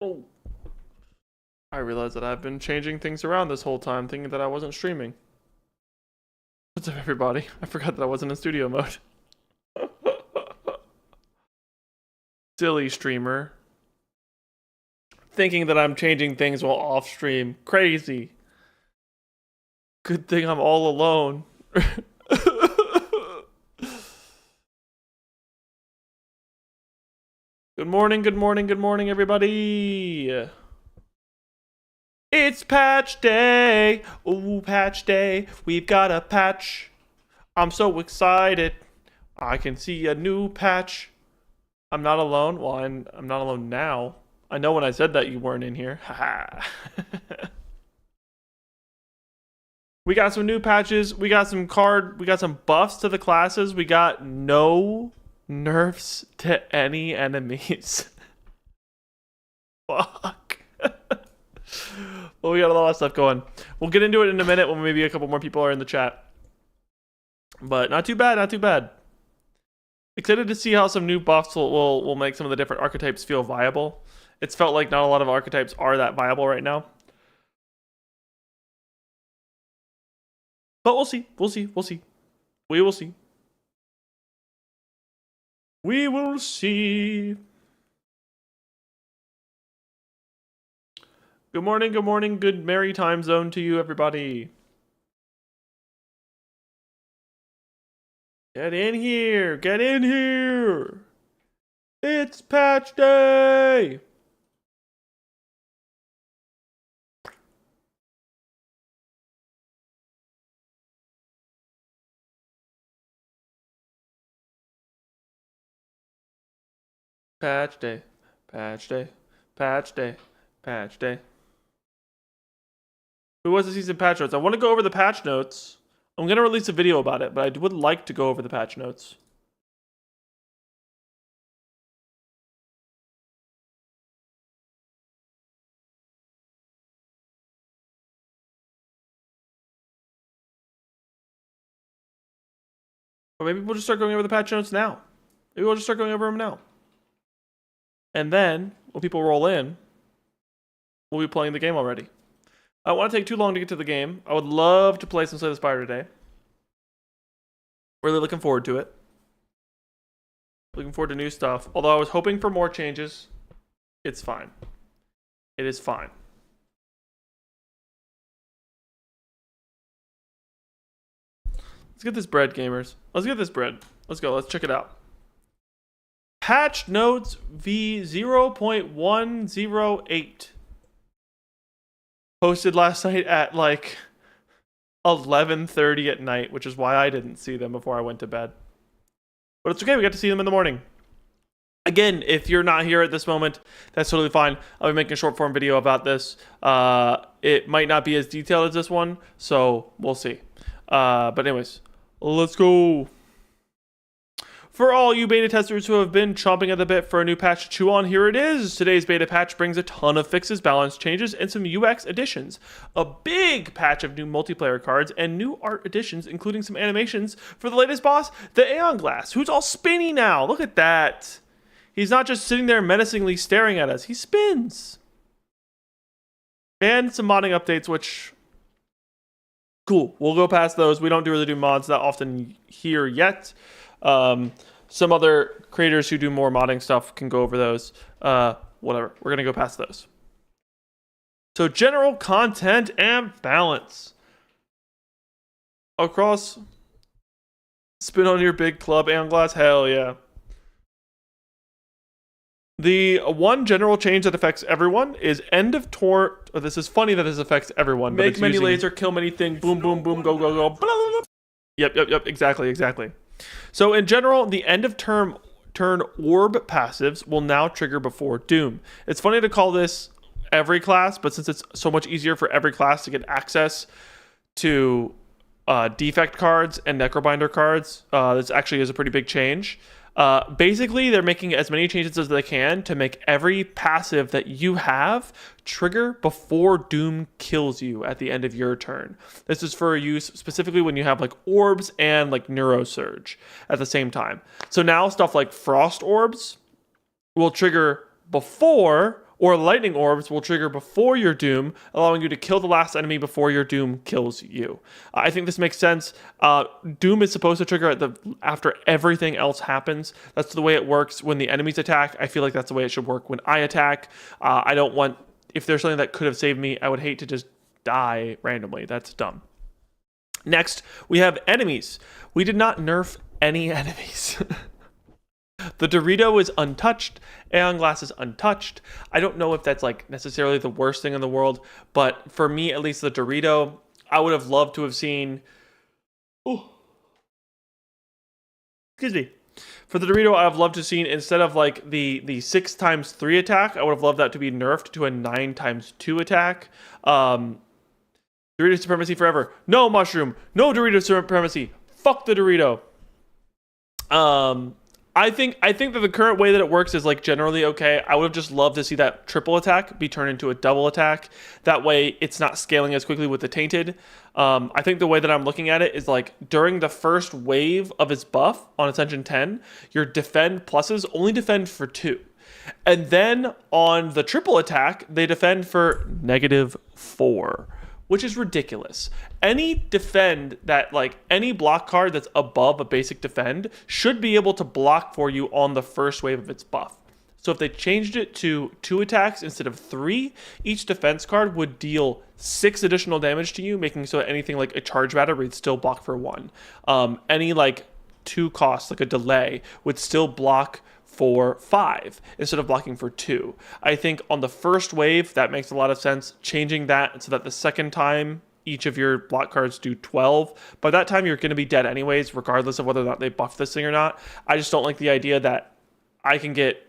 Oh, I realized that I've been changing things around this whole time, thinking that I wasn't streaming. What's up, everybody? I forgot that I wasn't in studio mode. Silly streamer. Thinking that I'm changing things while off stream. Crazy. Good thing I'm all alone. Good morning, good morning, good morning, everybody. It's patch day. Ooh, patch day. We've got a patch. I'm so excited. I can see a new patch. I'm not alone. Well, I'm not alone now. I know when I said that you weren't in here. Haha. We got some new patches. We got some buffs to the classes. We got no nerfs to any enemies. Fuck. Well, we got a lot of stuff going. We'll get into it in a minute when maybe a couple more people are in the chat. But not too bad, not too bad. Excited to see how some new buffs will make some of the different archetypes feel viable. It's felt like not a lot of archetypes are that viable right now. But we'll see. We'll see. We'll see. We will see. We will see. Good morning, good merry time zone to you, everybody. Get in here, get in here. It's patch day. Patch day, patch day, patch day, patch day. Who was the season patch notes? I want to go over the patch notes. I'm going to release a video about it, but I would like to go over the patch notes. Or maybe we'll just start going over the patch notes now. Maybe we'll just start going over them now. And then, when people roll in, we'll be playing the game already. I don't want to take too long to get to the game. I would love to play some Slay the Spire today. Really looking forward to it. Looking forward to new stuff. Although I was hoping for more changes. It's fine. It is fine. Let's get this bread, gamers. Let's get this bread. Let's go. Let's check it out. Patch notes v0.108. Posted last night at like 11:30 at night, which is why I didn't see them before I went to bed. But it's okay. We got to see them in the morning. Again, if you're not here at this moment, that's totally fine. I'll be making a short form video about this. It might not be as detailed as this one, so we'll see. But anyways, let's go. For all you beta testers who have been chomping at the bit for a new patch to chew on, here it is. Today's beta patch brings a ton of fixes, balance changes, and some UX additions. A big patch of new multiplayer cards and new art additions, including some animations for the latest boss, the a10 Glass, who's all spinny now. Look at that. He's not just sitting there menacingly staring at us. He spins. And some modding updates, which... cool. We'll go past those. We don't really do mods that often here yet. Some other creators who do more modding stuff can go over those. Whatever. We're going to go past those. So general content and balance. Across. Spin on your big club and glass. Hell yeah. The one general change that affects everyone is end of turn. Oh, this is funny that this affects everyone. Make many laser, kill many things. Boom, boom, boom, go, go, go. Blah, blah, blah. Yep. Exactly. So in general, the end of turn orb passives will now trigger before Doom. It's funny to call this every class, but since it's so much easier for every class to get access to defect cards and necrobinder cards, this actually is a pretty big change. Basically, they're making as many changes as they can to make every passive that you have trigger before Doom kills you at the end of your turn. This is for use specifically when you have like orbs and like Neurosurge at the same time. So now stuff like Frost Orbs will trigger before Or lightning orbs will trigger before your doom, allowing you to kill the last enemy before your doom kills you. I think this makes sense. Doom is supposed to trigger after everything else happens. That's the way it works when the enemies attack. I feel like that's the way it should work when I attack. I don't want, if there's something that could have saved me, I would hate to just die randomly. That's dumb. Next, we have enemies. We did not nerf any enemies. The Dorito is untouched. Aeon Glass is untouched. I don't know if that's like necessarily the worst thing in the world, but for me, at least the Dorito, I would have loved to have seen. Oh, excuse me. For the Dorito, I would have loved to have seen, instead of like the 6x3 attack, I would have loved that to be nerfed to a 9x2 attack. Dorito supremacy forever. No mushroom. No Dorito supremacy. Fuck the Dorito. I think that the current way that it works is like generally okay. I would have just loved to see that triple attack be turned into a double attack. That way it's not scaling as quickly with the tainted. I think the way that I'm looking at it is like during the first wave of its buff on Ascension 10, your defend pluses only defend for 2. And then on the triple attack, they defend for -4. Which is ridiculous. Any defend that, like, any block card that's above a basic defend should be able to block for you on the first wave of its buff. So if they changed it to 2 attacks instead of 3, each defense card would deal 6 additional damage to you, making so that anything like a charge battery would still block for 1. Any, like, 2 costs, like a delay, would still block for 5 instead of blocking for 2. I think on the first wave, that makes a lot of sense. Changing that so that the second time each of your block cards do 12. By that time, you're going to be dead anyways, regardless of whether or not they buff this thing or not. I just don't like the idea that I can get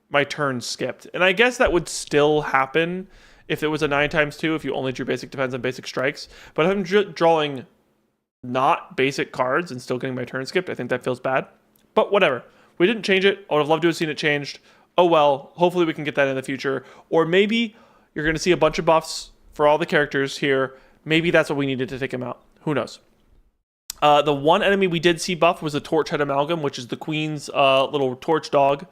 my turn skipped. And I guess that would still happen if it was a 9x2, if you only drew basic defense and basic strikes. But if I'm drawing not basic cards and still getting my turn skipped, I think that feels bad. But whatever. We didn't change it. I would have loved to have seen it changed. Oh well, hopefully we can get that in the future. Or maybe you're going to see a bunch of buffs for all the characters here. Maybe that's what we needed to take him out. Who knows? The one enemy we did see buff was the Torch Head Amalgam, which is the Queen's little torch dog.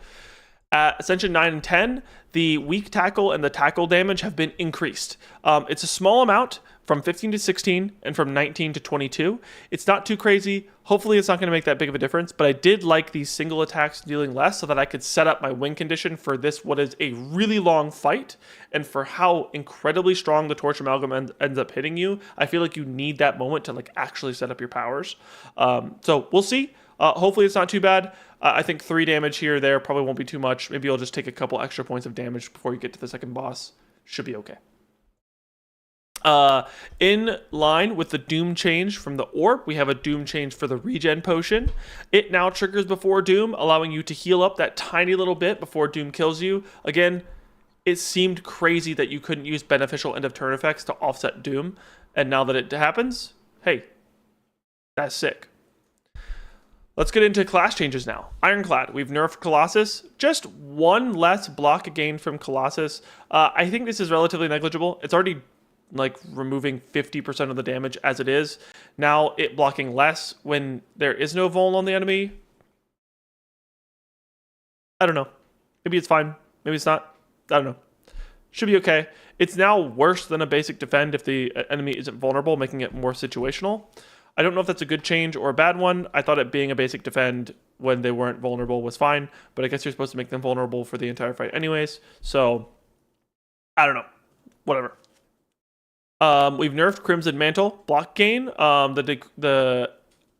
At Ascension 9 and 10, the weak tackle and the tackle damage have been increased. It's a small amount, from 15 to 16 and from 19 to 22. It's not too crazy. Hopefully it's not going to make that big of a difference, but I did like these single attacks dealing less so that I could set up my win condition for this, what is a really long fight, and for how incredibly strong the Torch Amalgam ends up hitting you. I feel like you need that moment to like actually set up your powers. So we'll see. Hopefully it's not too bad. I think 3 damage here or there probably won't be too much. Maybe you'll just take a couple extra points of damage before you get to the second boss. Should be okay. In line with the Doom change from the Orb, we have a Doom change for the Regen Potion. It now triggers before Doom, allowing you to heal up that tiny little bit before Doom kills you. Again, it seemed crazy that you couldn't use beneficial end of turn effects to offset Doom, and now that it happens, hey, that's sick. Let's get into class changes now. Ironclad, we've nerfed Colossus. Just 1 less block gained from Colossus. I think this is relatively negligible. It's already like removing 50% of the damage as it is. Now it blocking less when there is no vuln on the enemy. I don't know. Maybe it's fine. Maybe it's not. I don't know. Should be okay. It's now worse than a basic defend if the enemy isn't vulnerable, making it more situational. I don't know if that's a good change or a bad one. I thought it being a basic defend when they weren't vulnerable was fine, but I guess you're supposed to make them vulnerable for the entire fight anyways. So, I don't know. Whatever. We've nerfed Crimson Mantle block gain. The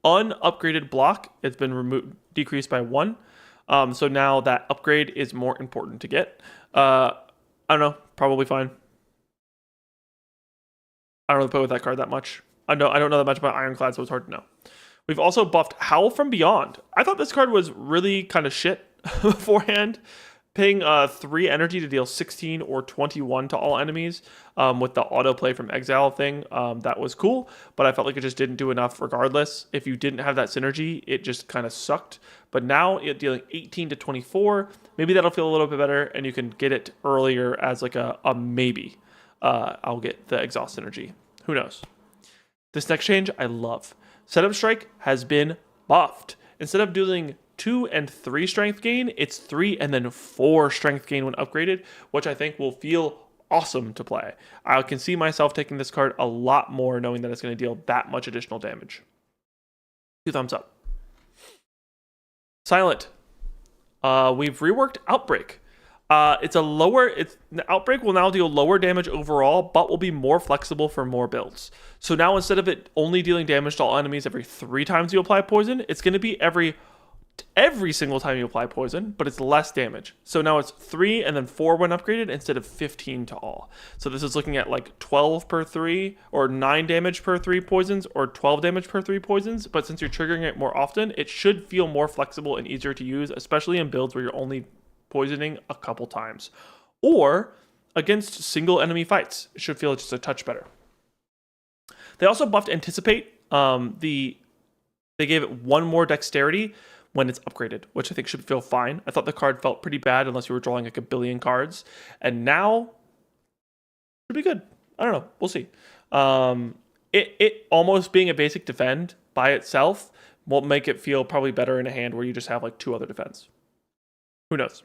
unupgraded block has been decreased by 1. So now that upgrade is more important to get. I don't know. Probably fine. I don't really play with that card that much. I don't know that much about Ironclad, so it's hard to know. We've also buffed Howl from Beyond. I thought this card was really kind of shit beforehand. Paying 3 energy to deal 16 or 21 to all enemies with the autoplay from Exile thing. That was cool, but I felt like it just didn't do enough regardless. If you didn't have that synergy, it just kind of sucked. But now it dealing 18 to 24, maybe that'll feel a little bit better, and you can get it earlier as like a maybe. I'll get the Exhaust synergy. Who knows? This next change, I love. Setup Strike has been buffed. Instead of dealing 2 and 3 strength gain. It's 3 and then 4 strength gain when upgraded, which I think will feel awesome to play. I can see myself taking this card a lot more knowing that it's going to deal that much additional damage. 2 thumbs up. Silent. We've reworked Outbreak. Outbreak will now deal lower damage overall, but will be more flexible for more builds. So now instead of it only dealing damage to all enemies every 3 times you apply poison, it's going to be every single time you apply poison, but it's less damage. So now it's 3 and then 4 when upgraded instead of 15 to all. So this is looking at like 12 per 3 or 9 damage per 3 poisons or 12 damage per 3 poisons. But since you're triggering it more often, it should feel more flexible and easier to use, especially in builds where you're only poisoning a couple times or against single enemy fights. It should feel just a touch better. They also buffed Anticipate. They gave it 1 more dexterity when it's upgraded, which I think should feel fine. I thought the card felt pretty bad unless you were drawing like a billion cards, and now should be good. I don't know. We'll see. It almost being a basic defend by itself will make it feel probably better in a hand where you just have like 2 other defense. Who knows?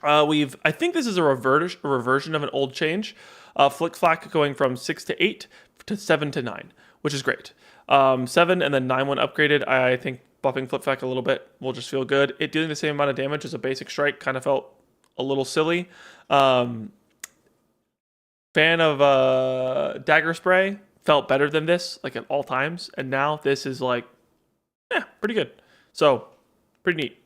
I think this is a reversion of an old change. Flick Flack going from 6 to 8 to 7 to 9, which is great. 7 and then 9 when upgraded. I think buffing Flip Flack a little bit will just feel good. It dealing the same amount of damage as a basic strike kind of felt a little silly. Fan of Dagger Spray felt better than this, like at all times. And now this is like, pretty good. So, pretty neat.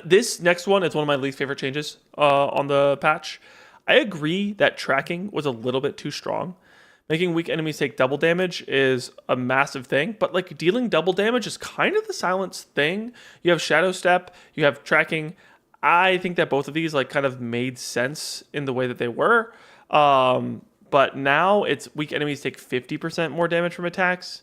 This next one is one of my least favorite changes on the patch. I agree that tracking was a little bit too strong. Making weak enemies take double damage is a massive thing, but like dealing double damage is kind of the silence thing. You have Shadow Step, you have tracking. I think that both of these like kind of made sense in the way that they were. But now it's weak enemies take 50% more damage from attacks.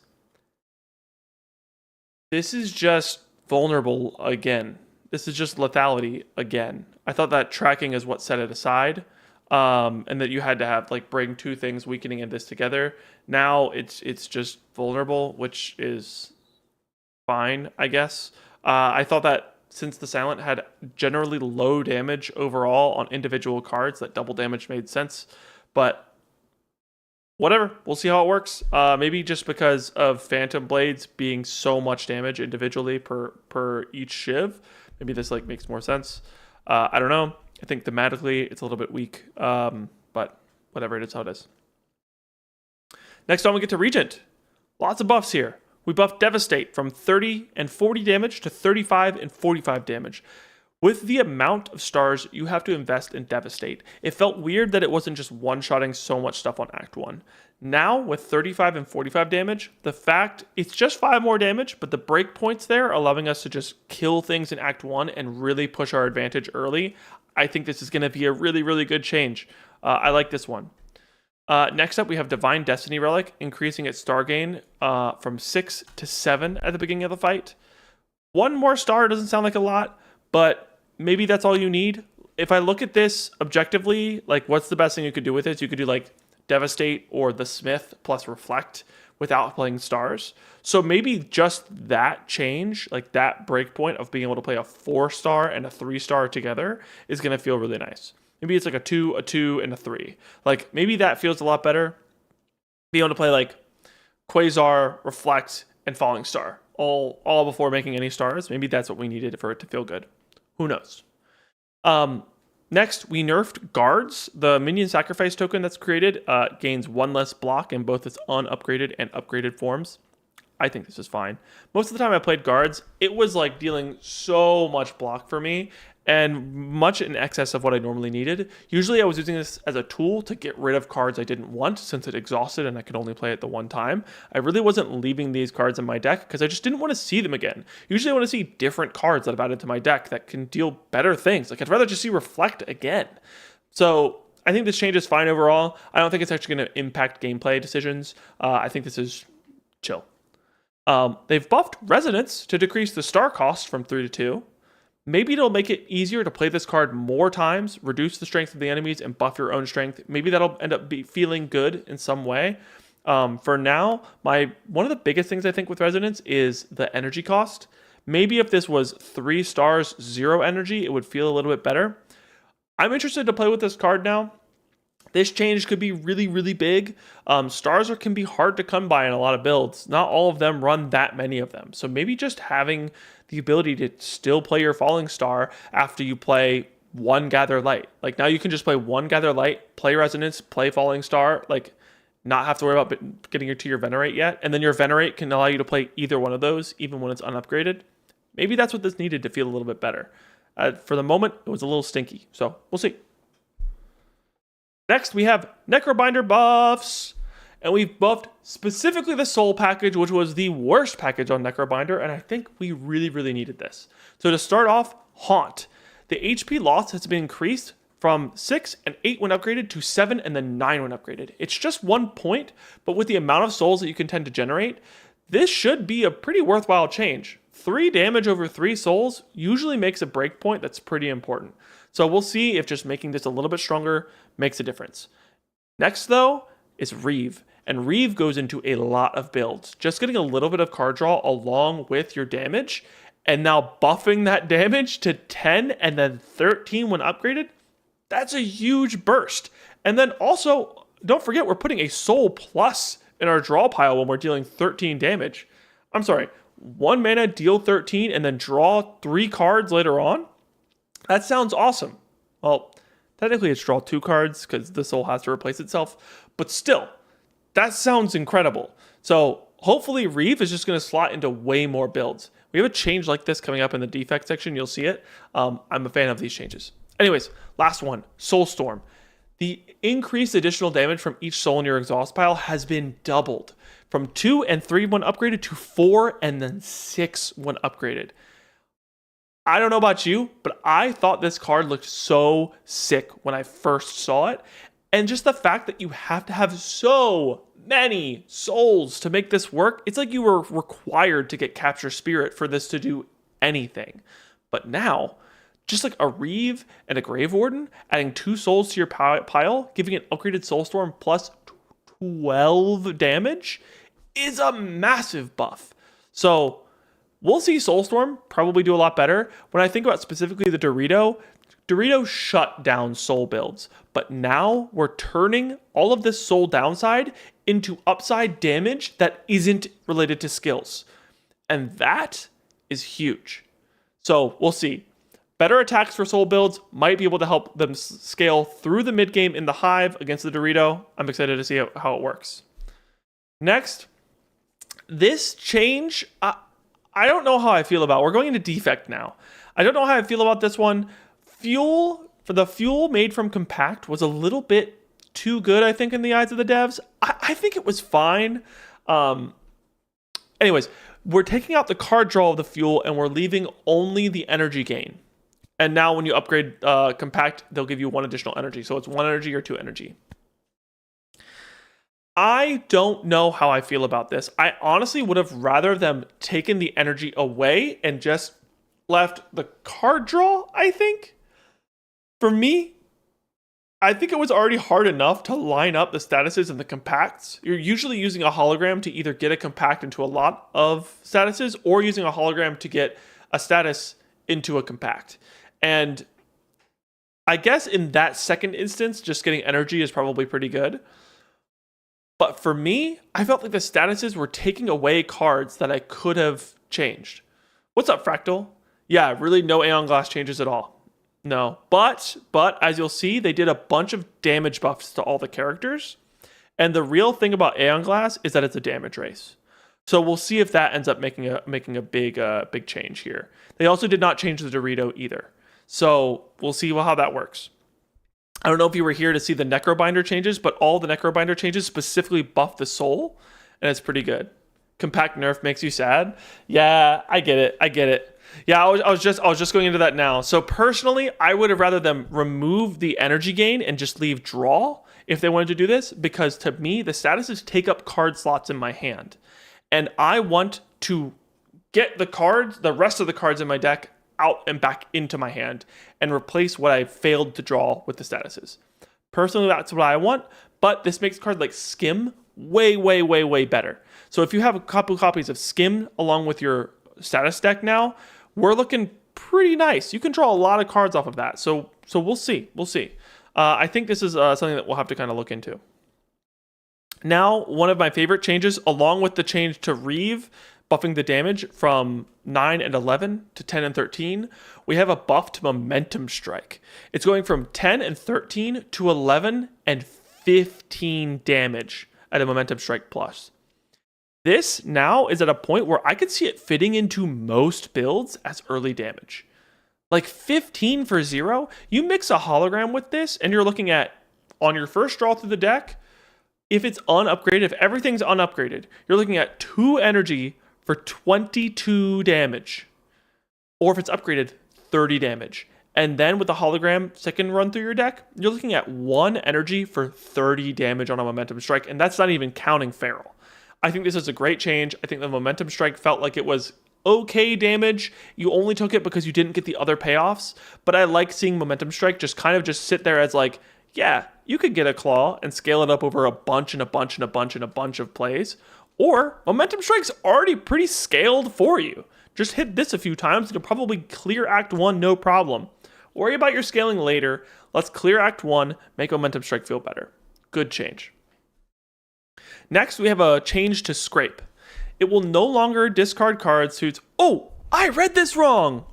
This is just vulnerable again. This is just lethality again. I thought that tracking is what set it aside. And that you had to have like bring 2 things weakening and this together. Now it's just vulnerable, which is fine, I guess. I thought that since the Silent had generally low damage overall on individual cards, that double damage made sense. But whatever, we'll see how it works. Maybe just because of Phantom Blades being so much damage individually per each Shiv, maybe this like makes more sense. I don't know. I think thematically it's a little bit weak, but whatever, it is how it is. Next on we get to Regent. Lots of buffs here. We buffed Devastate from 30 and 40 damage to 35 and 45 damage. With the amount of stars you have to invest in Devastate, it felt weird that it wasn't just one-shotting so much stuff on Act 1. Now, with 35 and 45 damage, the fact it's just 5 more damage, but the breakpoints there allowing us to just kill things in Act 1 and really push our advantage early, I think this is going to be a really, really good change. I like this one. Next up, we have Divine Destiny Relic, increasing its star gain from 6 to 7 at the beginning of the fight. 1 more star doesn't sound like a lot, but maybe that's all you need. If I look at this objectively, like what's the best thing you could do with it? You could do like Devastate or the Smith plus Reflect without playing stars. So maybe just that change, like that breakpoint of being able to play a 4-star and a 3-star together is going to feel really nice. Maybe it's like a 2, and a 3. Like maybe that feels a lot better. Being able to play like Quasar, Reflect, and Falling Star all before making any stars. Maybe that's what we needed for it to feel good. Who knows? Next, we nerfed Guards. The minion sacrifice token that's created gains 1 less block in both its unupgraded and upgraded forms. I think this is fine. Most of the time I played Guards, it was like dealing so much block for me and much in excess of what I normally needed. Usually I was using this as a tool to get rid of cards I didn't want since it exhausted and I could only play it the one time. I really wasn't leaving these cards in my deck because I just didn't want to see them again. Usually I want to see different cards that I've added to my deck that can deal better things. Like I'd rather just see Reflect again. So I think this change is fine overall. I don't think it's actually going to impact gameplay decisions. I think this is chill. They've buffed Resonance to decrease the star cost from 3 to 2. Maybe it'll make it easier to play this card more times, reduce the strength of the enemies, and buff your own strength. Maybe that'll end up feeling good in some way. For now, one of the biggest things I think with Resonance is the energy cost. Maybe if this was 3 stars, 0 energy, it would feel a little bit better. I'm interested to play with this card now. This change could be really, really big. Stars can be hard to come by in a lot of builds. Not all of them run that many of them. So maybe just having the ability to still play your Falling Star after you play 1 Gather Light. Like now you can just play 1 Gather Light, play Resonance, play Falling Star, like not have to worry about getting to your Venerate yet. And then your Venerate can allow you to play either one of those, even when it's unupgraded. Maybe that's what this needed to feel a little bit better. For the moment, it was a little stinky. So we'll see. Next, we have Necrobinder buffs, and we've buffed specifically the Soul package, which was the worst package on Necrobinder, and I think we really, really needed this. So to start off, Haunt. The HP loss has been increased from 6 and 8 when upgraded to 7 and then 9 when upgraded. It's just 1 point, but with the amount of souls that you can tend to generate, this should be a pretty worthwhile change. 3 damage over 3 souls usually makes a breakpoint that's pretty important. So we'll see if just making this a little bit stronger makes a difference. Next, though, is Reeve. And Reeve goes into a lot of builds. Just getting a little bit of card draw along with your damage, and now buffing that damage to 10 and then 13 when upgraded, that's a huge burst. And then also, don't forget, we're putting a Soul Plus in our draw pile when we're dealing 13 damage. I'm sorry, 1 mana, deal 13, and then draw 3 cards later on? That sounds awesome. Well, technically it's draw 2 cards because the soul has to replace itself, but still, that sounds incredible. So hopefully Reeve is just going to slot into way more builds. We have a change like this coming up in the defect section. You'll see it. I'm a fan of these changes. Anyways, last one, Soulstorm. The increased additional damage from each soul in your exhaust pile has been doubled from 2 and 3 when upgraded to 4 and then 6 when upgraded. I don't know about you, but I thought this card looked so sick when I first saw it. And just the fact that you have to have so many souls to make this work, it's like you were required to get Capture Spirit for this to do anything. But now, just like a Reeve and a Grave Warden, adding 2 souls to your pile, giving an upgraded Soulstorm plus 12 damage is a massive buff. So we'll see Soulstorm probably do a lot better. When I think about specifically the Dorito shut down soul builds, but now we're turning all of this soul downside into upside damage that isn't related to skills. And that is huge. So we'll see. Better attacks for soul builds might be able to help them scale through the mid game in the Hive against the Dorito. I'm excited to see how it works. Next, this change, I don't know how I feel about. We're going into defect now. I don't know how I feel about this one. Fuel, for the fuel made from Compact, was a little bit too good, I think, in the eyes of the devs. I think it was fine. Anyways, we're taking out the card draw of the fuel and we're leaving only the energy gain. And now when you upgrade Compact, they'll give you 1 additional energy. So it's 1 energy or 2 energy. I don't know how I feel about this. I honestly would have rather them taken the energy away and just left the card draw, I think. For me, I think it was already hard enough to line up the statuses and the compacts. You're usually using a hologram to either get a compact into a lot of statuses or using a hologram to get a status into a compact. And I guess in that second instance, just getting energy is probably pretty good. But for me, I felt like the statuses were taking away cards that I could have changed. What's up, Fractal? Yeah, really no Aeon Glass changes at all. No, but as you'll see, they did a bunch of damage buffs to all the characters. And the real thing about Aeon Glass is that it's a damage race. So we'll see if that ends up making a big change here. They also did not change the Dorito either. So we'll see how that works. I don't know if you were here to see the Necrobinder changes, but all the Necrobinder changes specifically buff the soul, and it's pretty good. Compact nerf makes you sad. Yeah, I get it. Yeah, I was just going into that now. So personally, I would have rather them remove the energy gain and just leave draw if they wanted to do this, because to me, the statuses take up card slots in my hand. And I want to get the rest of the cards in my deck out and back into my hand and replace what I failed to draw with the statuses. Personally, that's what I want, but this makes cards like Skim way better. So if you have a couple copies of Skim along with your status deck now, we're looking pretty nice. You can draw a lot of cards off of that. So we'll see. We'll see. I think this is something that we'll have to kind of look into. Now, one of my favorite changes, along with the change to Reeve, buffing the damage from 9 and 11 to 10 and 13, we have a buff to Momentum Strike. It's going from 10 and 13 to 11 and 15 damage at a Momentum Strike plus. This now is at a point where I could see it fitting into most builds as early damage. Like 15 for 0, you mix a hologram with this, and you're looking at, on your first draw through the deck, if it's unupgraded, if everything's unupgraded, you're looking at 2 energy for 22 damage. Or if it's upgraded, 30 damage. And then with the hologram second run through your deck, you're looking at 1 energy for 30 damage on a Momentum Strike, and that's not even counting Feral. I think this is a great change. I think the Momentum Strike felt like it was okay damage. You only took it because you didn't get the other payoffs, but I like seeing Momentum Strike just kind of just sit there as like, yeah, you could get a claw and scale it up over a bunch and a bunch and a bunch and a bunch of plays, or Momentum Strike's already pretty scaled for you. Just hit this a few times, it'll probably clear Act 1 no problem. Worry about your scaling later. Let's clear Act 1, make Momentum Strike feel better. Good change. Next, we have a change to Scrape. It will no longer discard cards whose... Oh, I read this wrong!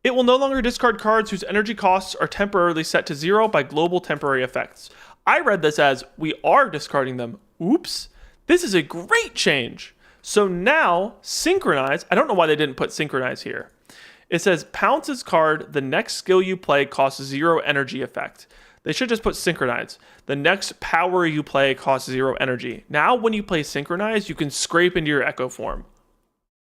It will no longer discard cards whose energy costs are temporarily set to 0 by global temporary effects. I read this as, we are discarding them. Oops. This is a great change. So now, Synchronize... I don't know why they didn't put Synchronize here. It says, Pounce's card, the next skill you play costs 0 energy effect. They should just put Synchronize. The next power you play costs 0 energy. Now, when you play Synchronize, you can scrape into your Echo form.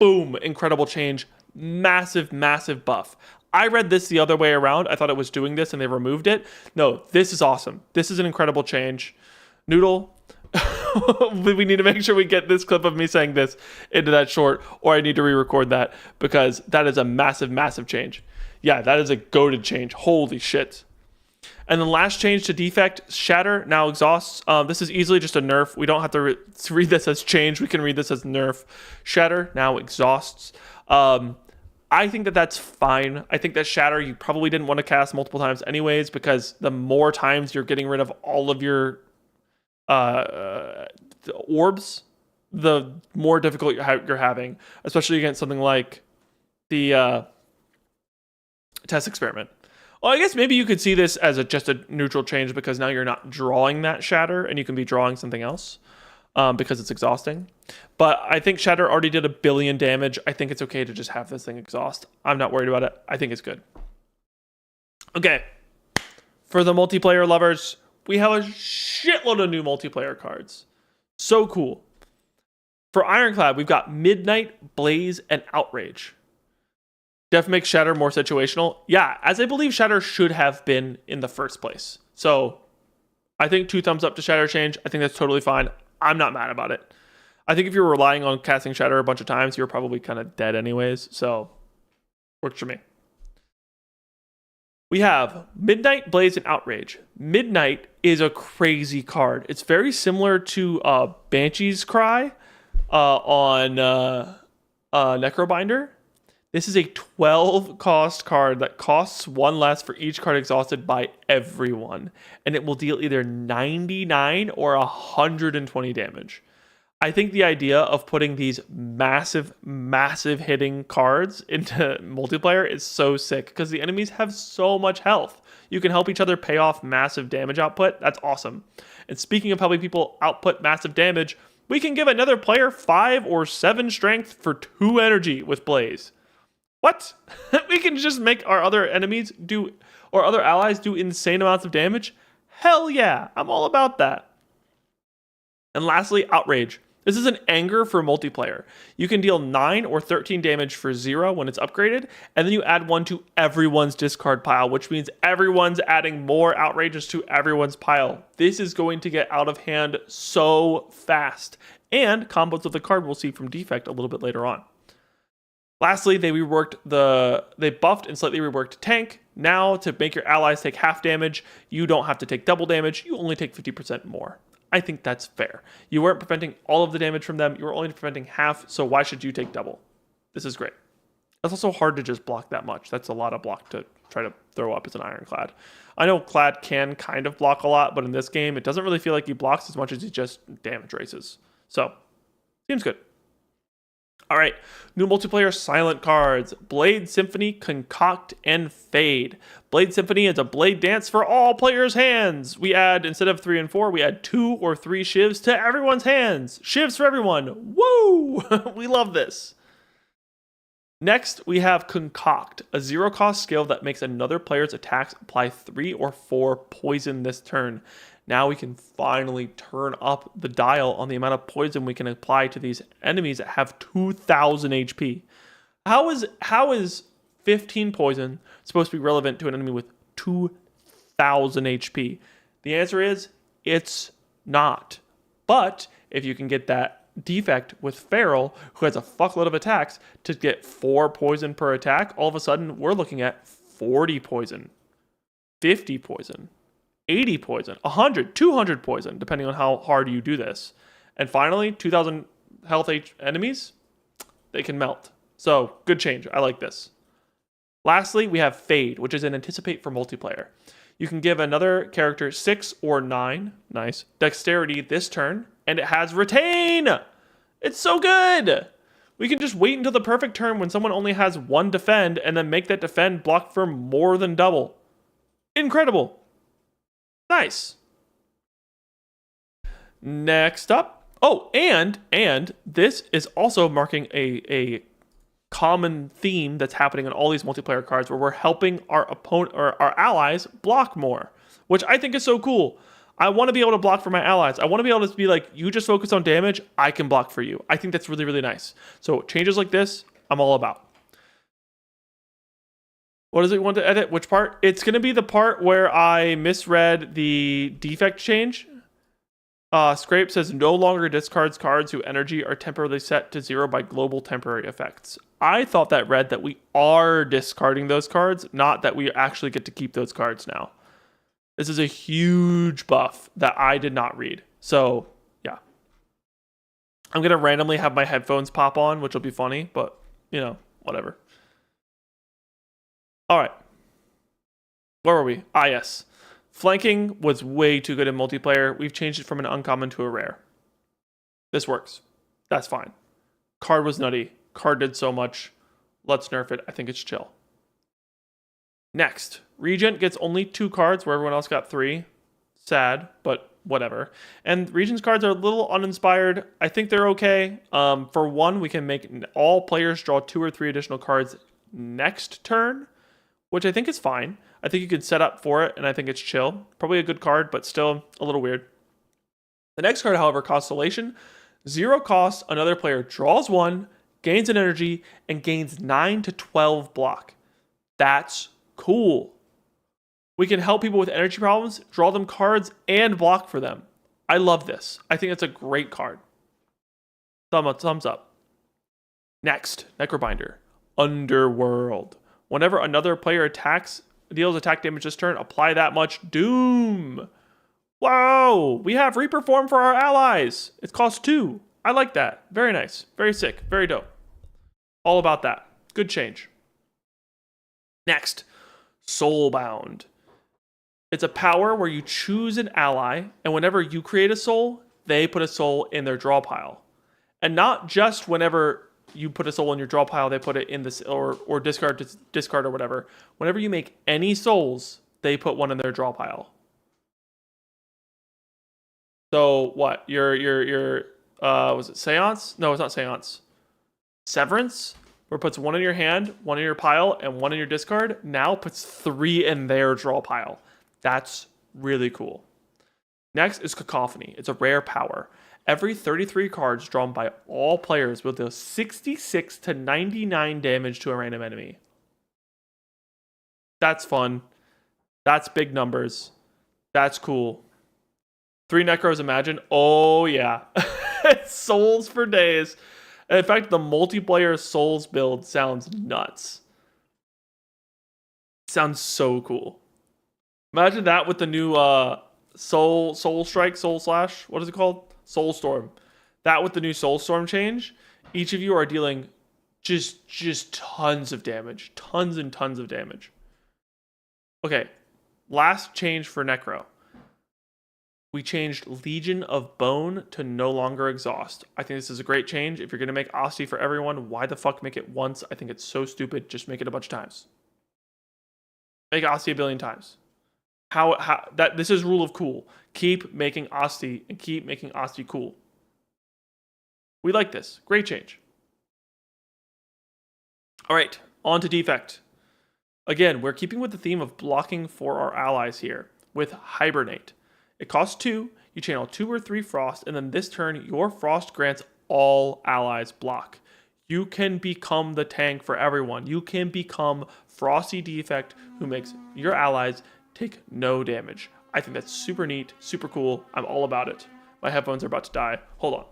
Boom, incredible change. Massive, massive buff. I read this the other way around. I thought it was doing this and they removed it. No, this is awesome. This is an incredible change. Noodle, we need to make sure we get this clip of me saying this into that short, or I need to re-record that because that is a massive, massive change. Yeah, that is a goated change. Holy shit. And the last change to Defect, Shatter now exhausts. This is easily just a nerf. We don't have to read this as change. We can read this as nerf. Shatter now exhausts. I think that that's fine. I think that Shatter you probably didn't want to cast multiple times anyways, because the more times you're getting rid of all of your orbs, the more difficult you're having, especially against something like the Test Experiment. Well, I guess maybe you could see this as just a neutral change because now you're not drawing that Shatter and you can be drawing something else because it's exhausting. But I think Shatter already did 1 billion damage. I think it's okay to just have this thing exhaust. I'm not worried about it. I think it's good. Okay. For the multiplayer lovers, we have a shitload of new multiplayer cards. So cool. For Ironclad, we've got Midnight, Blaze, and Outrage. Def makes Shatter more situational. Yeah, as I believe Shatter should have been in the first place. So I think 2 thumbs up to Shatter change. I think that's totally fine. I'm not mad about it. I think if you're relying on casting Shatter a bunch of times, you're probably kind of dead anyways. So works for me. We have Midnight, Blaze, and Outrage. Midnight is a crazy card. It's very similar to Banshee's Cry on Necrobinder. This is a 12 cost card that costs 1 less for each card exhausted by everyone. And it will deal either 99 or 120 damage. I think the idea of putting these massive, massive hitting cards into multiplayer is so sick because the enemies have so much health. You can help each other pay off massive damage output. That's awesome. And speaking of helping people output massive damage, we can give another player 5 or 7 strength for 2 energy with Blaze. What? We can just make our other enemies do, or other allies do insane amounts of damage? Hell yeah, I'm all about that. And lastly, Outrage. This is an anger for multiplayer. You can deal 9 or 13 damage for 0 when it's upgraded, and then you add 1 to everyone's discard pile, which means everyone's adding more outrages to everyone's pile. This is going to get out of hand so fast. And combos of the card we'll see from Defect a little bit later on. Lastly, they buffed and slightly reworked Tank. Now, to make your allies take half damage, you don't have to take double damage, you only take 50% more. I think that's fair. You weren't preventing all of the damage from them, you were only preventing half, so why should you take double? This is great. That's also hard to just block that much. That's a lot of block to try to throw up as an Ironclad. I know Clad can kind of block a lot, but in this game, it doesn't really feel like he blocks as much as he just damage races. So, seems good. All right, new multiplayer silent cards. Blade Symphony, Concoct, and Fade. Blade Symphony is a blade dance for all players' hands. We add, instead of 3 and 4, we add 2 or 3 shivs to everyone's hands. Shivs for everyone. Woo! We love this. Next, we have Concoct, a 0-cost skill that makes another player's attacks apply 3 or 4 poison this turn. Now we can finally turn up the dial on the amount of poison we can apply to these enemies that have 2,000 HP. How is 15 poison supposed to be relevant to an enemy with 2,000 HP? The answer is, it's not. But if you can get that defect with Feral, who has a fuckload of attacks, to get 4 poison per attack, all of a sudden we're looking at 40 poison, 50 poison, 80 poison, 100, 200 poison, depending on how hard you do this. And finally, 2,000 health enemies, they can melt. So, good change. I like this. Lastly, we have Fade, which is an anticipate for multiplayer. You can give another character 6 or 9, nice, dexterity this turn, and it has Retain! It's so good! We can just wait until the perfect turn when someone only has 1 defend, and then make that defend block for more than double. Incredible! Nice. Next up. Oh, and this is also marking a common theme that's happening in all these multiplayer cards where we're helping our opponent or our allies block more, which I think is so cool. I want to be able to block for my allies. I want to be able to be like, you just focus on damage, I can block for you. I think that's really, really nice. So changes like this, I'm all about. What does it want to edit? Which part? It's going to be the part where I misread the defect change. Scrape says no longer discards cards whose energy are temporarily set to 0 by global temporary effects. I thought that read that we are discarding those cards, not that we actually get to keep those cards now. This is a huge buff that I did not read. So, yeah. I'm going to randomly have my headphones pop on, which will be funny, but, you know, whatever. All right. Where were we? Ah, yes. Flanking was way too good in multiplayer. We've changed it from an uncommon to a rare. This works. That's fine. Card was nutty. Card did so much. Let's nerf it. I think it's chill. Next. Regent gets only 2 cards where everyone else got 3. Sad, but whatever. And Regent's cards are a little uninspired. I think they're okay. For one, we can make all players draw 2 or 3 additional cards next turn, which I think is fine. I think you can set up for it, and I think it's chill. Probably a good card, but still a little weird. The next card, however, Constellation. 0 cost, another player draws 1, gains an energy, and gains 9 to 12 block. That's cool. We can help people with energy problems, draw them cards, and block for them. I love this. I think it's a great card. Thumbs up. Next, Necrobinder. Underworld. Whenever another player deals attack damage this turn, apply that much doom. Whoa! We have Reperform for our allies. It costs 2. I like that. Very nice. Very sick. Very dope. All about that. Good change. Next, Soulbound. It's a power where you choose an ally, and whenever you create a soul, they put a soul in their draw pile. And not just whenever you put a soul in your draw pile, they put it in this or discard or whatever. Whenever you make any souls, they put one in their draw pile. So what? Your was it Seance? No, it's not Seance. Severance, where it puts 1 in your hand, 1 in your pile, and 1 in your discard, now puts 3 in their draw pile. That's really cool. Next is Cacophony. It's a rare power. Every 33 cards drawn by all players will deal 66 to 99 damage to a random enemy. That's fun. That's big numbers. That's cool. 3 Necros, imagine. Oh, yeah. Souls for days. And in fact, the multiplayer Souls build sounds nuts. Sounds so cool. Imagine that with the new Soul Strike, Soul Slash. What is it called? Soulstorm. That with the new Soulstorm change, each of you are dealing Just tons of damage. Tons and tons of damage. Okay, last change for Necro. We changed Legion of Bone to no longer exhaust. I think this is a great change. If you're going to make Asti for everyone, why the fuck make it once? I think it's so stupid. Just make it a bunch of times. Make Asti a billion times. This is rule of cool. Keep making Asti and keep making Asti cool. We like this. Great change. All right, on to defect. Again, we're keeping with the theme of blocking for our allies here with Hibernate. It costs 2, you channel 2 or 3 Frost, and then this turn, your Frost grants all allies block. You can become the tank for everyone. You can become Frosty Defect, who makes your allies take no damage. I think that's super neat, super cool. I'm all about it. My headphones are about to die. Hold on.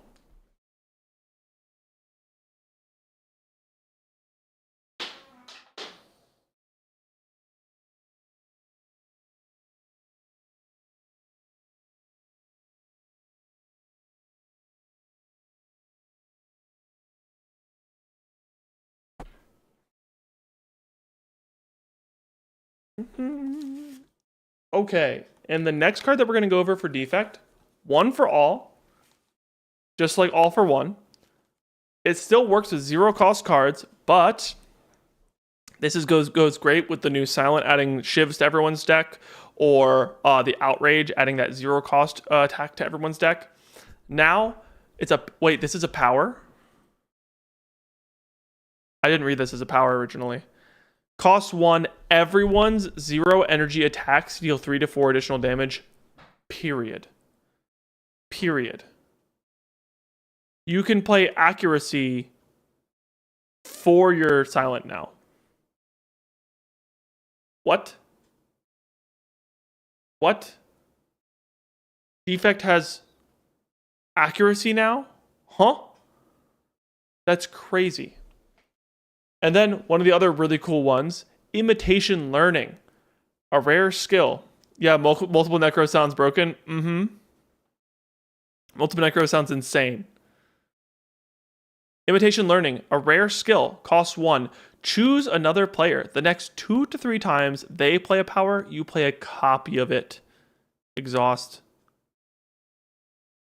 Okay, and the next card that we're going to go over for defect, one for all, just like all for one. It still works with 0 cost cards, but this goes great with the new Silent adding shivs to everyone's deck, or the Outrage adding that 0 cost attack to everyone's deck. Now it's a wait. This is a power. I didn't read this as a power originally. Cost 1, everyone's 0 energy attacks deal 3 to 4 additional damage. Period. You can play accuracy for your Silent now. What? Defect has accuracy now? Huh? That's crazy. And then one of the other really cool ones, Imitation Learning. A rare skill. Yeah, multiple Necro sounds broken. Multiple Necro sounds insane. Imitation Learning, a rare skill, costs 1. Choose another player. The next 2 to 3 times they play a power, you play a copy of it. Exhaust.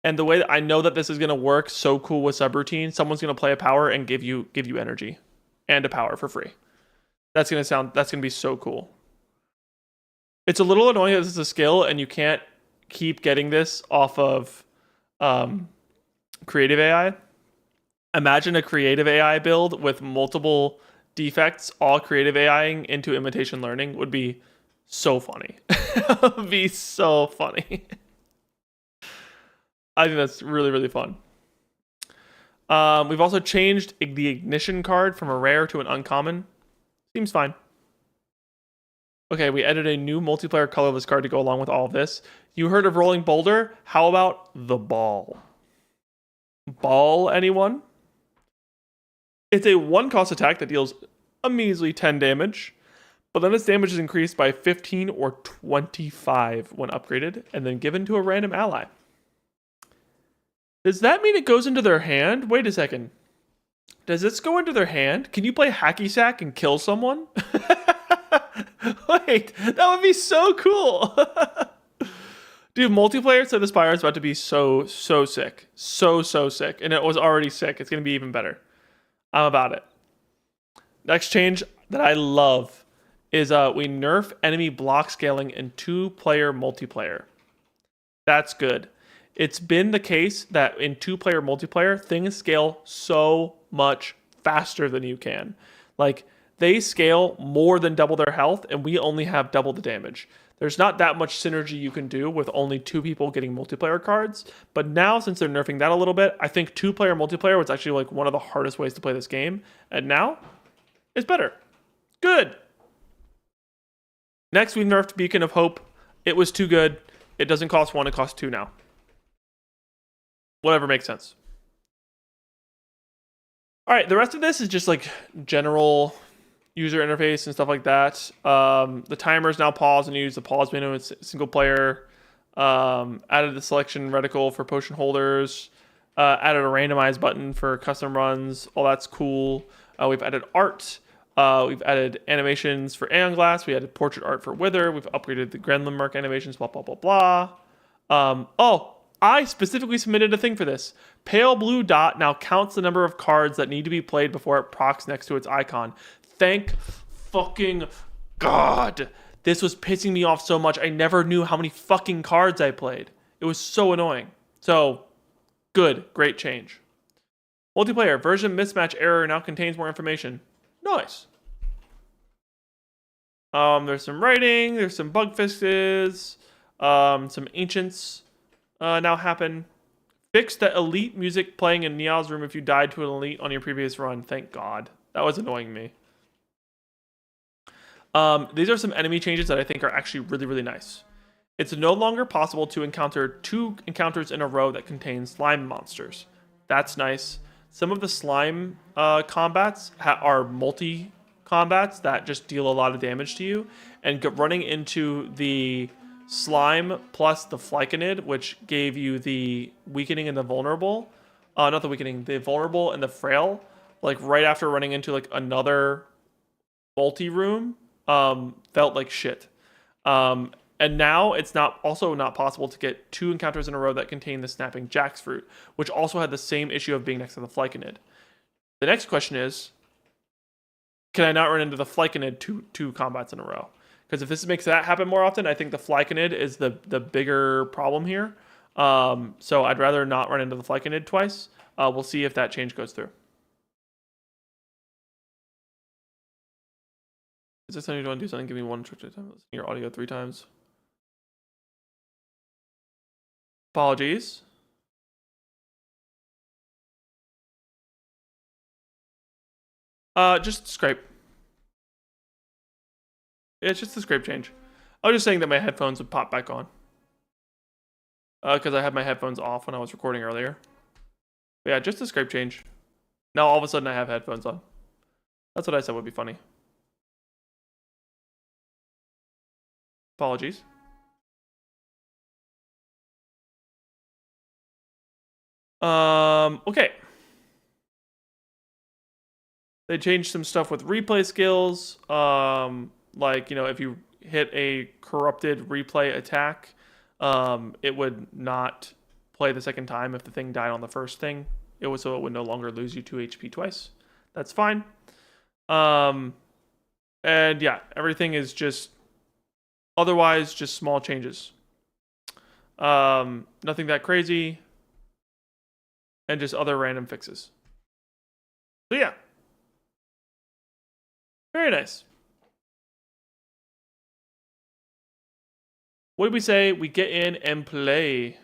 And the way that I know that this is going to work so cool with subroutine, someone's going to play a power and give you energy and a power for free. That's going to be so cool. It's a little annoying that this is a skill and you can't keep getting this off of creative AI. Imagine a creative AI build with multiple defects, all creative AIing into Imitation Learning would be so funny. It would be so funny. I think that's really, really fun. We've also changed the Ignition card from a rare to an uncommon. Seems fine. Okay, we added a new multiplayer colorless card to go along with all of this. You heard of Rolling Boulder? How about the Ball? Ball, anyone? It's a 1-cost attack that deals a measly 10 damage, but then its damage is increased by 15 or 25 when upgraded, and then given to a random ally. Does that mean it goes into their hand? Wait a second. Does this go into their hand? Can you play Hacky Sack and kill someone? Wait, that would be so cool. Dude, multiplayer to the Spire is about to be so sick. So sick. And it was already sick. It's going to be even better. I'm about it. Next change that I love is we nerf enemy block scaling in 2-player multiplayer. That's good. It's been the case that in 2-player multiplayer, things scale so much faster than you can. Like, they scale more than double their health, and we only have double the damage. There's not that much synergy you can do with only 2 people getting multiplayer cards, but now, since they're nerfing that a little bit, I think 2-player multiplayer was actually like one of the hardest ways to play this game, and now it's better. Good. Next, we nerfed Beacon of Hope. It was too good. It doesn't cost 1, it costs 2 now. Whatever makes sense. All right, the rest of this is just like general user interface and stuff like that. The timer is now paused, and you use the pause menu in single player. Added the selection reticle for potion holders. Added a randomized button for custom runs. All that's cool. We've added art. We've added animations for Aeon Glass. We added portrait art for Wither. We've upgraded the Gremlin Mark animations, blah, blah, blah, blah. I specifically submitted a thing for this. Pale blue dot now counts the number of cards that need to be played before it procs next to its icon. Thank fucking God. This was pissing me off so much. I never knew how many fucking cards I played. It was so annoying. So, good. Great change. Multiplayer. Version mismatch error now contains more information. Nice. There's some writing. There's some bug fixes. Some ancients now happen. Fix the elite music playing in Niall's room if you died to an elite on your previous run. Thank God. That was annoying me. These are some enemy changes that I think are actually really, really nice. It's no longer possible to encounter 2 encounters in a row that contain slime monsters. That's nice. Some of the slime combats are multi-combats that just deal a lot of damage to you. And running into the slime plus the Flyconid, which gave you the weakening and the vulnerable. Not the weakening, the vulnerable and the frail. Like right after running into like another multi-room, felt like shit. And now it's also not possible to get 2 encounters in a row that contain the snapping jackfruit, which also had the same issue of being next to the Flyconid. The next question is, can I not run into the Flyconid two combats in a row? Because if this makes that happen more often, I think the Flyconid is the bigger problem here. So I'd rather not run into the Flyconid twice. We'll see if that change goes through. Is this time you want to do something? Give me 1 trick at a time. Listen to your audio 3 times. Apologies. Just scrape. Yeah, it's just a scrape change. I was just saying that my headphones would pop back on. Because I had my headphones off when I was recording earlier. But yeah, just a scrape change. Now all of a sudden I have headphones on. That's what I said would be funny. Apologies. Okay. They changed some stuff with replay skills. Like, you know, if you hit a corrupted replay attack, it would not play the second time if the thing died on the first thing. So it would no longer lose you 2 HP twice. That's fine. And yeah, everything is just otherwise just small changes. Nothing that crazy. And just other random fixes. So yeah. Very nice. What did we say? We get in and play.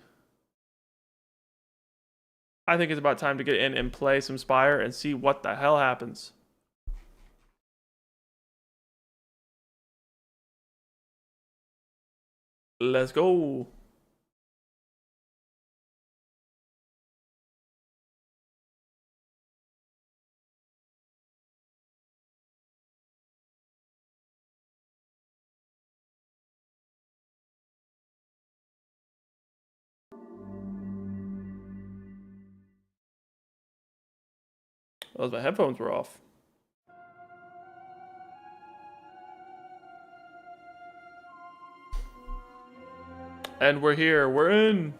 I think it's about time to get in and play some Spire and see what the hell happens. Let's go. Those my headphones were off. And we're here. We're in.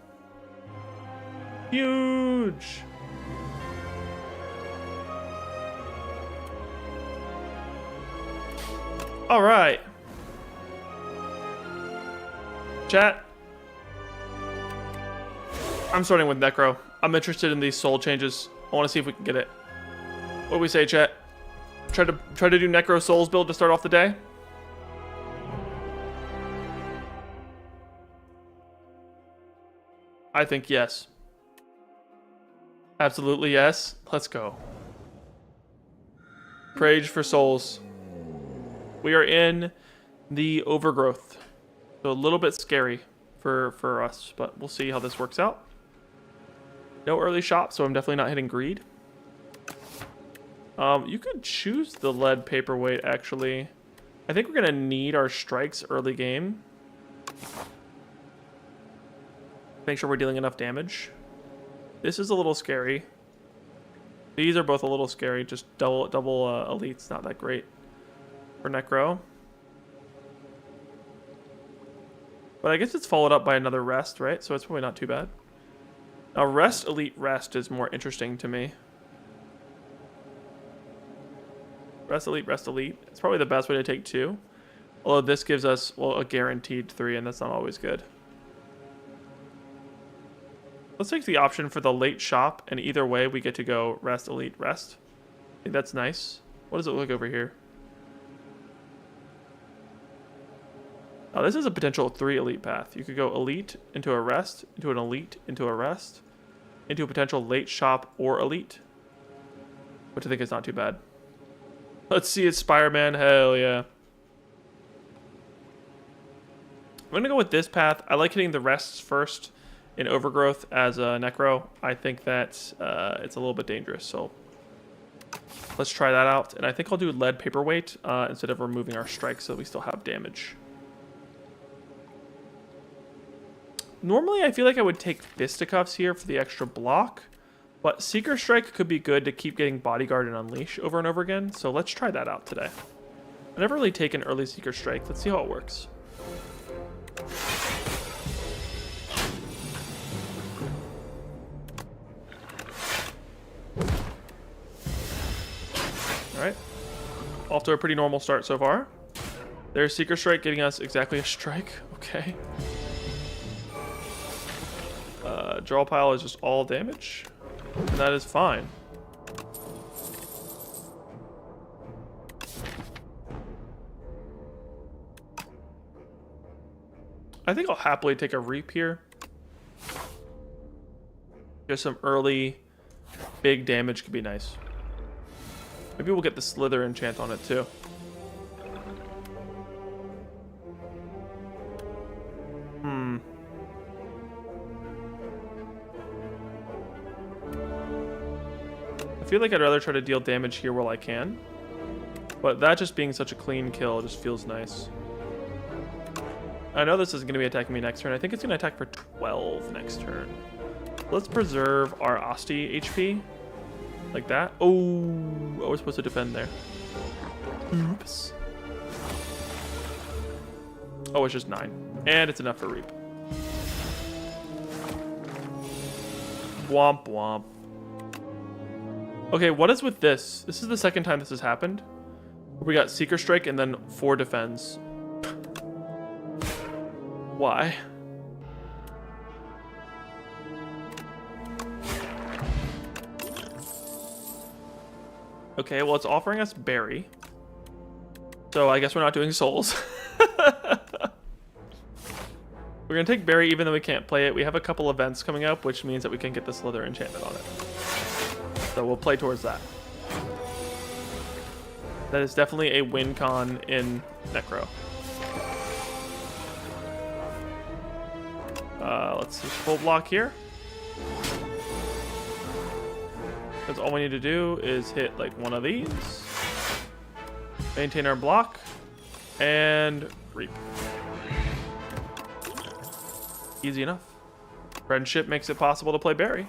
Huge. All right. Chat. I'm starting with Necro. I'm interested in these soul changes. I want to see if we can get it. What do we say, chat? Try to do Necro Souls build to start off the day? I think yes. Absolutely yes. Let's go. Prage for souls. We are in the overgrowth. So a little bit scary for us, but we'll see how this works out. No early shop, so I'm definitely not hitting greed. You could choose the lead paperweight, actually. I think we're going to need our strikes early game. Make sure we're dealing enough damage. This is a little scary. These are both a little scary. Just double elites, not that great for Necro. But I guess it's followed up by another rest, right? So it's probably not too bad. Now rest, elite, rest is more interesting to me. Rest, elite, rest, elite. It's probably the best way to take 2. Although this gives us, well, a guaranteed 3, and that's not always good. Let's take the option for the late shop, and either way we get to go rest, elite, rest. I think that's nice. What does it look over here? Oh, this is a potential 3 elite path. You could go elite into a rest, into an elite, into a rest, into a potential late shop or elite, which I think is not too bad. Let's see it, Spire Man. Hell yeah. I'm going to go with this path. I like hitting the rests first in Overgrowth as a Necro. I think that it's a little bit dangerous, so let's try that out. And I think I'll do lead paperweight instead of removing our strike so that we still have damage. Normally, I feel like I would take Fisticuffs here for the extra block, but Seeker Strike could be good to keep getting Bodyguard and Unleash over and over again, so let's try that out today. I've never really taken early Seeker Strike. Let's see how it works. Alright. Off to a pretty normal start so far. There's Seeker Strike getting us exactly a strike. Okay. Draw pile is just all damage. And that is fine. I think I'll happily take a Reap here. Just some early big damage could be nice. Maybe we'll get the Slither enchant on it too. I feel like I'd rather try to deal damage here while I can. But that just being such a clean kill just feels nice. I know this isn't going to be attacking me next turn. I think it's going to attack for 12 next turn. Let's preserve our Asti HP. Like that. Oh, I was supposed to defend there. Oops. Oh, it's just 9. And it's enough for Reap. Womp womp. Okay, what is with this? This is the second time this has happened. We got Seeker Strike and then 4 defends. Why? Okay, well, it's offering us Berry. So I guess we're not doing Souls. We're going to take Berry even though we can't play it. We have a couple events coming up, which means that we can get the Slither enchantment on it. So we'll play towards that. That is definitely a win con in Necro. Let's just full block here. Because all we need to do is hit like one of these. Maintain our block. And Reap. Easy enough. Friendship makes it possible to play Berry.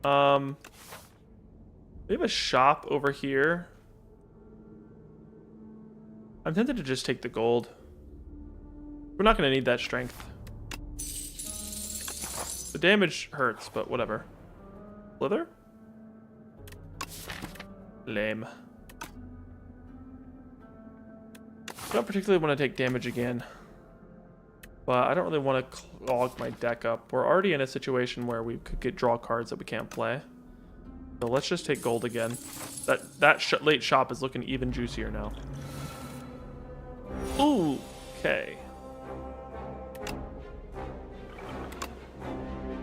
We have a shop over here. I'm tempted to just take the gold. We're not going to need that strength. The damage hurts, but whatever. Slither? Lame. I don't particularly want to take damage again. But I don't really want to clog my deck up. We're already in a situation where we could draw cards that we can't play. So let's just take gold again. That late shop is looking even juicier now. Ooh, okay.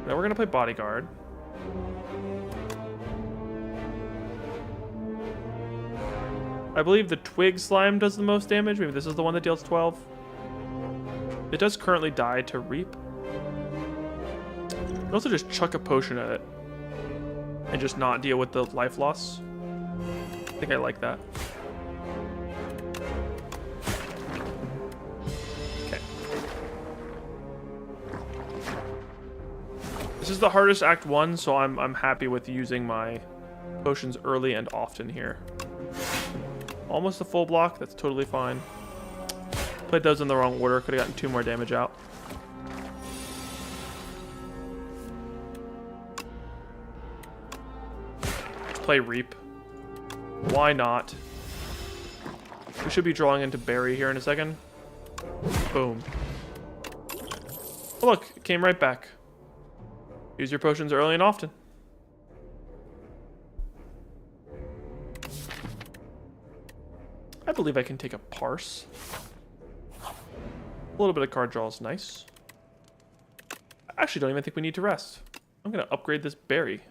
Now we're going to play Bodyguard. I believe the Twig Slime does the most damage. Maybe this is the one that deals 12. It does currently die to Reap. You can also just chuck a potion at it and just not deal with the life loss. I think I like that. Okay. This is the hardest Act 1, so I'm happy with using my potions early and often here. Almost a full block. That's totally fine. Played those in the wrong order. Could have gotten 2 more damage out. Let's play Reap. Why not? We should be drawing into Berry here in a second. Boom. Oh, look, it came right back. Use your potions early and often. I believe I can take a Parse. A little bit of card draw is nice. I actually don't even think we need to rest. I'm going to upgrade this Berry.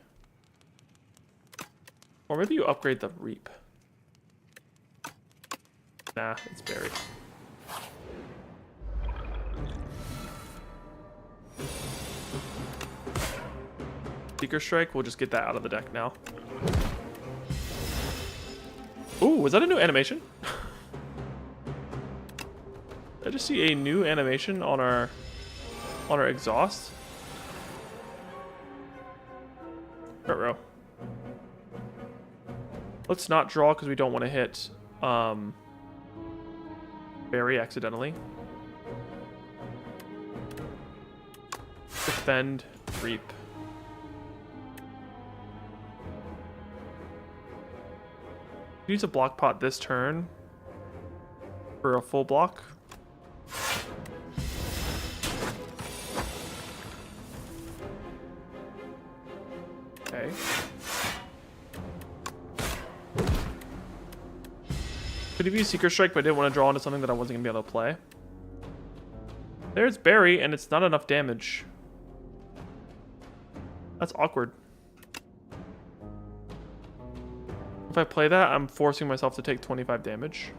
Or maybe you upgrade the Reap. Nah, it's Berry. Seeker Strike, we'll just get that out of the deck now. Ooh, was that a new animation? I just see a new animation on our exhaust. Ruh-roh. Let's not draw because we don't want to hit Berry accidentally. Defend, Reap. Use a block pot this turn for a full block. Okay. Could have used Seeker Strike, but I didn't want to draw into something that I wasn't going to be able to play. There's Berry, and it's not enough damage. That's awkward. If I play that, I'm forcing myself to take 25 damage.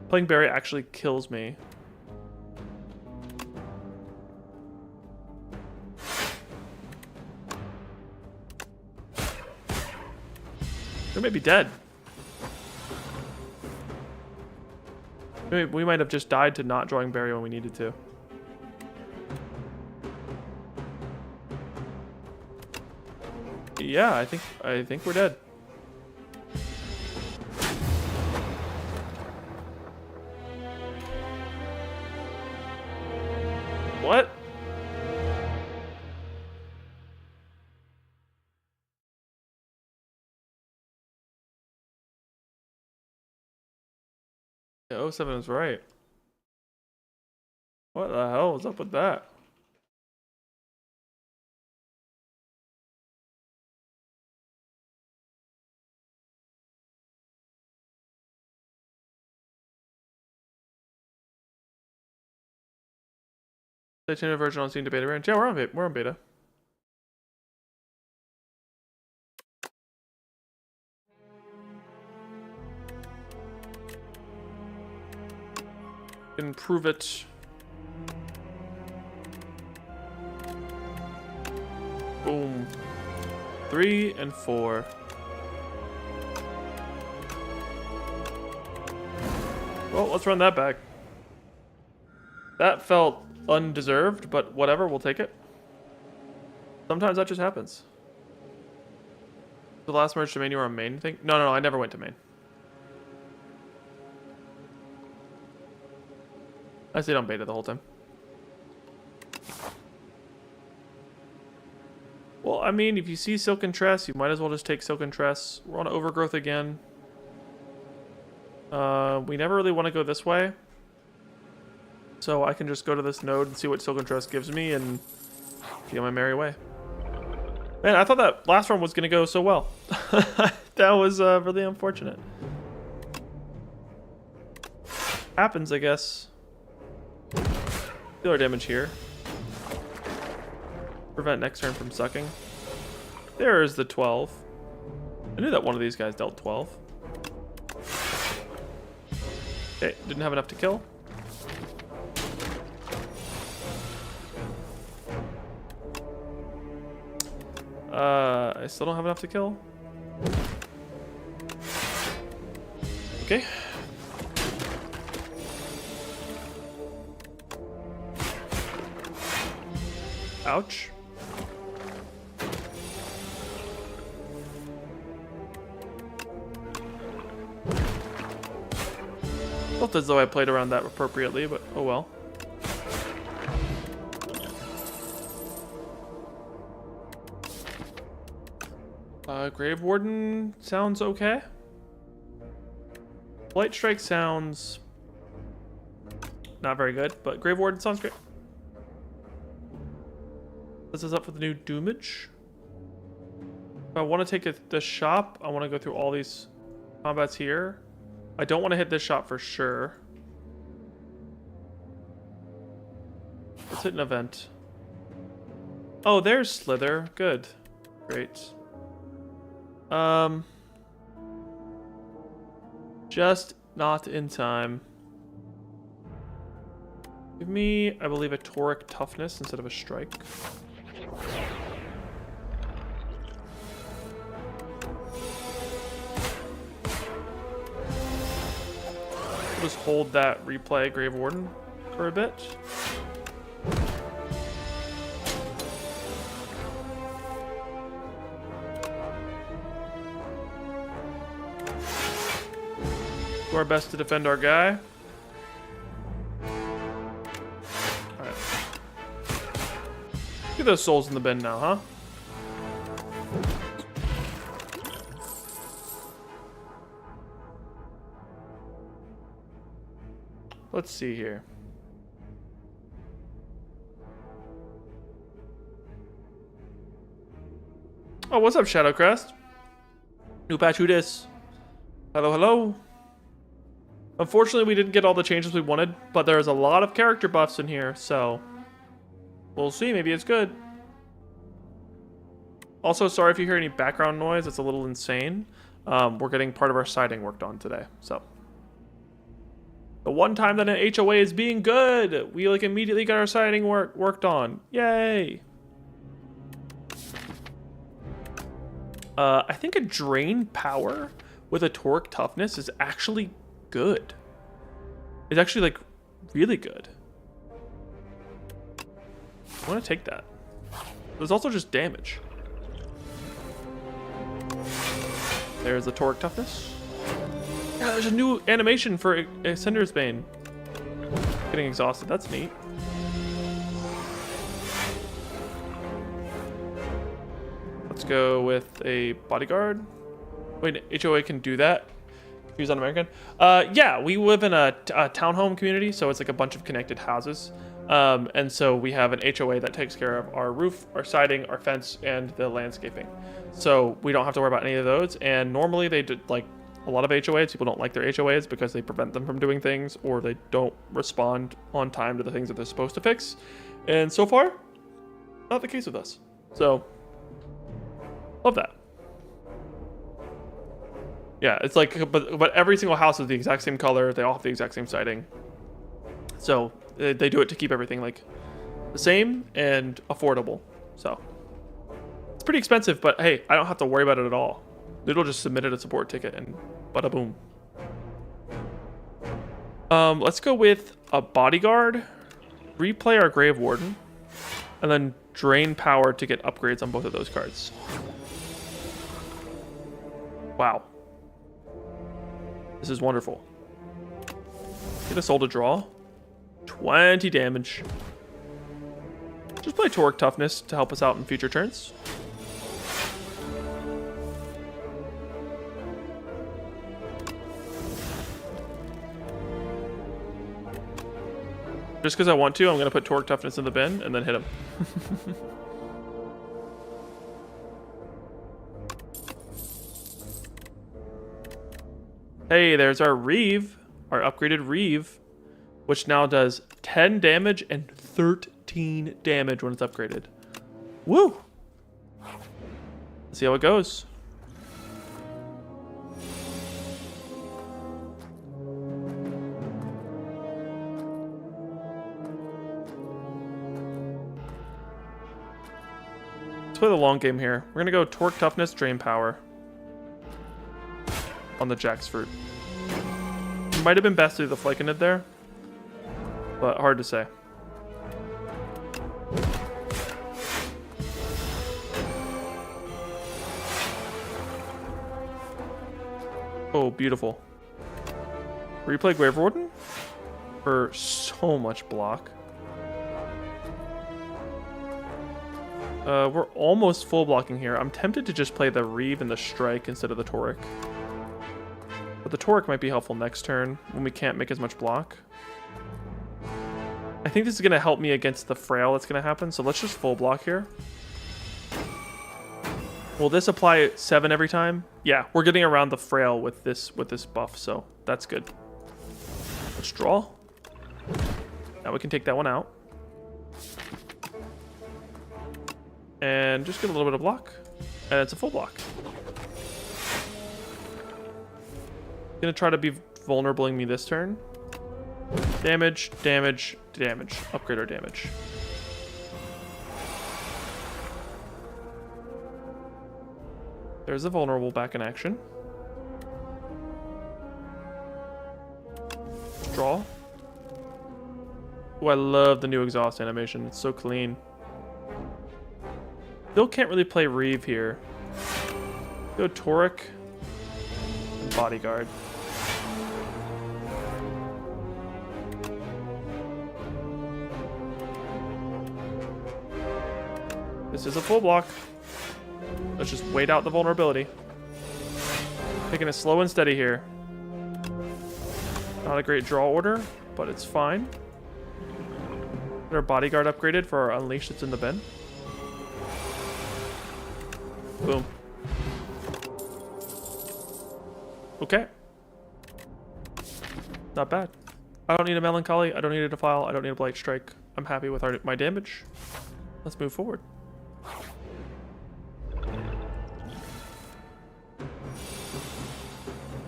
Playing Berry actually kills me. We may be dead. We might have just died to not drawing Berry when we needed to. Yeah, I think we're dead. What? Yeah, 07 is right. What the hell is up with that? The China version on Steam to beta range. Yeah, we're on beta. Improve it. Boom. 3 and 4. Well, let's run that back. That felt undeserved, but whatever, we'll take it. Sometimes that just happens. The last merge to main, you were on main thing? No, I never went to main. I stayed on beta the whole time. Well, I mean, if you see Silken Tress, you might as well just take Silken Tress. We're on Overgrowth again. We never really want to go this way. So I can just go to this node and see what Silken Tress gives me and be on my merry way. Man, I thought that last run was going to go so well. That was really unfortunate. Happens, I guess. Deal our damage here. Prevent next turn from sucking. There's the 12. I knew that one of these guys dealt 12. Okay, didn't have enough to kill. I still don't have enough to kill. Okay. Ouch. Felt as though I played around that appropriately, but oh well. Grave Warden sounds okay. Blight Strike sounds not very good, but Grave Warden sounds great. This is up for the new Doomage. If I want to take the shop, I want to go through all these combats here. I don't want to hit this shop for sure. Let's hit an event. Oh, there's Slither. Good. Great. Just not in time. Give me, I believe, a Toric Toughness instead of a Strike. We'll just hold that replay Grave Warden for a bit. Do our best to defend our guy. Alright. Get those souls in the bin now, huh? Let's see here. Oh, what's up, Shadowcrest? New patch, who dis? Hello, hello. Unfortunately, we didn't get all the changes we wanted, but there's a lot of character buffs in here, so we'll see. Maybe it's good. Also, sorry if you hear any background noise. It's a little insane. We're getting part of our siding worked on today, so. The one time that an HOA is being good, we like immediately got our siding worked on. Yay! I think a drain power with a Toric Toughness is actually good. It's actually like really good. I want to take that. There's also just damage. There's the Toric Toughness. Yeah, there's a new animation for Cinder's Bane. Getting exhausted. That's neat. Let's go with a bodyguard. Wait, HOA can do that? Confused on American? Yeah, we live in a townhome community, so it's like a bunch of connected houses. And so we have an HOA that takes care of our roof, our siding, our fence, and the landscaping. So we don't have to worry about any of those. And normally they did like a lot of HOAs. People don't like their HOAs because they prevent them from doing things, or they don't respond on time to the things that they're supposed to fix. And so far, not the case with us. So, love that. Yeah, it's like, but every single house is the exact same color. They all have the exact same siding. So they do it to keep everything like the same and affordable. So it's pretty expensive, but hey, I don't have to worry about it at all. It'll just submitted a support ticket and bada boom. Let's go with a bodyguard, replay our Grave Warden, and then drain power to get upgrades on both of those cards. Wow. This is wonderful. Get a soul to draw. 20 damage. Just play Toric Toughness to help us out in future turns. Just because I want to, I'm going to put Toric Toughness in the bin and then hit him. Hey, there's our Reeve, our upgraded Reeve, which now does 10 damage and 13 damage when it's upgraded. Woo! Let's see how it goes. Let's play the long game here. We're gonna go Toric Toughness, Drain Power on the Jack's Fruit. Might have been best to do the Flyconid there, but hard to say. Oh, beautiful. Replay Grave Warden. for so much block. We're almost full blocking here. I'm tempted to just play the Reeve and the Strike instead of the Toric. But the Toric might be helpful next turn when we can't make as much block. I think this is going to help me against the Frail that's going to happen, so let's just full block here. Will this apply 7 every time? Yeah, we're getting around the Frail with this buff, so that's good. Let's draw. Now we can take that one out. And just get a little bit of block. And it's a full block. Gonna try to be vulnerabling me this turn. Damage, damage, damage. Upgrade our damage. There's a vulnerable back in action. Draw. Oh, I love the new exhaust animation. It's so clean. Still can't really play Reeve here. Go Toric and Bodyguard. This is a full block. Let's just wait out the vulnerability. Taking it slow and steady here. Not a great draw order, but it's fine. Get our Bodyguard upgraded for our Unleash that's in the bin. Boom. Okay. Not bad. I don't need a Melancholy. I don't need a Defile. I don't need a Blight Strike. I'm happy with my damage. Let's move forward.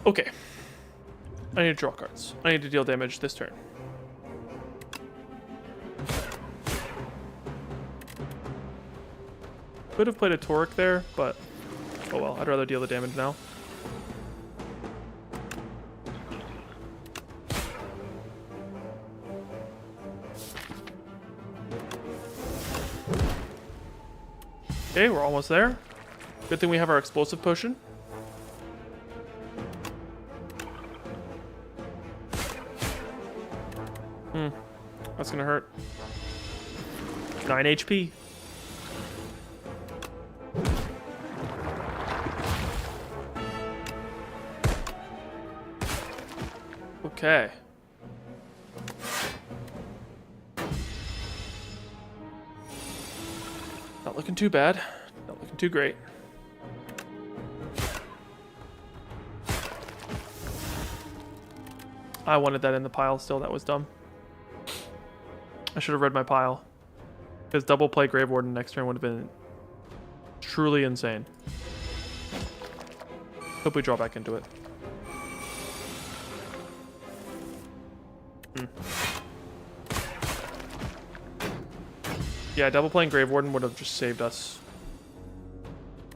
Okay. I need to draw cards. I need to deal damage this turn. Could have played a Toric there, but oh well. I'd rather deal the damage now. Okay, we're almost there. Good thing we have our explosive potion. That's gonna hurt. 9 HP. Okay. Not looking too bad. Not looking too great. I wanted that in the pile still. That was dumb. I should have read my pile. Because double play Grave Warden next turn would have been truly insane. Hope we draw back into it. Yeah, double playing Grave Warden would have just saved us.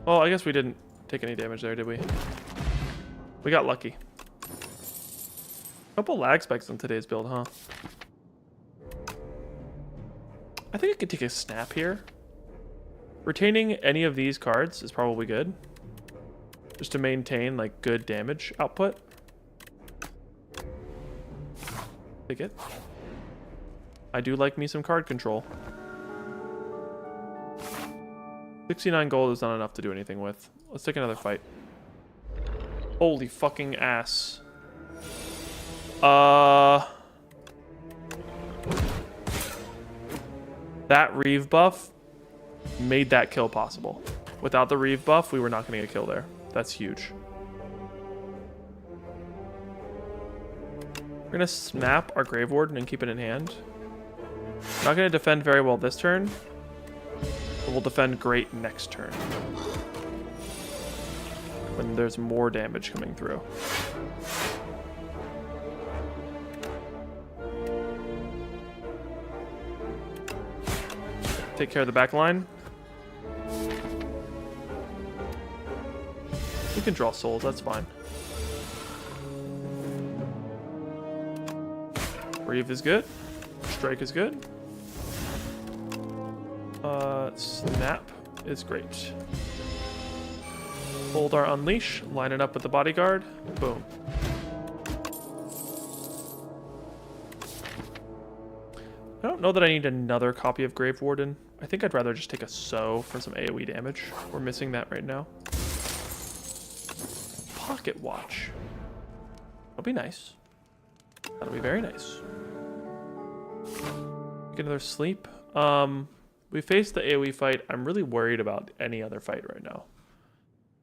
Well, I guess we didn't take any damage there, did we? We got lucky. Couple lag specs on today's build, huh? I think I could take a snap here. Retaining any of these cards is probably good. Just to maintain like good damage output. Take it. I do like me some card control. 69 gold is not enough to do anything with. Let's take another fight. Holy fucking ass. That Reeve buff made that kill possible. Without the Reeve buff, we were not going to get a kill there. That's huge. We're going to snap our Grave Warden and keep it in hand. Not going to defend very well this turn. But we'll defend great next turn. When there's more damage coming through. Take care of the back line. We can draw souls, that's fine. Reeve is good. Strike is good. Snap is great. Hold our Unleash, line it up with the Bodyguard. Boom. I don't know that I need another copy of Grave Warden. I think I'd rather just take a So for some AoE damage. We're missing that right now. Pocket Watch. That'll be nice. That'll be very nice. Get another sleep. We faced the AoE fight. I'm really worried about any other fight right now.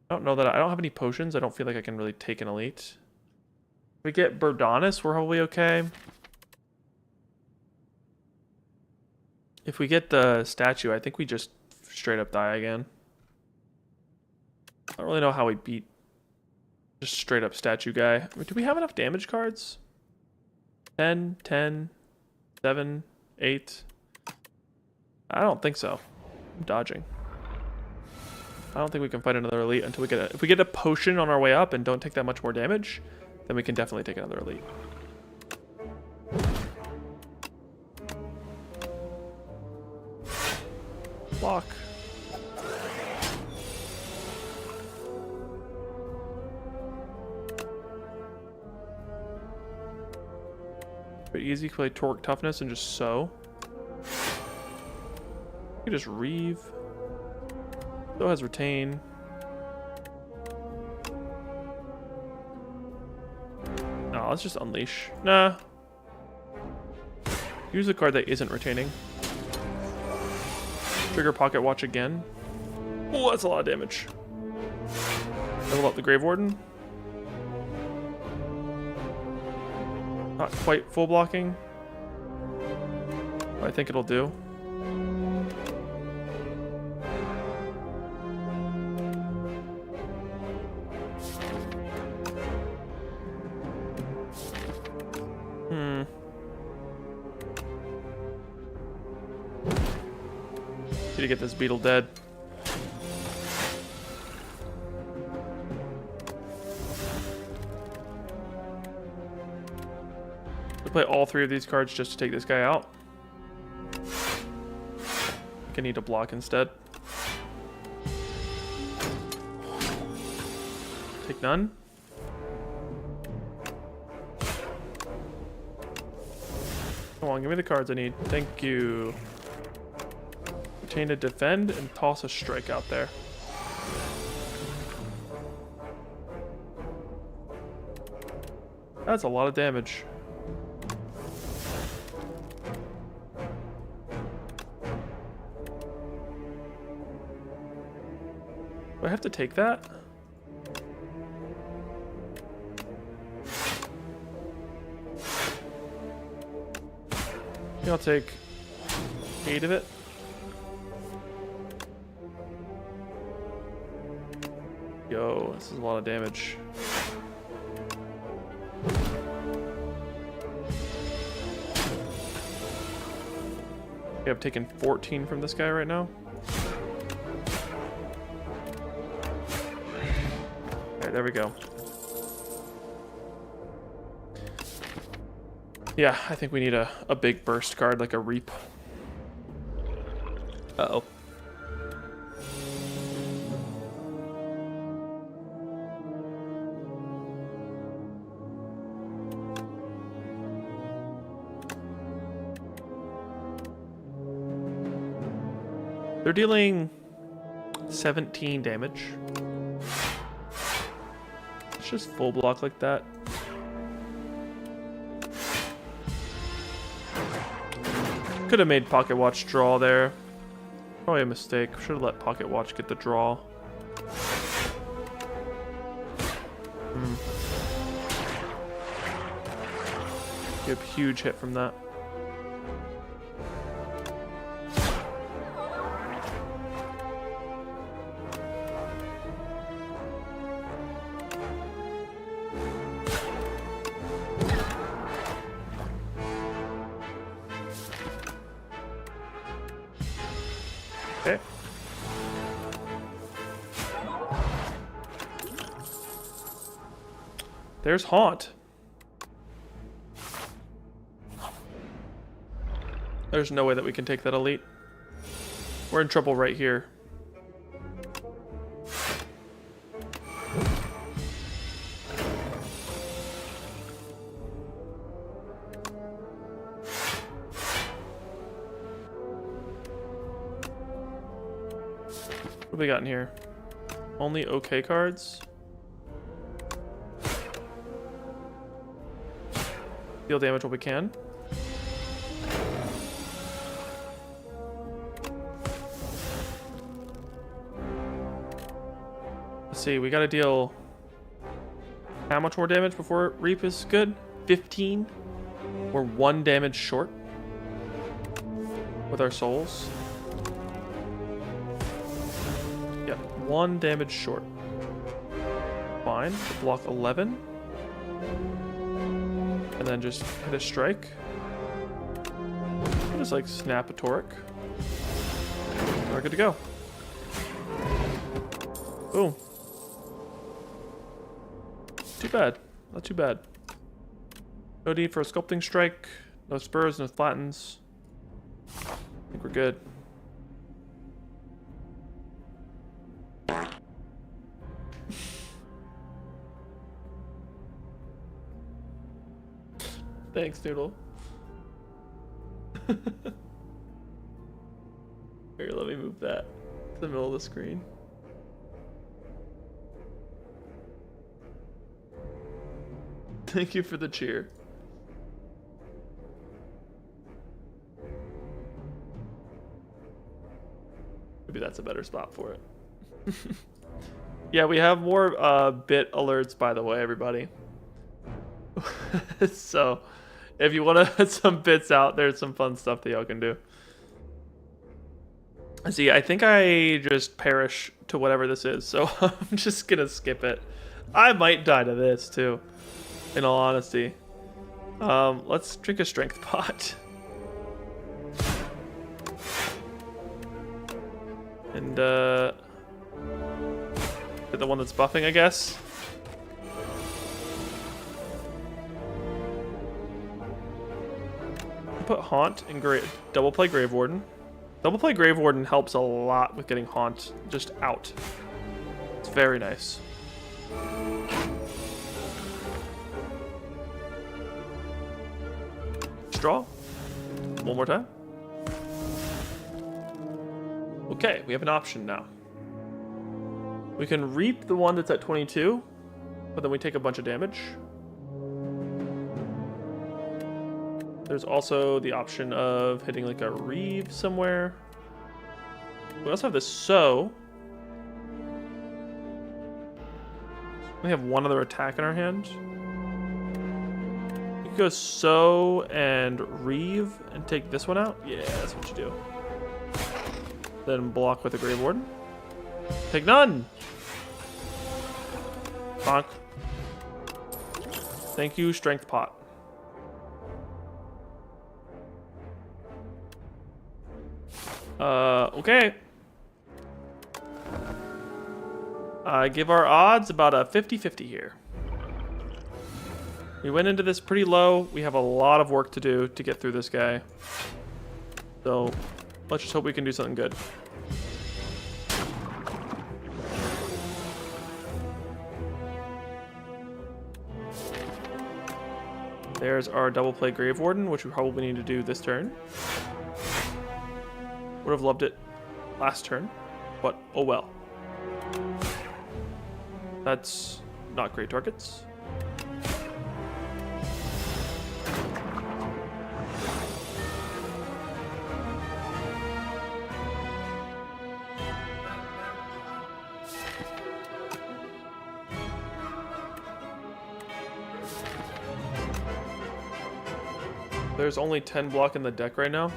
I don't know that I don't have any potions. I don't feel like I can really take an elite. If we get Burdanis, we're probably okay. If we get the statue, I think we just straight up die again. I don't really know how we beat just straight up statue guy. I mean, do we have enough damage cards? 10, 10, 7, 8. I don't think so. I'm dodging. I don't think we can fight another elite until we get a... If we get a potion on our way up and don't take that much more damage, then we can definitely take another elite. Block. Pretty easy to play Torque Toughness and just So. You can just Reeve. So has Retain. No, let's just Unleash. Nah. Use a card that isn't retaining. Trigger Pocket Watch again. Oh, that's a lot of damage. Level up the Grave Warden. Not quite full blocking. But I think it'll do. Need to get this beetle dead. We play all 3 of these cards just to take this guy out. I think I need to block instead. Take none. Come on, give me the cards I need. Thank you. Retain to defend and toss a strike out there. That's a lot of damage. Do I have to take that? I'll take 8 of it. Yo, this is a lot of damage. Okay, I've taken 14 from this guy right now. Alright, there we go. Yeah, I think we need a big burst card, like a Reap. Uh-oh. They're dealing 17 damage. It's just full block like that. Could have made Pocket Watch draw there. Probably a mistake. Should have let Pocket Watch get the draw. Get a huge hit from that. Okay. There's Haunt. There's no way that we can take that elite. We're in trouble right here. What have we got in here? Only okay cards. Deal damage what we can. Let's see, we gotta deal how much more damage before Reap is good? 15? We're 1 damage short with our souls. Yeah, 1 damage short. Fine. Block 11. And then just hit a strike. Just like snap a toric. We're good to go. Boom. Too bad. Not too bad. No need for a sculpting strike. No spurs, no flattens. I think we're good. Thanks, Noodle. Here, let me move that to the middle of the screen. Thank you for the cheer. Maybe that's a better spot for it. Yeah, we have more bit alerts, by the way, everybody. So, if you want to put some bits out, there's some fun stuff that y'all can do. See, I think I just perish to whatever this is, so I'm just gonna skip it. I might die to this, too. In all honesty. Let's drink a strength pot. And, the one that's buffing, I guess. Put Haunt and double play Grave Warden. Double play Grave Warden helps a lot with getting Haunt just out. It's very nice. Draw. One more time. Okay, we have an option now. We can reap the one that's at 22, but then we take a bunch of damage. There's also the option of hitting like a reeve somewhere. We also have this sow. We have one other attack in our hand. You could go sow and reeve and take this one out. Yeah, that's what you do. Then block with a Grave Warden. Take none. Bonk. Thank you, Strength Pot. Okay. I give our odds about a 50-50 here. We went into this pretty low. We have a lot of work to do to get through this guy. So let's just hope we can do something good. There's our double play Grave Warden, which we probably need to do this turn. Would have loved it last turn, but oh well. That's not great targets. There's only 10 block in the deck right now.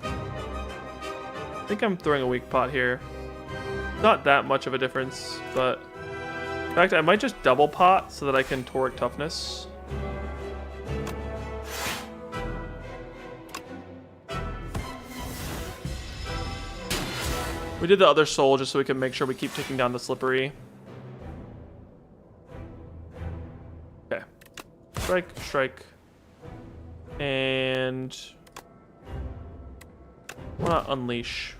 I think I'm throwing a weak pot here. Not that much of a difference, but in fact, I might just double pot so that I can Toric Toughness. We did the other soul just so we can make sure we keep taking down the slippery. Okay. Strike, strike. And why not unleash?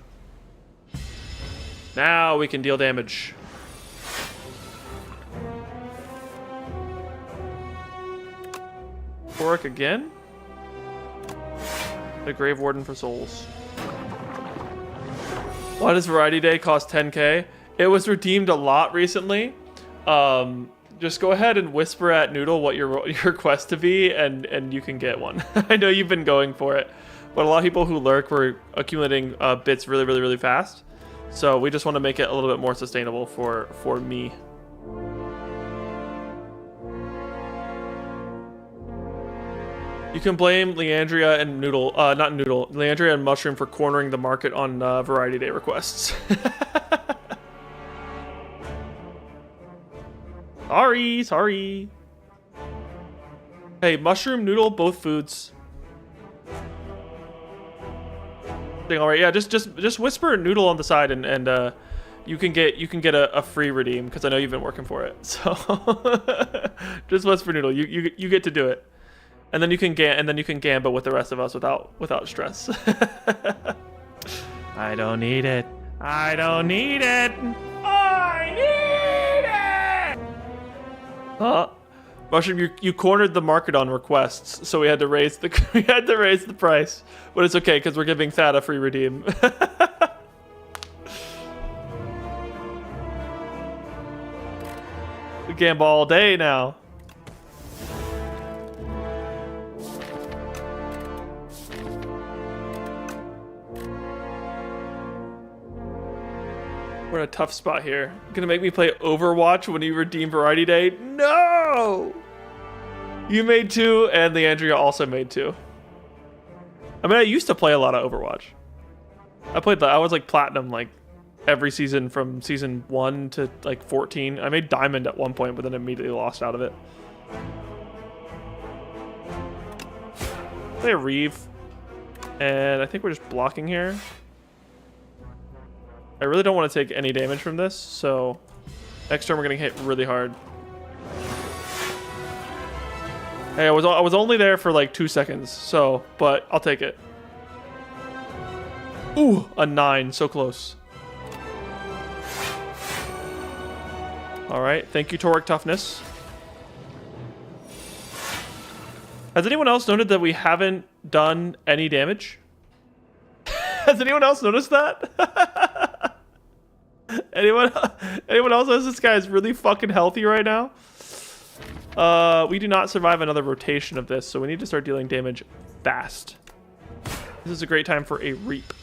Now we can deal damage. Toric again. The Grave Warden for souls. Why does Variety Day cost 10k? It was redeemed a lot recently. Just go ahead and whisper at Noodle what your request to be, and you can get one. I know you've been going for it, but a lot of people who lurk were accumulating bits really fast. So we just want to make it a little bit more sustainable for me. You can blame Leandria and Noodle, not Noodle, Leandria and Mushroom for cornering the market on Variety Day requests. Sorry. Hey, Mushroom, Noodle, both foods. All right, yeah, just whisper Noodle on the side, and you can get a free redeem because I know you've been working for it. So just whisper Noodle. You get to do it. And then you can gambit with the rest of us without stress. I don't need it. I need it. Mushroom, you cornered the market on requests, so we had to raise the price. But it's okay because we're giving Thad a free redeem. We gamble all day now. We're in a tough spot here. You're gonna make me play Overwatch when you redeem Variety Day? No! You made 2, and Leandria also made 2. I mean, I used to play a lot of Overwatch. I was like platinum like every season from season 1 to like 14. I made diamond at one point, but then immediately lost out of it. Play a Reeve, and I think we're just blocking here. I really don't want to take any damage from this, so next turn we're gonna hit really hard. Hey, I was only there for like 2 seconds, so but I'll take it. Ooh, a 9, so close. All right, thank you, Toric Toughness. Has anyone else noted that we haven't done any damage? Has anyone else noticed that? Anyone else knows this guy is really fucking healthy right now? We do not survive another rotation of this, so we need to start dealing damage fast. This is a great time for a Reap.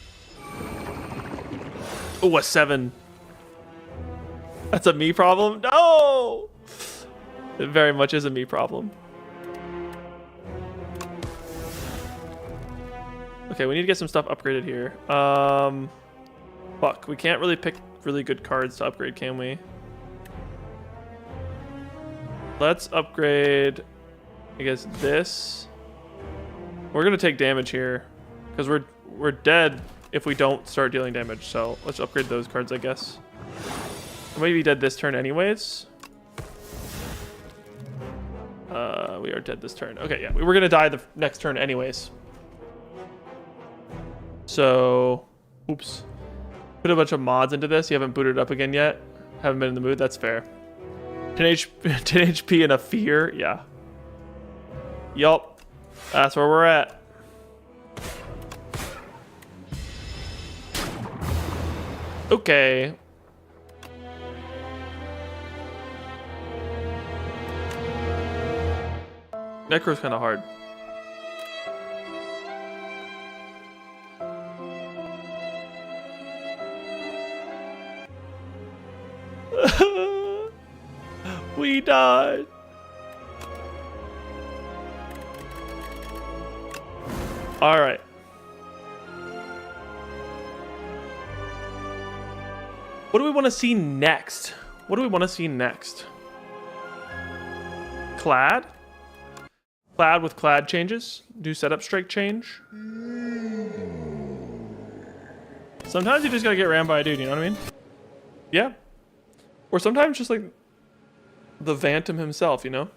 Oh, a 7. That's a me problem? No! It very much is a me problem. Okay, we need to get some stuff upgraded here. Fuck, we can't really pick really good cards to upgrade, can we? Let's upgrade, I guess, this. We're gonna take damage here because we're dead if we don't start dealing damage. So let's upgrade those cards, I guess. We may be dead this turn anyways. We are dead this turn. Okay, yeah, we were gonna die the next turn anyways. So, oops. Put a bunch of mods into this. You haven't booted it up again yet. Haven't been in the mood. That's fair. 10 HP and a fear. Yeah. Yup. That's where we're at. Okay. Necro's kind of hard. We died. All right. What do we want to see next? What do we want to see next? Clad? Clad with clad changes? Do setup strike change? Sometimes you just gotta get rammed by a dude, you know what I mean? Yeah. Or sometimes just like the Phantom himself, you know?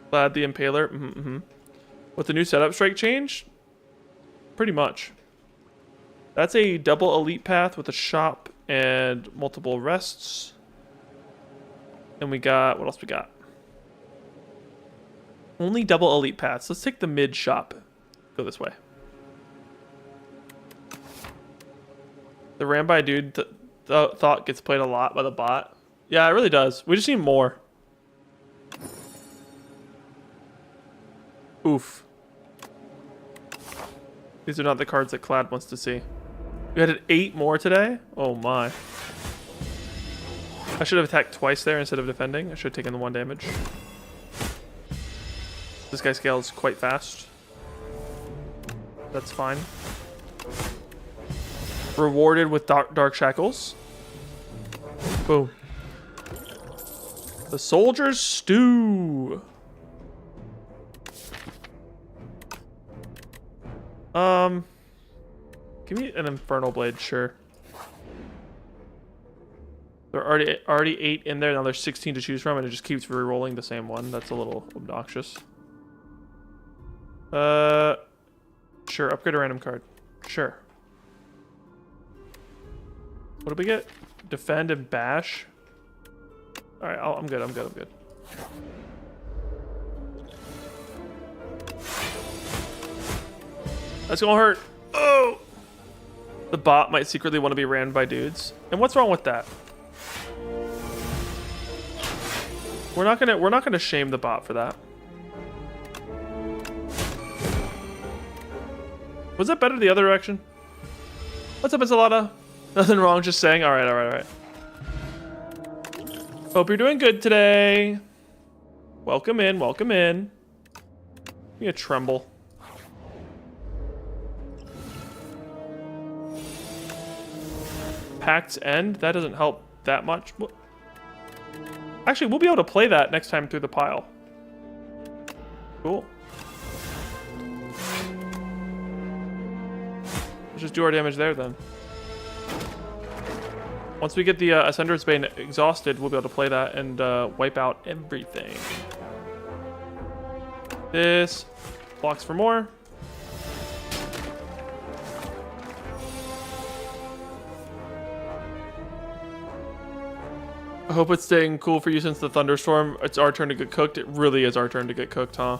Clad the Impaler. With the new setup strike change? Pretty much. That's a double elite path with a shop and multiple rests. And we got, what else we got? Only double elite paths. Let's take the mid shop. Go this way. The ran by dude thought gets played a lot by the bot. Yeah, it really does. We just need more. Oof. These are not the cards that Clad wants to see. We added 8 more today? Oh my. I should have attacked twice there instead of defending. I should have taken the 1 damage. This guy scales quite fast. That's fine. Rewarded with dark shackles. Boom. The soldiers stew. Give me an infernal blade, sure. There are already 8 in there. Now there's 16 to choose from, and it just keeps re-rolling the same one. That's a little obnoxious. Sure. Upgrade a random card. Sure. What do we get? Defend and bash. All right, I'm good. I'm good. That's gonna hurt. Oh! The bot might secretly want to be ran by dudes. And what's wrong with that? We're not gonna shame the bot for that. Was that better the other direction? What's up, Enchilada? Nothing wrong, just saying. All right. Hope you're doing good today. Welcome in. Give me a tremble. Pact's End? That doesn't help that much. Actually, we'll be able to play that next time through the pile. Cool. Let's just do our damage there then. Once we get the Ascender's Bane exhausted, we'll be able to play that and wipe out everything. This blocks for more. I hope it's staying cool for you since the thunderstorm. It's our turn to get cooked. It really is our turn to get cooked, huh?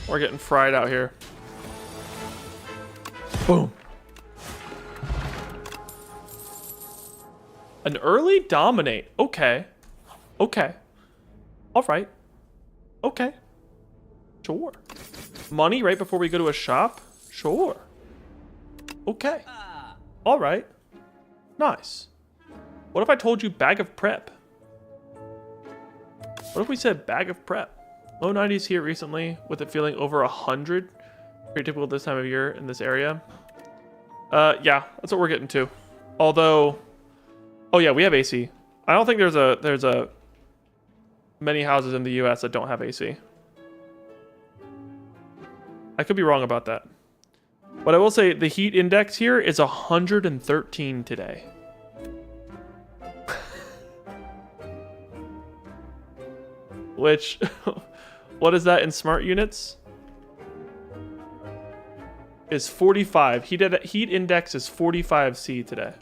We're getting fried out here. Boom. An early dominate. Okay. All right. Okay. Sure. Money right before we go to a shop? Sure. Okay. All right. Nice. What if I told you bag of prep? What if we said bag of prep? Low 90s here recently with it feeling over 100. Pretty typical this time of year in this area. Yeah, that's what we're getting to. Although, oh yeah, we have AC. I don't think there's a many houses in the US that don't have AC. I could be wrong about that. But I will say the heat index here is 113 today. Which, what is that in smart units? Is 45. Heat index is 45C today.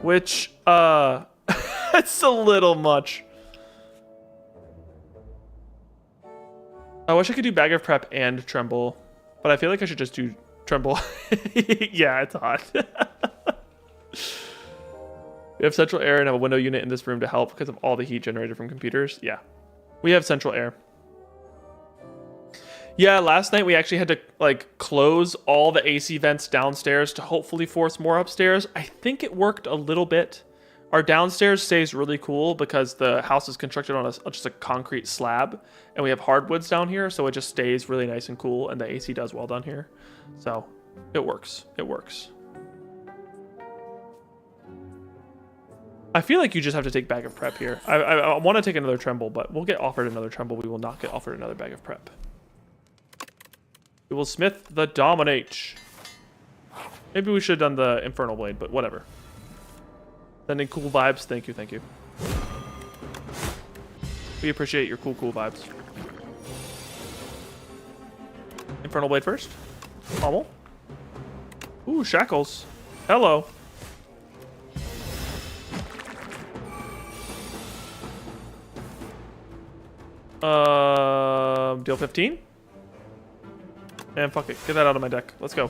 Which, it's a little much. I wish I could do bag of prep and tremble. But I feel like I should just do tremble. Yeah, it's hot. We have central air and have a window unit in this room to help because of all the heat generated from computers. Yeah, we have central air. Yeah, last night we actually had to like close all the AC vents downstairs to hopefully force more upstairs. I think it worked a little bit. Our downstairs stays really cool because the house is constructed on just a concrete slab, and we have hardwoods down here, so it just stays really nice and cool, and the AC does well down here. So it works. It works. I feel like you just have to take bag of prep here. I want to take another tremble, but we'll get offered another tremble. We will not get offered another bag of prep. We will smith the dominate. Maybe we should have done the infernal blade, but whatever. Sending cool vibes. Thank you. We appreciate your cool vibes. Infernal blade first. Pommel. Ooh, shackles. Hello. Deal 15. And fuck it. Get that out of my deck. Let's go.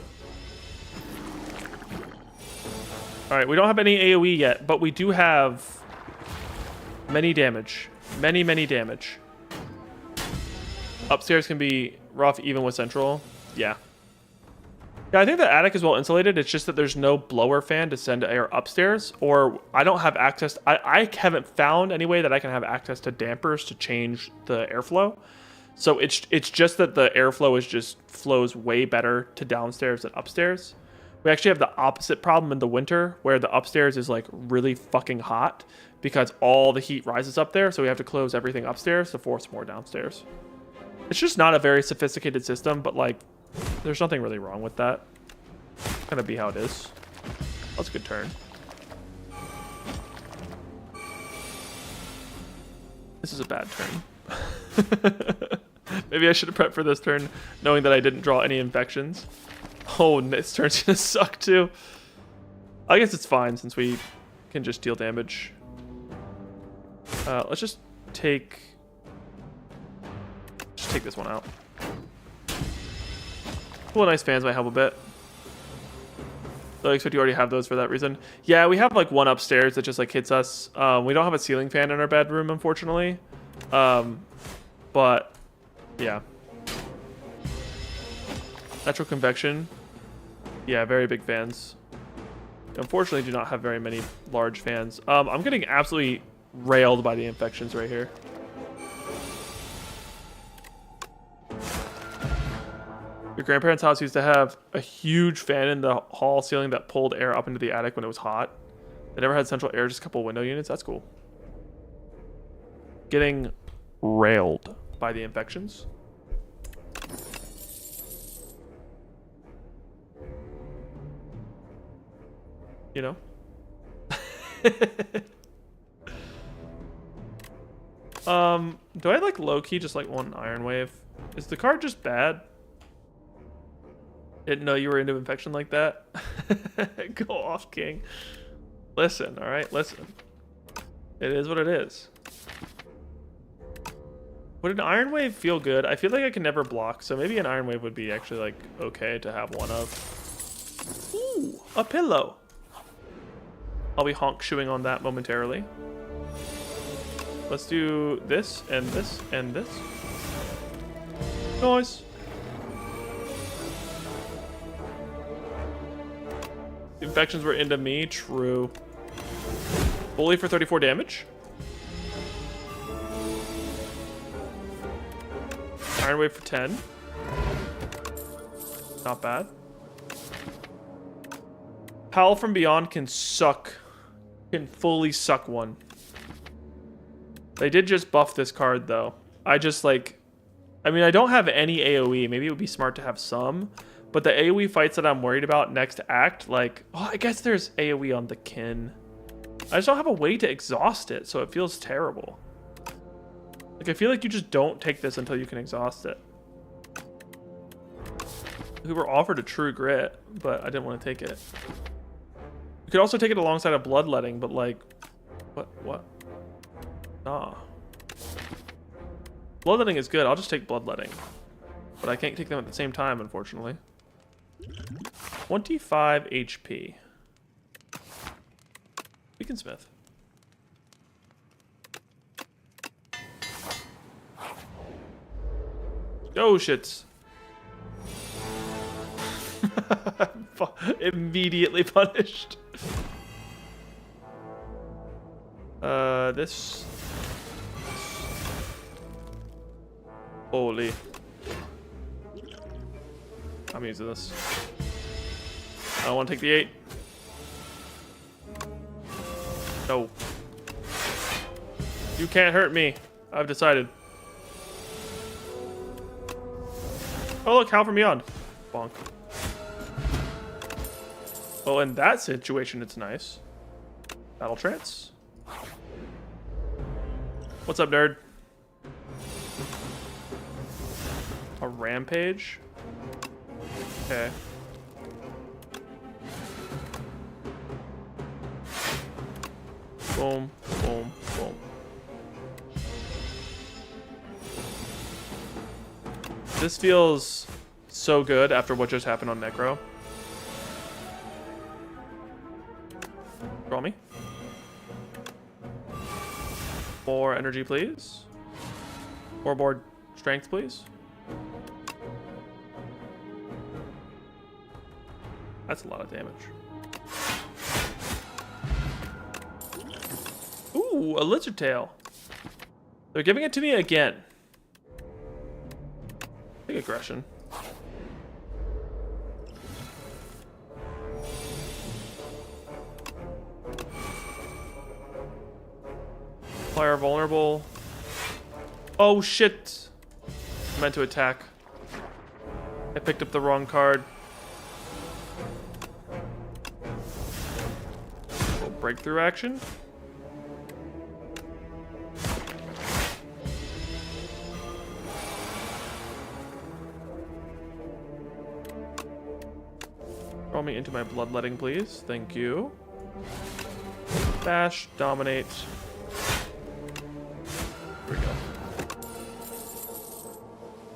Alright, we don't have any AoE yet, but we do have many damage. Many damage. Upstairs can be rough even with central. Yeah. Yeah, I think the attic is well insulated. It's just that there's no blower fan to send air upstairs, or I don't have access. I haven't found any way that I can have access to dampers to change the airflow. So it's just that the airflow flows way better to downstairs than upstairs. We actually have the opposite problem in the winter, where the upstairs is like really fucking hot because all the heat rises up there. So we have to close everything upstairs to force more downstairs. It's just not a very sophisticated system, but like, there's nothing really wrong with that. It's gonna be how it is. That's a good turn. This is a bad turn. Maybe I should have prepped for this turn, knowing that I didn't draw any infections. Oh, this turn's gonna suck too. I guess it's fine since we can just deal damage. Let's just take this one out. Cool, nice fans might help a bit. So I expect you already have those for that reason. Yeah, we have like one upstairs that just like hits us. We don't have a ceiling fan in our bedroom, unfortunately. But yeah. Natural convection. Yeah, very big fans. Unfortunately, do not have very many large fans. I'm getting absolutely railed by the infections right here. Your grandparents' house used to have a huge fan in the hall ceiling that pulled air up into the attic when it was hot. They never had central air, just a couple window units. That's cool. Getting railed by the infections. You know? Do I like low-key just like one Iron Wave? Is the card just bad? Didn't know you were into infection like that. Go off, King. Listen, alright? Listen. It is what it is. Would an Iron Wave feel good? I feel like I can never block, so maybe an Iron Wave would be actually like okay to have one of. Ooh, a pillow. I'll be honk-shoeing on that momentarily. Let's do this and this and this. Nice. Infections were into me. True. Bully for 34 damage. Iron Wave for 10. Not bad. Howl from Beyond can suck. Can fully suck one. They did just buff this card though. I just like... I mean, I don't have any AoE. Maybe it would be smart to have some. But the AoE fights that I'm worried about next act, like... Oh, I guess there's AoE on the kin. I just don't have a way to exhaust it, so it feels terrible. Like, I feel like you just don't take this until you can exhaust it. We were offered a True Grit, but I didn't want to take it. You could also take it alongside a Bloodletting, but like... What? Nah. Bloodletting is good. I'll just take Bloodletting. But I can't take them at the same time, unfortunately. 25 HP. Beaconsmith. Oh, shits. Immediately punished. This. Holy. I'm using this. I don't want to take the 8. No. You can't hurt me. I've decided. Oh, look, Howl from Beyond. Bonk. Well, in that situation, it's nice. Battle Trance. What's up, nerd? A Rampage? Okay. Boom, boom, boom. This feels so good after what just happened on Necro. Draw me. More energy, please. More strength, please. That's a lot of damage. Ooh, a lizard tail. They're giving it to me again. Big aggression. Fire vulnerable. Oh shit! I meant to attack. I picked up the wrong card. Little breakthrough action. Throw me into my bloodletting, please. Thank you. Bash, dominate. Here we go.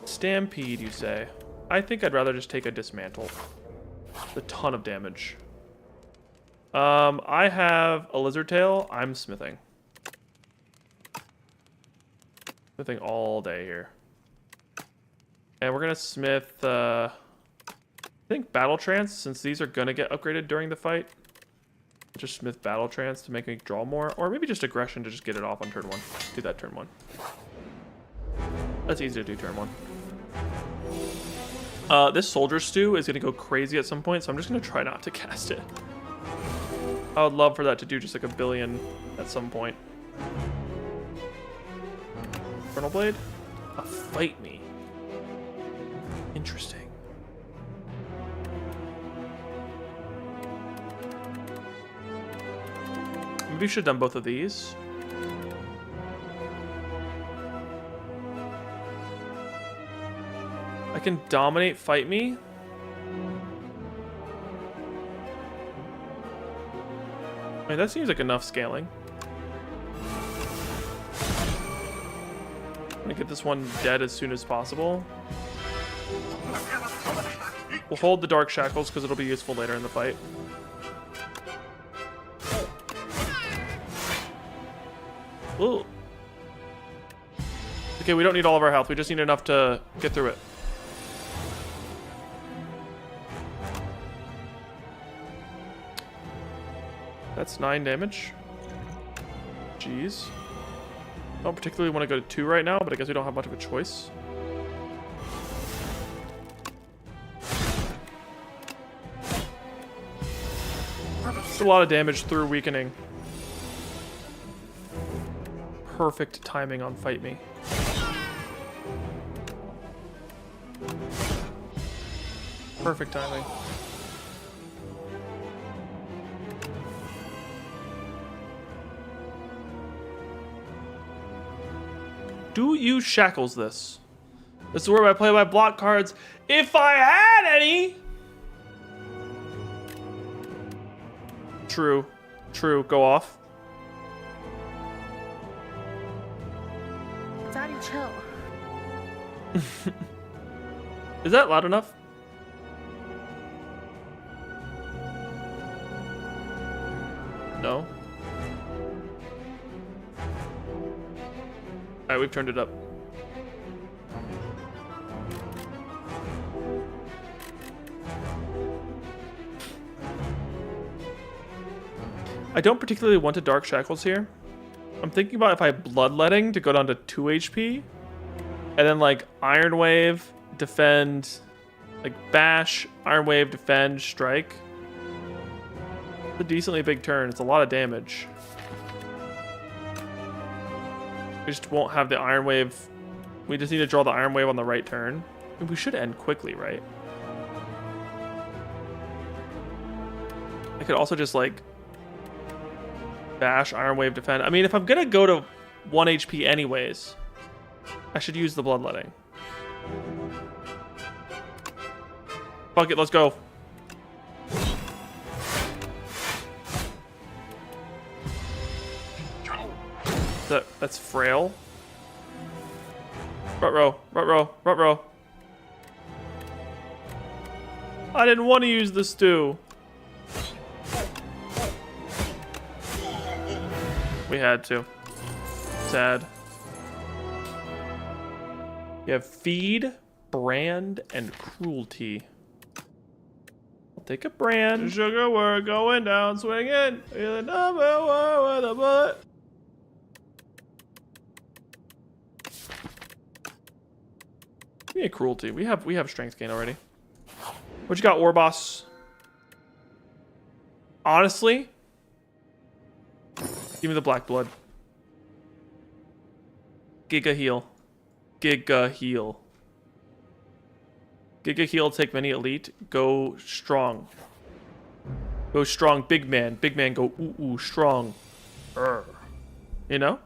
Stampede, you say? I think I'd rather just take a dismantle. It's a ton of damage. I have a lizard tail. I'm smithing. Smithing all day here. And we're gonna smith, I think Battle Trance, since these are gonna get upgraded during the fight. Just smith Battle Trance to make me draw more, or maybe just aggression to just get it off on turn 1. Do that turn 1. That's easy to do turn 1. This Soldier Stew is gonna go crazy at some point, so I'm just gonna try not to cast it. I would love for that to do just like a billion at some point. Infernal Blade? Fight me. Interesting. Maybe we should have done both of these. I can dominate, fight me. I mean, that seems like enough scaling. I'm gonna get this one dead as soon as possible. We'll hold the Dark Shackles because it'll be useful later in the fight. Ooh. Okay, we don't need all of our health. We just need enough to get through it. That's 9 damage. Jeez. I don't particularly want to go to 2 right now, but I guess we don't have much of a choice. It's a lot of damage through weakening. Perfect timing on Fight Me. Perfect timing. Do you shackles this? This is where I play my block cards, if I had any. True. True. Go off. Daddy, chill. Is that loud enough? No. Alright, we've turned it up. I don't particularly want to Dark Shackles here. I'm thinking about if I have Bloodletting to go down to 2 HP. And then like Iron Wave, defend, like Bash, Iron Wave, defend, strike. It's a decently big turn. It's a lot of damage. We just won't have the Iron Wave. We just need to draw the Iron Wave on the right turn. And we should end quickly, right? I could also just like Bash, Iron Wave, defend. I mean, if I'm gonna go to 1 HP anyways, I should use the Bloodletting. Fuck it, let's go. That's frail. Rut row. I didn't want to use the stew. We had to. Sad. You have feed, brand, and cruelty. I'll take a brand. Sugar, we're going down swinging. You're the number one with a bullet. Give me a cruelty. We have strength gain already. What you got, War Boss? Honestly, give me the black blood. Giga heal. Giga heal. Giga heal, take many elite. Go strong. Go strong, big man. Big man, go ooh, strong. You know?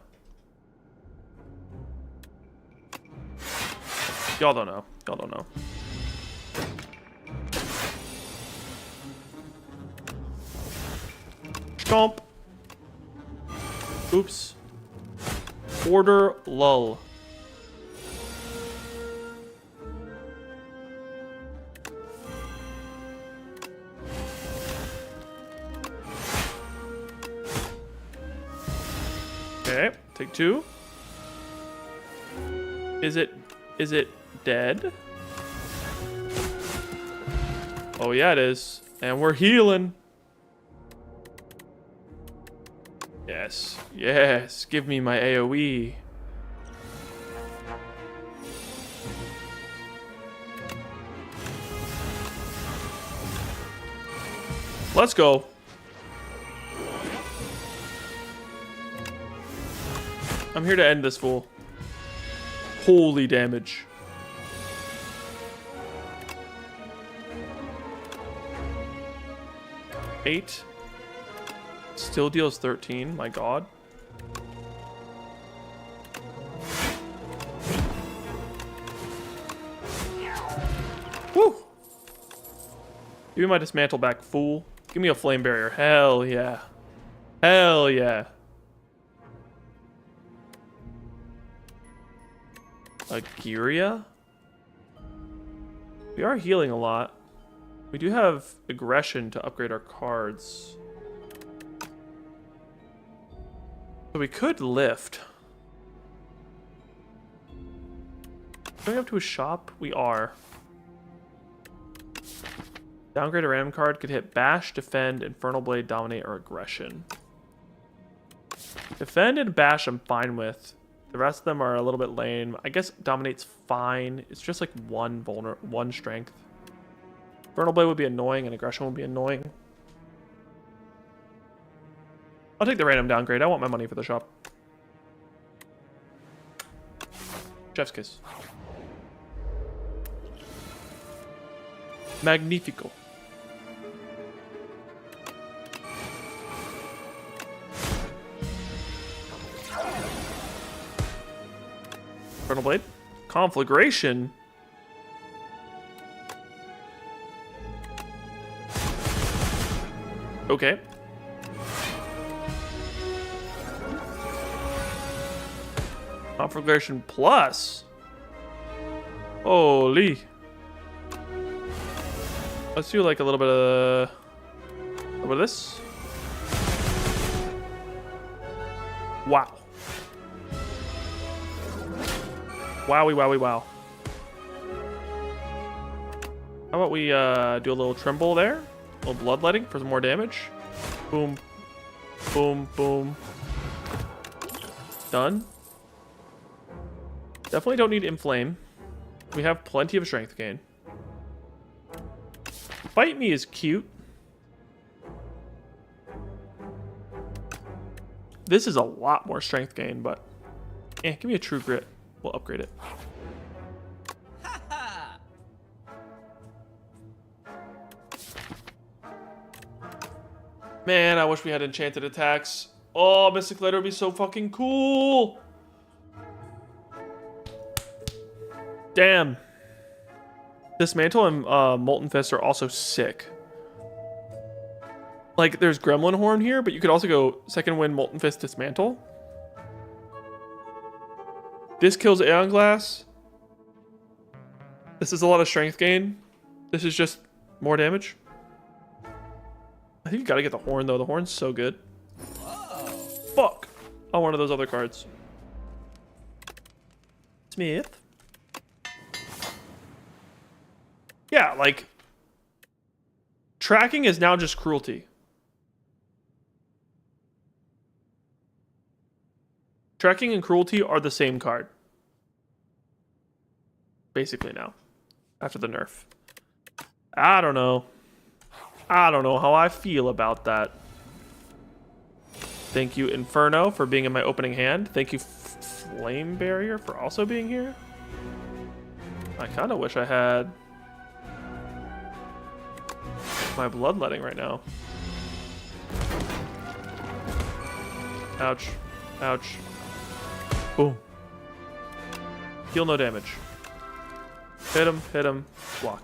Y'all don't know. Y'all don't know. Stomp. Oops. Order lull. Okay, take 2. Is it dead? Oh yeah, it is. And we're healing. Yes, yes, give me my AoE. Let's go. I'm here to end this fool. Holy damage. Eight. Still deals 13. My god. Woo! Give me my dismantle back, fool. Give me a flame barrier. Hell yeah. Hell yeah. Agiria? We are healing a lot. We do have aggression to upgrade our cards. So we could lift. Going up to a shop? We are. Downgrade a random card could hit Bash, Defend, Infernal Blade, Dominate, or Aggression. Defend and Bash I'm fine with. The rest of them are a little bit lame. I guess Dominate's fine. It's just like one strength. Infernal Blade would be annoying and Aggression would be annoying. I'll take the random downgrade. I want my money for the shop. Chef's kiss. Magnifico. Infernal Blade. Conflagration. Okay. Conflagration plus. Holy. Let's do like a little bit of this. Wow. Wowie, wowie, wow. How about we do a little tremble there? A little bloodletting for some more damage. Boom. Boom, boom. Done. Definitely don't need inflame. We have plenty of strength gain. Fight me is cute. This is a lot more strength gain, but give me a true grit. We'll upgrade it. Man, I wish we had enchanted attacks. Oh, Mystic Letter would be so fucking cool. Damn. Dismantle and Molten Fist are also sick. Like, there's Gremlin Horn here, but you could also go second wind, Molten Fist, Dismantle. This kills Aeon Glass. This is a lot of strength gain. This is just More damage. I think you gotta get the horn though. The horn's so good. Fuck. Oh, one of those other cards. Smith. Yeah, like tracking is now just cruelty. Tracking and cruelty are the same card. Basically now. After the nerf. I don't know. I don't know how I feel about that. Thank you, Inferno, for being in my opening hand. Thank you, Flame Barrier, for also being here. I kind of wish I had my bloodletting right now. Ouch. Ouch. Boom. Heal no damage. Hit him, block.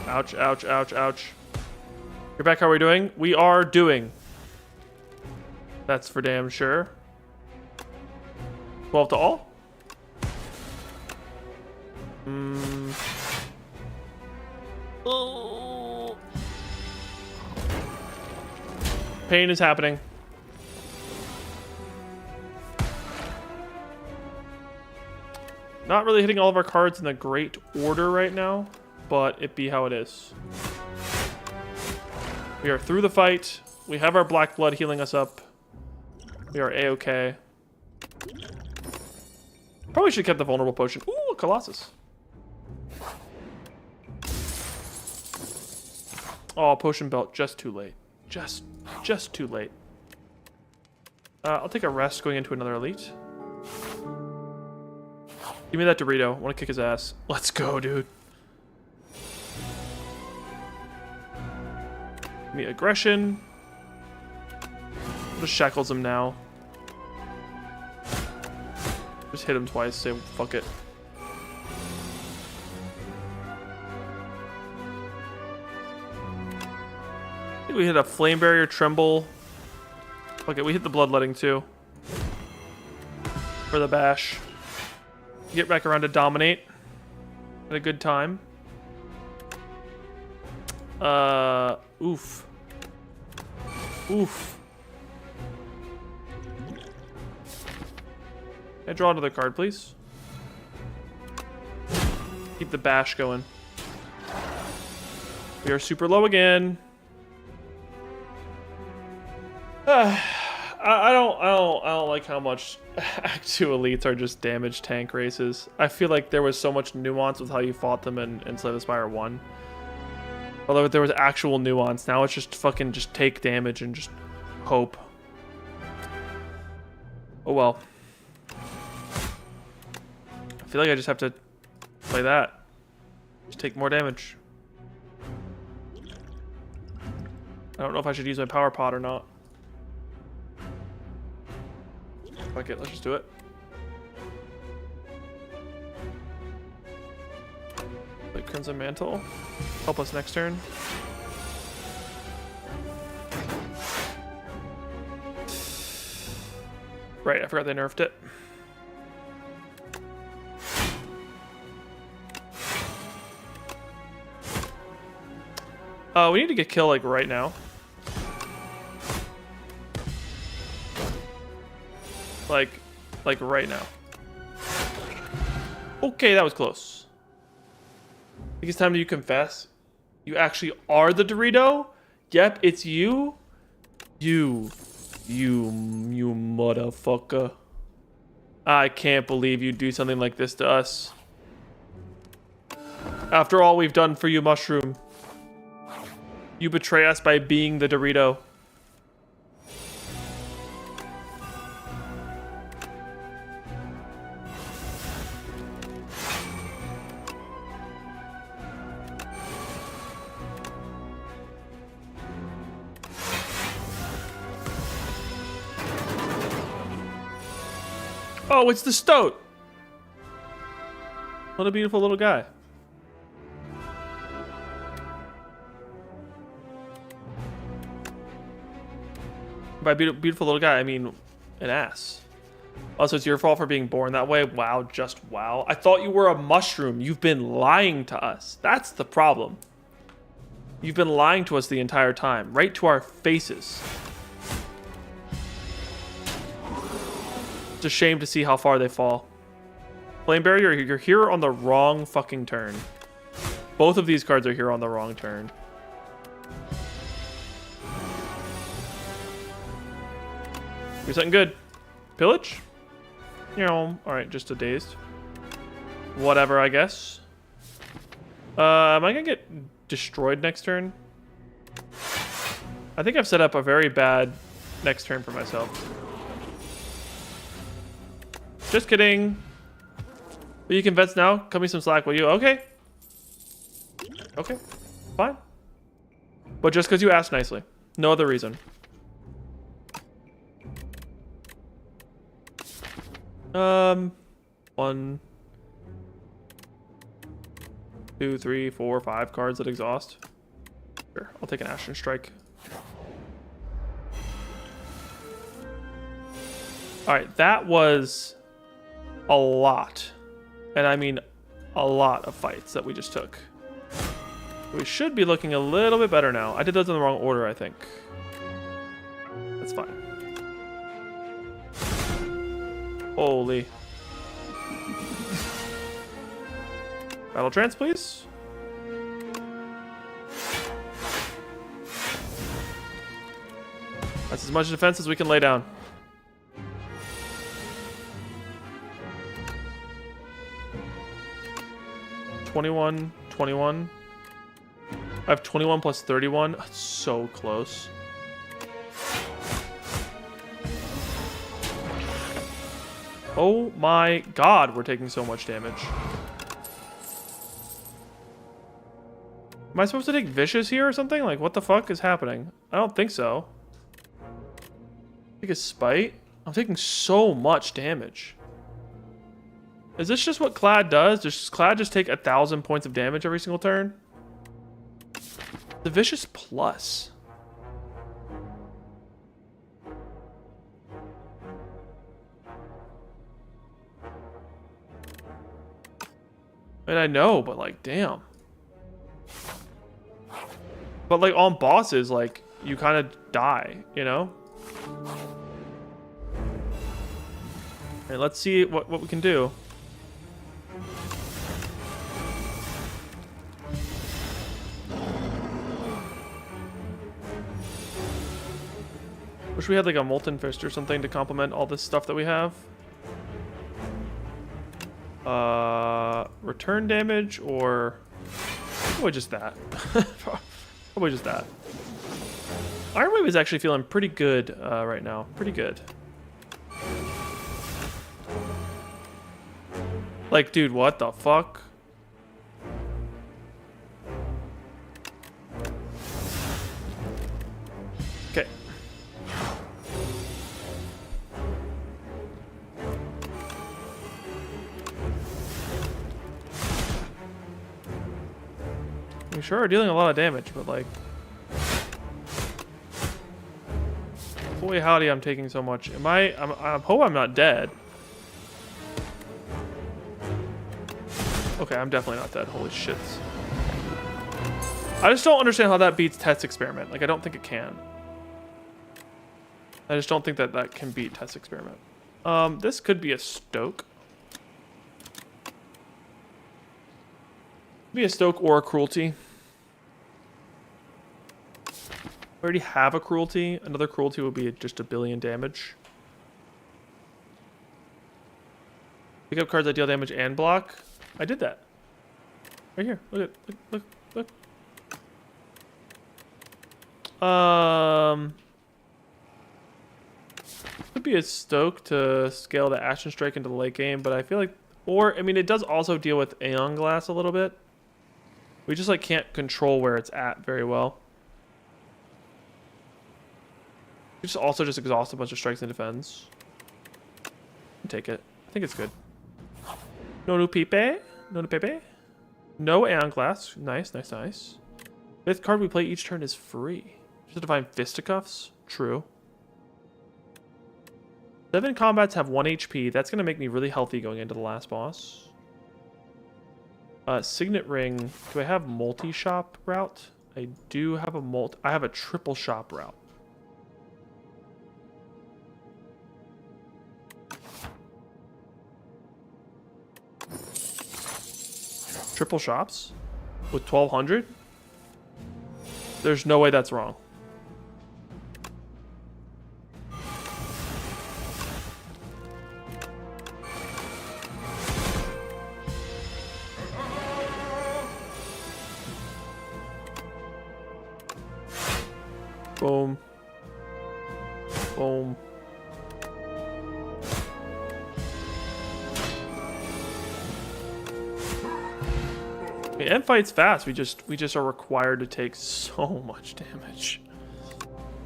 Ouch, ouch, ouch, ouch. You're back, how are we doing? We are doing. That's for damn sure. 12 to all? Oh. Pain is happening. Not really hitting all of our cards in the great order right now, but it be how it is. We are through the fight. We have our black blood healing us up. We are A-okay. Probably should have kept the vulnerable potion. Ooh, Colossus. Oh, potion belt, just too late. Just too late. I'll take a rest going into another elite. Give me that Dorito. I want to kick his ass. Let's go, dude. Give me aggression. Just shackles him now. Just hit him twice. Say fuck it. I think we hit a flame barrier, tremble. Okay, we hit the bloodletting too. For the bash. Get back around to dominate. At a good time. Oof. Oof. Can I draw another card, please? Keep the bash going. We are super low again. I don't like how much Act 2 elites are just damage tank races. I feel like there was so much nuance with how you fought them in Slay the Spire 1. Although there was actual nuance, now it's just fucking just take damage and just hope. Oh well. I feel like I just have to play that. Just take more damage. I don't know if I should use my power pot or not. Fuck it, let's just do it. Like Crimson Mantle. Help us next turn. Right, I forgot they nerfed it. We need to get kill like right now. Like right now. Okay, that was close. I think it's time you confess. You actually are the Dorito? Yep, it's you. You motherfucker. I can't believe you do something like this to us. After all we've done for you, Mushroom. You betray us by being the Dorito. Oh, it's the Stoat. What a beautiful little guy. By beautiful little guy, I mean an ass. Oh, so it's your fault for being born that way? Wow, just wow. I thought you were a mushroom. You've been lying to us. That's the problem. You've been lying to us the entire time, right to our faces. It's a shame to see how far they fall. Flame Barrier, you're here on the wrong fucking turn. Both of these cards are here on the wrong turn. Do something good. Pillage? You know, alright, just a dazed. Whatever, I guess. Am I gonna get destroyed next turn? I think I've set up a very bad next turn for myself. Just kidding. But you can vets now? Cut me some slack, will you? Okay. Okay. Fine. But just because you asked nicely. No other reason. One, 2, 3, 4, 5 cards that exhaust. Sure, I'll take an Ashen Strike. Alright, that was a lot. And I mean a lot of fights that we just took. We should be looking a little bit better now. I did those in the wrong order, I think. That's fine. Holy. Battle Trance, please. That's as much defense as we can lay down. $21, 21. I have 21 plus 31. That's so close. Oh my god, we're taking so much damage. Am I supposed to take Vicious here or something? Like, what the fuck is happening? I don't think so. Take a Spite? I'm taking so much damage. Is this just what Clad does? Does Clad just take 1,000 points of damage every single turn? The Vicious Plus. I mean, I know, but like, damn. But like on bosses, like you kind of die, you know? Alright, let's see what we can do. Wish we had like a Molten Fist or something to complement all this stuff that we have. Return damage or probably just that. Probably just that. Iron Wave is actually feeling pretty good right now. Pretty good. Like, dude, what the fuck? Okay. We sure are dealing a lot of damage, but like... Holy howdy, I'm taking so much. I hope I'm not dead. Okay, I'm definitely not dead. Holy shit. I just don't understand how that beats Test Experiment. Like, I don't think it can. I just don't think that that can beat Test Experiment. This could be a Stoke. Be a Stoke or a Cruelty. We already have a Cruelty. Another Cruelty would be just 1 billion damage. Pick up cards that deal damage and block. I did that. Right here. Look at look. Could be a Stoke to scale the Ashen Strike into the late game, but I feel like, or I mean, it does also deal with Aeon Glass a little bit. We just like can't control where it's at very well. We just also just exhaust a bunch of strikes and defends. Take it. I think it's good. No new Pepe. No new Pepe. No Aeon Glass. Nice, nice, nice. 5th card we play each turn is free. Just Divine Fisticuffs. True. 7 combats have 1 HP. That's going to make me really healthy going into the last boss. Signet ring. Do I have multi-shop route? I do have I have a triple shop route. Triple shops with 1200? There's no way that's wrong. Boom. Boom. The end fight's fast. We just are required to take so much damage.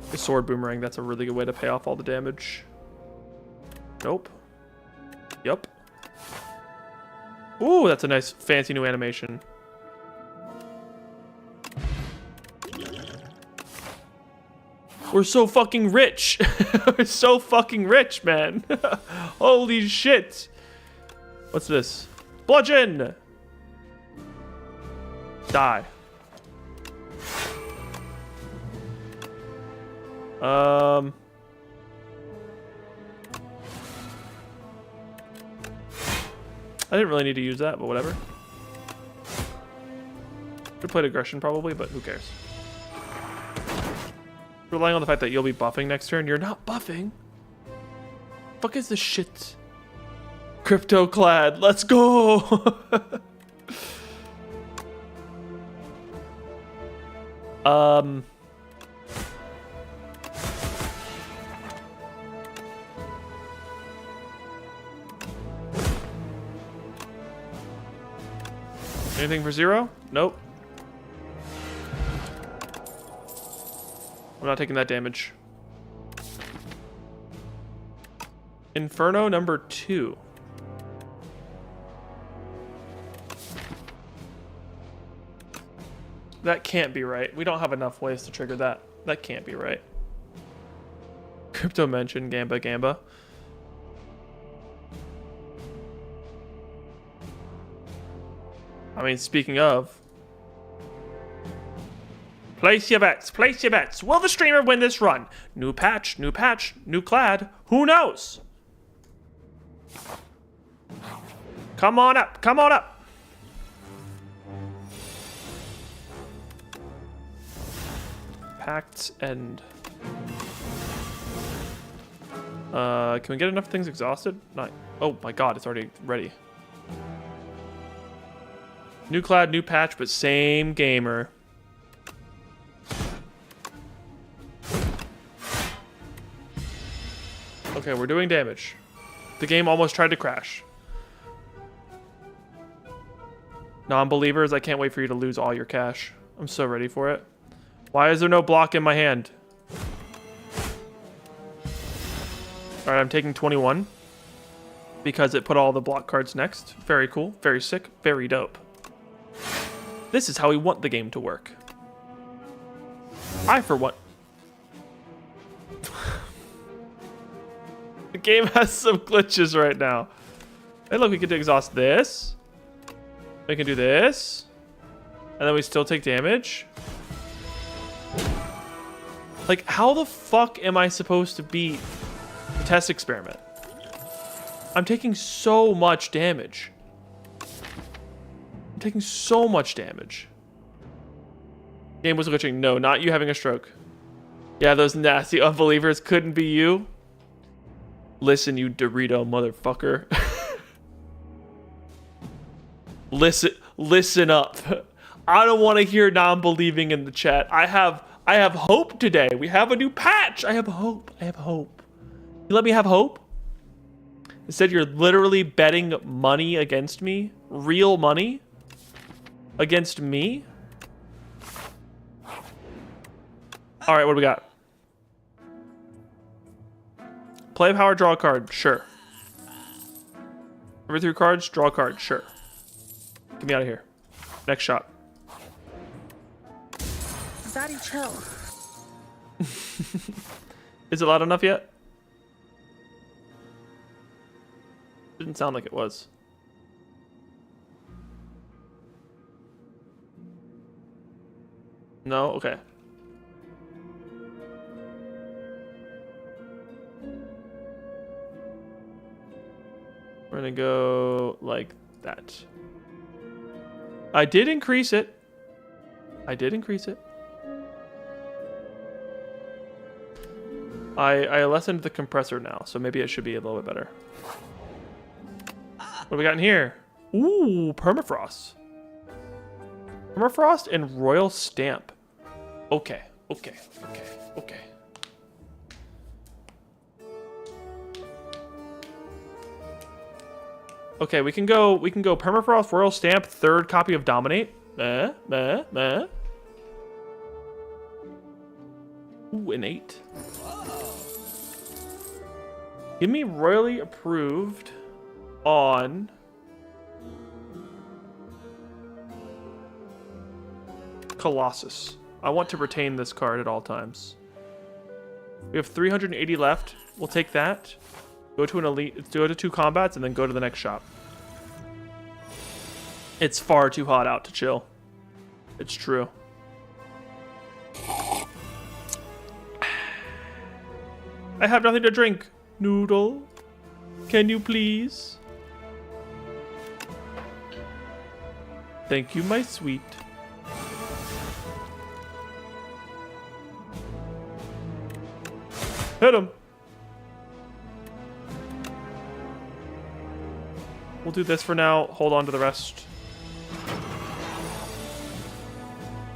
The sword boomerang, that's a really good way to pay off all the damage. Nope. Yup. Ooh, that's a nice fancy new animation. We're so fucking rich. We're so fucking rich, man. Holy shit. What's this? Bludgeon! Die. I didn't really need to use that, but whatever. Could have played aggression probably, but who cares? Relying on the fact that you'll be buffing next turn. You're not buffing. Fuck is this shit? Crypto clad. Let's go. Anything for 0? Nope. I'm not taking that damage. Inferno number 2. That can't be right. We don't have enough ways to trigger that. That can't be right. Crypto mention, Gamba Gamba. I mean, speaking of... Place your bets. Place your bets. Will the streamer win this run? New patch, new patch, new clad. Who knows? Come on up. Come on up. Pacts end. Can we get enough things exhausted? Not. Oh my god, it's already ready. New clad, new patch, but same gamer. Okay, we're doing damage. The game almost tried to crash. Non-believers, I can't wait for you to lose all your cash. I'm so ready for it. Why is there no block in my hand? Alright, I'm taking 21. Because it put all the block cards next. Very cool, very sick, very dope. This is how we want the game to work. I, for one... The game has some glitches right now. Hey, look, we can exhaust this. We can do this. And then we still take damage. Like, how the fuck am I supposed to beat the test experiment? I'm taking so much damage. I'm taking so much damage. Game was glitching. No, not you having a stroke. Yeah, those nasty unbelievers couldn't be you. Listen, you Dorito motherfucker. Listen up. I don't want to hear non-believing in the chat. I have hope today. We have a new patch. I have hope. I have hope. You let me have hope? Instead, you're literally betting money against me. Real money. Against me. All right, what do we got? Play power, draw a card. Sure. Every 3 cards, draw a card. Sure. Get me out of here. Next shot. Daddy, chill. Is it loud enough yet? Didn't sound like it was. No? Okay. We're gonna go like that. I did increase it. I lessened the compressor now, so maybe it should be a little bit better. What do we got in here? Ooh, permafrost. Permafrost and royal stamp. Okay. Okay, we can go permafrost, royal stamp, third copy of dominate. Ooh, an 8. Give me royally approved on Colossus. I want to retain this card at all times. We have 380 left. We'll take that. Go to an elite, go to 2 combats, and then go to the next shop. It's far too hot out to chill. It's true. I have nothing to drink. Noodle, can you please? Thank you, my sweet. Hit him. We'll do this for now. Hold on to the rest.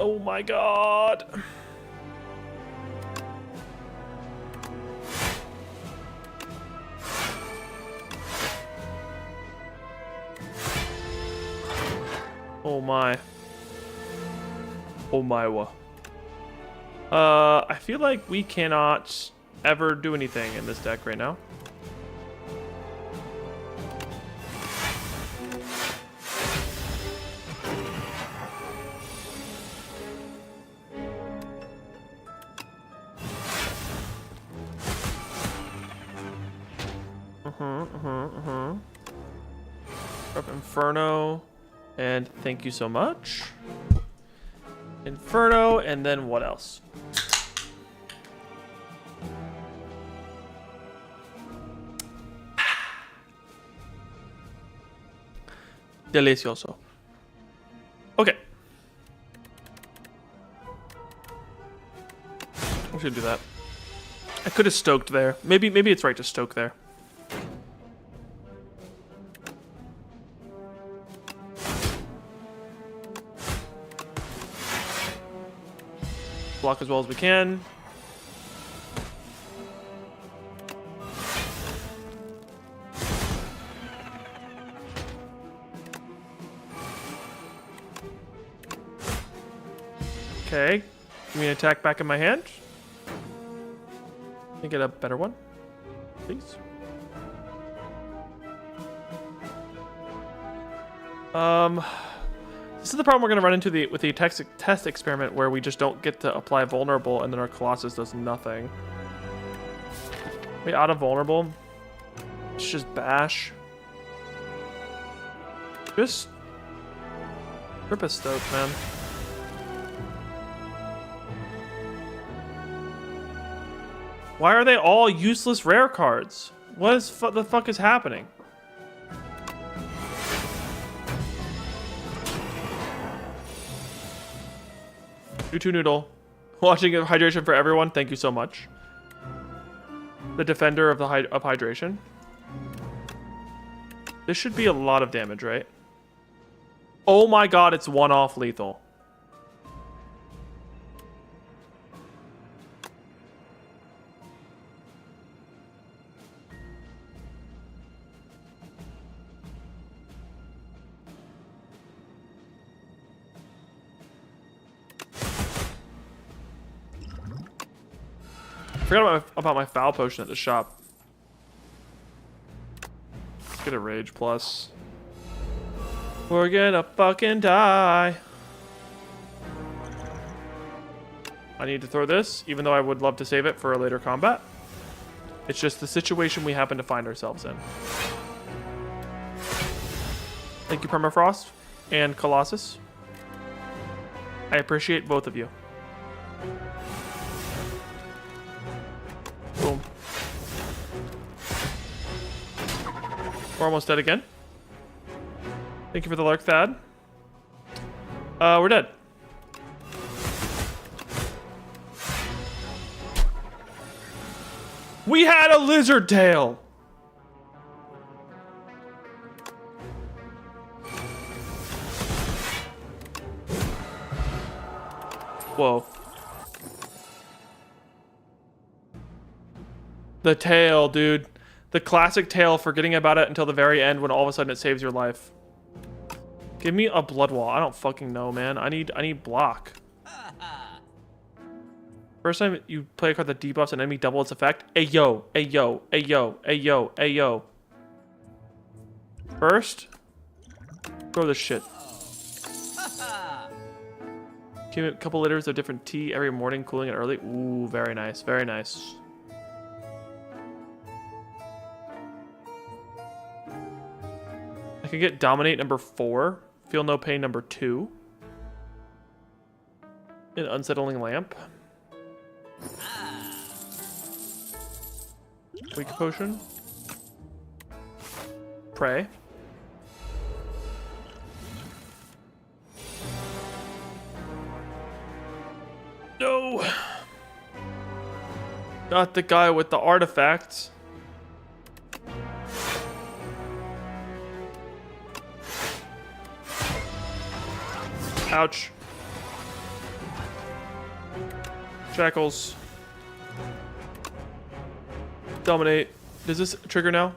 Oh my god. Oh my. Oh my wa. I feel like we cannot ever do anything in this deck right now. Up Inferno, and thank you so much. Inferno, and then what else? Delicioso. Okay. We should do that. I could have stoked there. Maybe it's right to stoke there. Block as well as we can. Okay. Give me an attack back in my hand. Can I get a better one, please? This is the problem we're going to run into with the test experiment, where we just don't get to apply vulnerable and then our Colossus does nothing. Wait, out of vulnerable? It's just bash. Just rip a stoke, man. Why are they all useless rare cards? What is the fuck is happening? Tutu Noodle. Watching hydration for everyone. Thank you so much. The defender of hydration. This should be a lot of damage, right? Oh my god, it's one-off lethal. I forgot about my foul potion at the shop. Let's get a rage plus. We're gonna fucking die. I need to throw this, even though I would love to save it for a later combat. It's just the situation we happen to find ourselves in. Thank you, Permafrost and Colossus. I appreciate both of you. Boom. We're almost dead again. Thank you for the Lark Thad. We're dead. We had a lizard tail. Whoa. The tail, dude. The classic tail, forgetting about it until the very end when all of a sudden it saves your life. Give me a blood wall. I don't fucking know, man. I need block. First time you play a card that debuffs an enemy, double its effect. Ayo, ayo, ayo, ayo, ayo. First, throw this shit. Give it a couple liters of different tea every morning, cooling it early. Ooh, very nice, very nice. I can get Dominate number 4, Feel No Pain number 2, an Unsettling Lamp. Weak Potion. Pray. No! Not the guy with the artifacts. Ouch. Shackles. Dominate. Does this trigger now?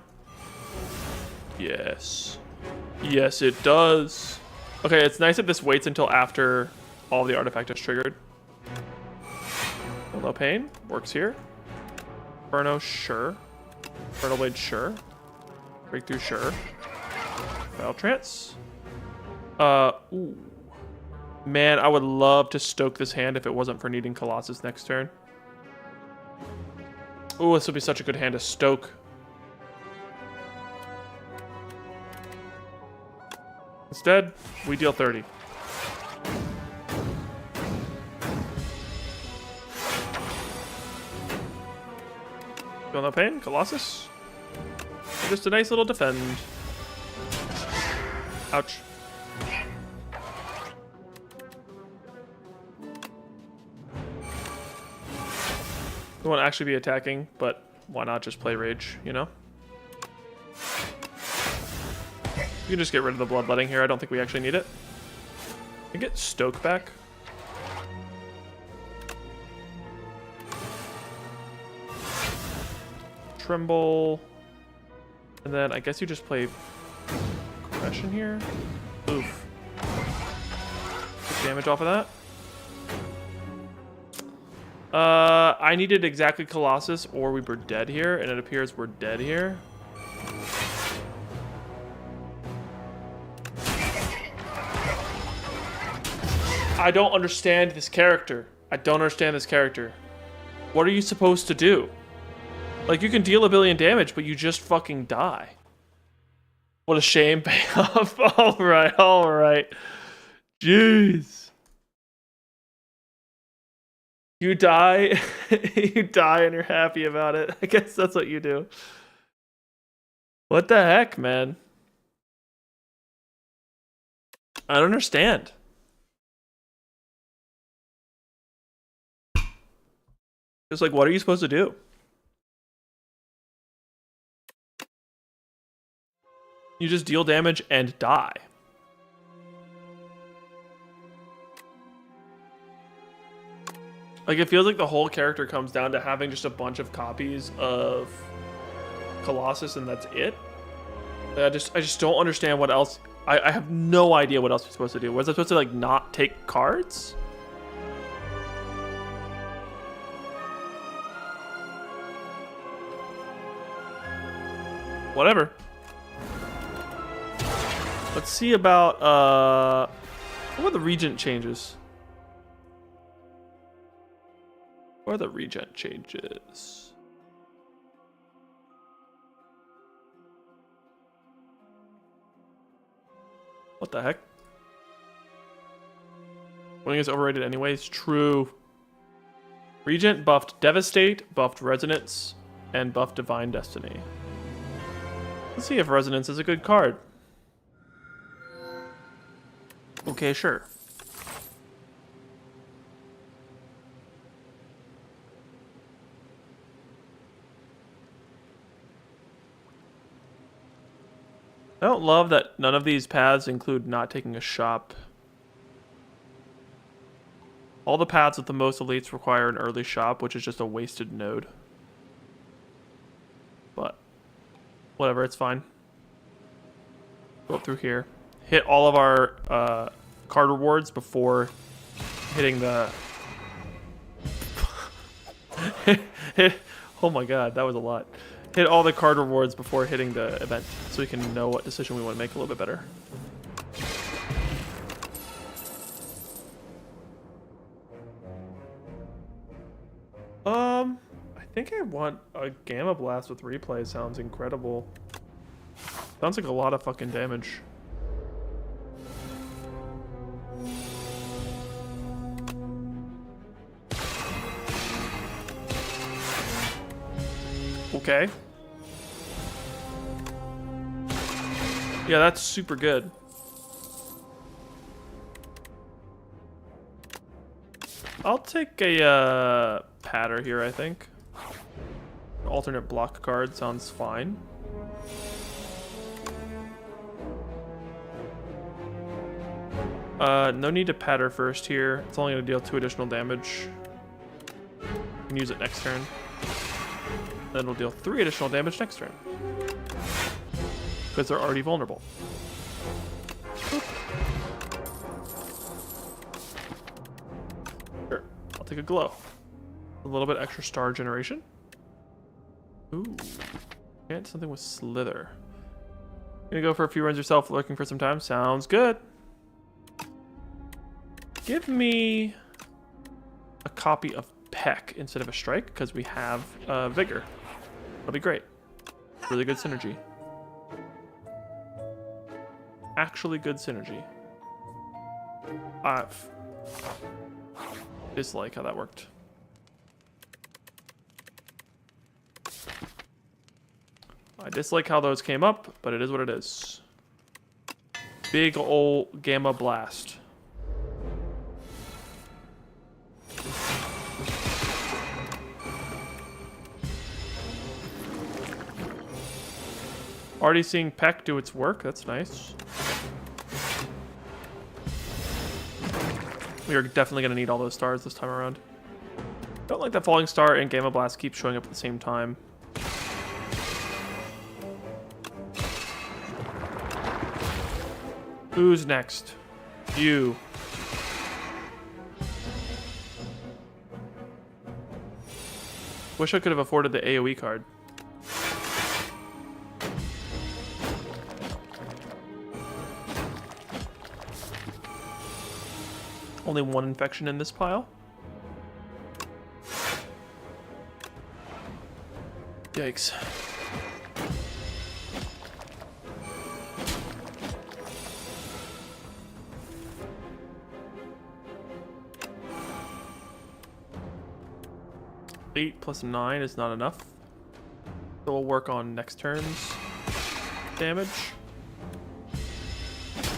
Yes. Yes, it does. Okay, it's nice that this waits until after all the artifact is triggered. No pain. Works here. Inferno, sure. Infernal Blade, sure. Breakthrough, sure. Battle Trance. Ooh. Man, I would love to stoke this hand if it wasn't for needing Colossus next turn. Ooh, this would be such a good hand to stoke. Instead, we deal 30. Feel no pain, Colossus. Just a nice little defend. Ouch. We won't actually be attacking, but why not just play Rage, you know? You can just get rid of the Bloodletting here. I don't think we actually need it. Can get Stoke back. Tremble. And then I guess you just play Compression here. Oof. Take damage off of that. I needed exactly Colossus or we were dead here, and it appears we're dead here. I don't understand this character. I don't understand this character. What are you supposed to do? Like, you can deal a billion damage, but you just fucking die. What a shame. Payoff. Alright, alright. Jeez. You die, you die and you're happy about it. I guess that's what you do. What the heck, man? I don't understand. It's like, what are you supposed to do? You just deal damage and die. Like, it feels like the whole character comes down to having just a bunch of copies of Colossus and that's it. I just don't understand what else. I have no idea what else you're supposed to do. Was I supposed to, like, not take cards? Whatever. Let's see about, what are the Regent changes? What are the Regent changes? What the heck? Winning is overrated anyways. True. Regent buffed Devastate, buffed Resonance, and buffed Divine Destiny. Let's see if Resonance is a good card. Okay, sure. I don't love that none of these paths include not taking a shop. All the paths with the most elites require an early shop, which is just a wasted node. But whatever, it's fine. Go up through here. Hit all of our card rewards before hitting the... Oh my god, that was a lot. Hit all the card rewards before hitting the event so we can know what decision we want to make a little bit better. I think I want a Gamma Blast with replay. Sounds incredible. Sounds like a lot of fucking damage. Okay. Yeah, that's super good. I'll take a patter here, I think. An alternate block card sounds fine. No need to patter first here. It's only going to deal 2 additional damage. You can use it next turn. Then it'll deal 3 additional damage next turn. Because they're already vulnerable. Sure, I'll take a glow. A little bit extra star generation. Ooh. And something with slither. Gonna go for a few runs yourself, lurking for some time. Sounds good. Give me a copy of Peck instead of a strike, because we have vigor. That'll be great. Really good synergy. Actually good synergy. I dislike how that worked. I dislike how those came up, but it is what it is. Big ol' Gamma Blast. Already seeing Peck do its work. That's nice. We are definitely going to need all those stars this time around. Don't like that Falling Star and Gamma Blast keep showing up at the same time. Who's next? You. Wish I could have afforded the AoE card. Only 1 infection in this pile. Yikes. Eight plus 9 is not enough. So we'll work on next turn's damage.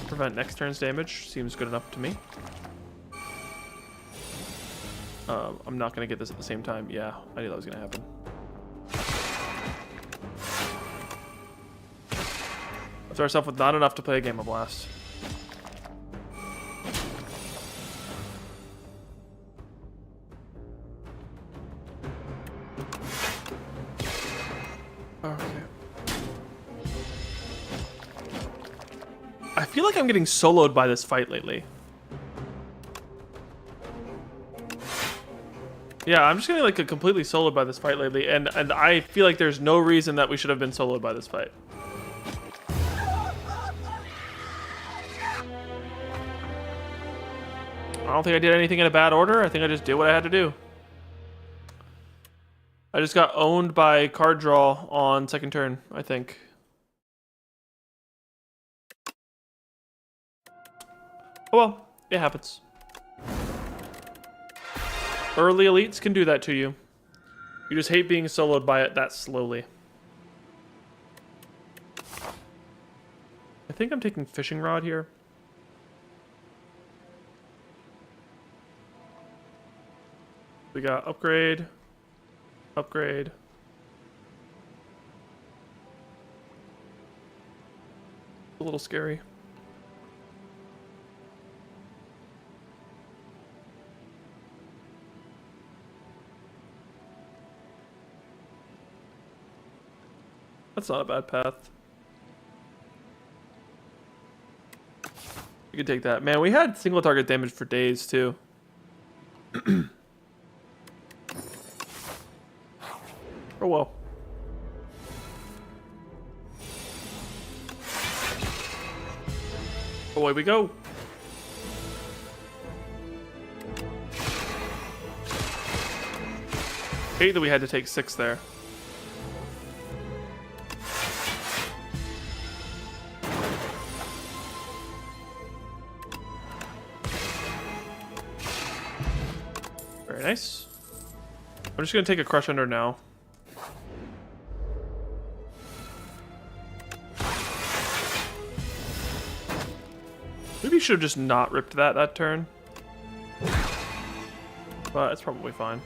Prevent next turn's damage. Seems good enough to me. I'm not going to get this at the same time. Yeah, I knew that was going to happen. Let's ourselves with not enough to play a Gamma Blast. Okay. I feel like I'm getting soloed by this fight lately. Yeah, I'm just getting like completely soloed by this fight lately, and I feel like there's no reason that we should have been soloed by this fight. I don't think I did anything in a bad order. I think I just did what I had to do. I just got owned by card draw on second turn, I think. Oh well, it happens. Early elites can do that to you. You just hate being soloed by it that slowly. I think I'm taking fishing rod here. We got upgrade, upgrade. A little scary. That's not a bad path. We can take that. Man, we had single target damage for days too. Oh well. Away we go. Hate that we had to take 6 there. Very nice. I'm just gonna take a crush under now. Maybe should have just not ripped that turn. But it's probably fine.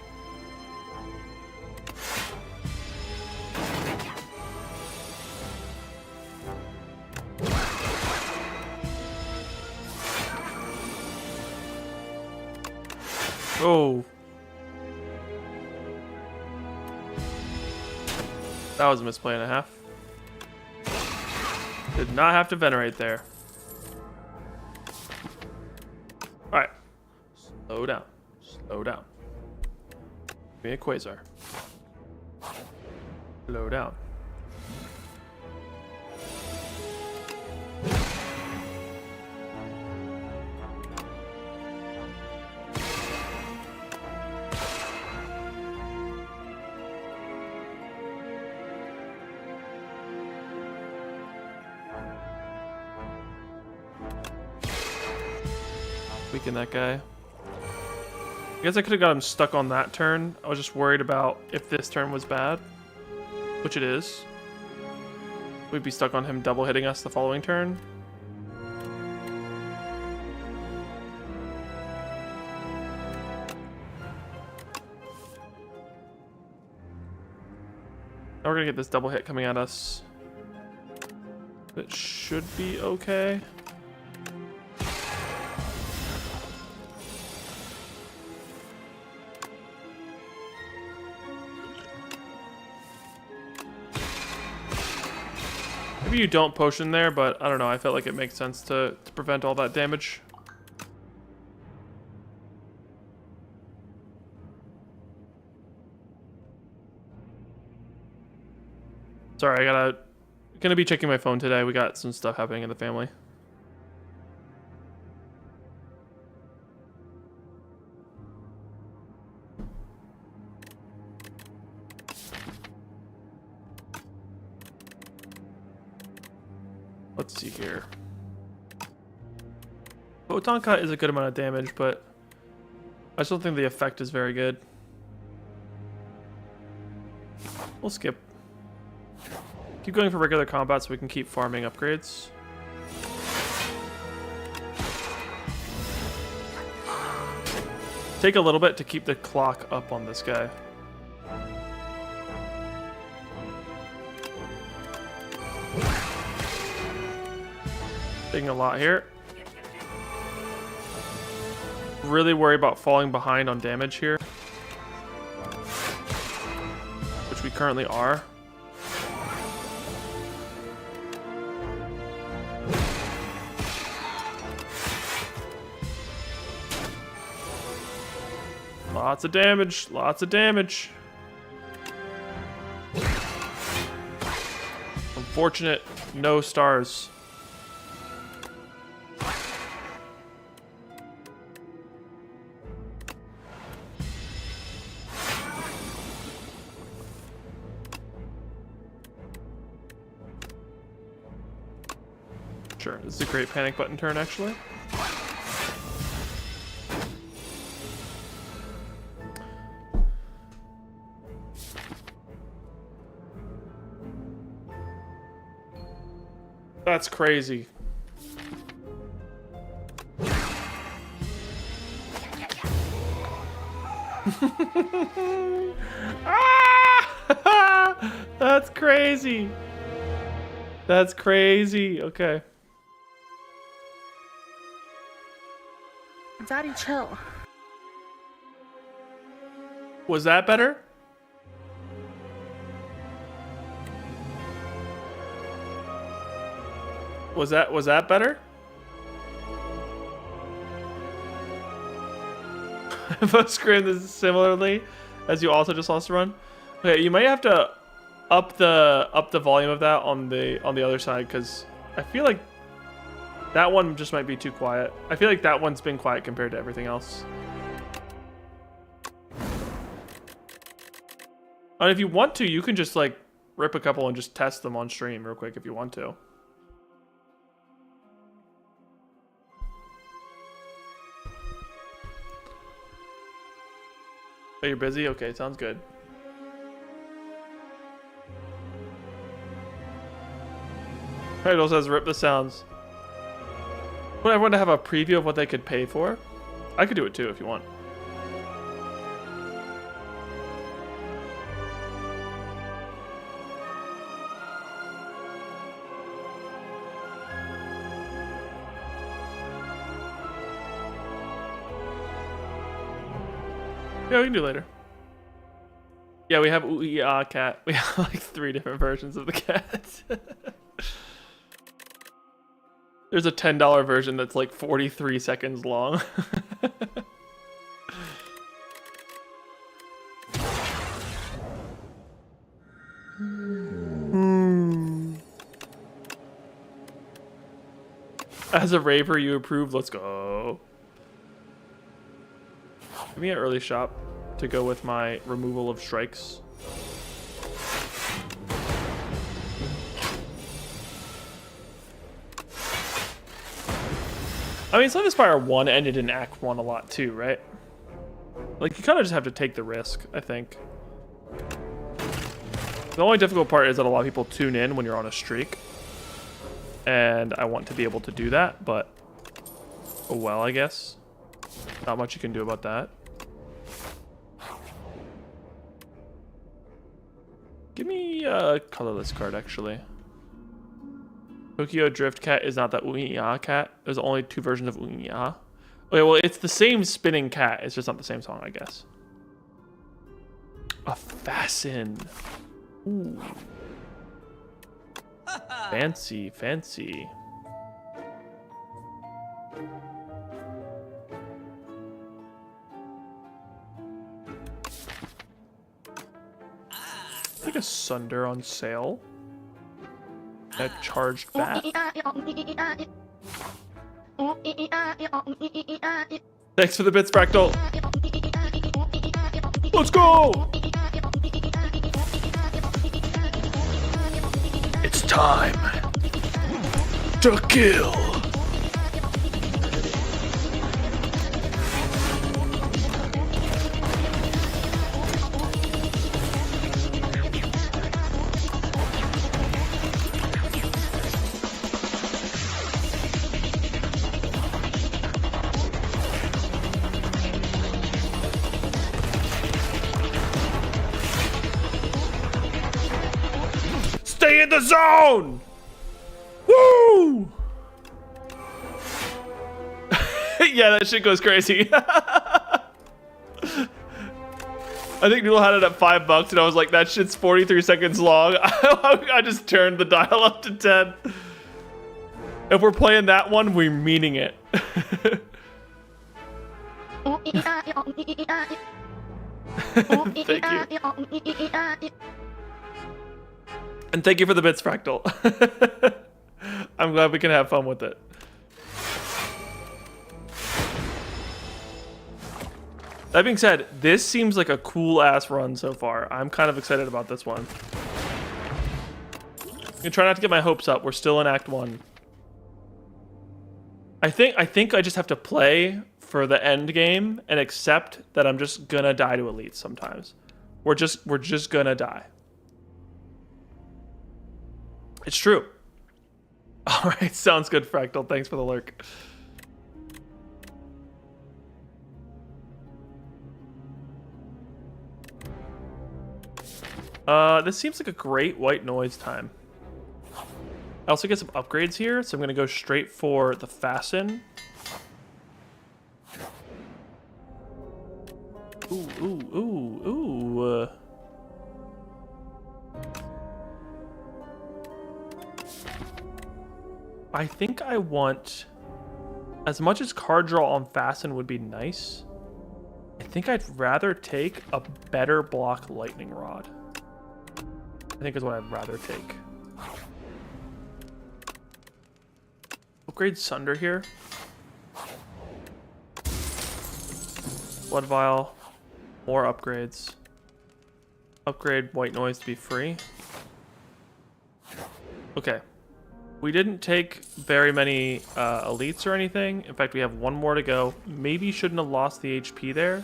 Oh. That was a misplay and a half. Did not have to venerate there. Alright. Slow down. Slow down. Give me a quasar. Slow down. Weaken that guy. I guess I could have got him stuck on that turn. I was just worried about if this turn was bad, which it is. We'd be stuck on him double hitting us the following turn. Now we're gonna get this double hit coming at us. It should be okay. Maybe you don't potion there, but I don't know. I felt like it makes sense to prevent all that damage. Sorry, gonna be checking my phone today. We got some stuff happening in the family. Let's see here. Photon cut is a good amount of damage, but I still think the effect is very good. We'll skip. Keep going for regular combat so we can keep farming upgrades. Take a little bit to keep the clock up on this guy. Taking a lot here. Really worry about falling behind on damage here, which we currently are. Lots of damage, lots of damage. Unfortunate, no stars. Sure, this is a great panic button turn, actually. That's crazy. Ah! That's crazy. That's crazy. Okay. Daddy, chill. Was that better? Was that better? Both screamed this similarly as you also just lost a run. Okay, you might have to up the volume of that on the other side, because I feel like that one just might be too quiet. I feel like that one's been quiet compared to everything else. And if you want to, you can just like rip a couple and just test them on stream real quick if you want to. Oh, you're busy? Okay, sounds good. Title says rip the sounds. Want everyone to have a preview of what they could pay for? I could do it too if you want. Yeah, we can do later. Yeah, we have Ooh Ah Cat. We have like 3 different versions of the cat. There's a $10 version that's like 43 seconds long. As a raver, you approve. Let's go. Give me an early shop to go with my removal of strikes. I mean, Slay the Spire 1 ended in Act 1 a lot too, right? Like, you kind of just have to take the risk, I think. The only difficult part is that a lot of people tune in when you're on a streak. And I want to be able to do that, but... oh well, I guess. Not much you can do about that. Give me a colorless card, actually. Tokyo Drift Cat is not that Ooh-Ya cat. There's only 2 versions of Ooh-Ya. Okay, well, it's the same spinning cat. It's just not the same song, I guess. A Fasten. Ooh. Fancy, fancy. Like a Sunder on sale. That charged back. Thanks for the bits, Fractal. Let's go! It's time to kill. Stay in the zone! Woo! Yeah, that shit goes crazy. I think Noodle had it at $5 and I was like, that shit's 43 seconds long. I just turned the dial up to 10. If we're playing that one, we're meaning it. Thank you. And thank you for the bits, Fractal. I'm glad we can have fun with it. That being said, this seems like a cool ass run so far. I'm kind of excited about this one. I'm gonna try not to get my hopes up. We're still in Act 1. I think I just have to play for the end game and accept that I'm just gonna die to elites sometimes. We're just gonna die. It's true. All right, sounds good, Fractal. Thanks for the lurk. This seems like a great white noise time. I also get some upgrades here, so I'm going to go straight for the fasten. Ooh. I think I want, as much as card draw on fasten would be nice, I think I'd rather take a better block lightning rod. I think is what I'd rather take. Upgrade Sunder here. Blood Vial. More upgrades. Upgrade White Noise to be free. Okay. We didn't take very many elites or anything. In fact, we have one more to go. Maybe shouldn't have lost the HP there.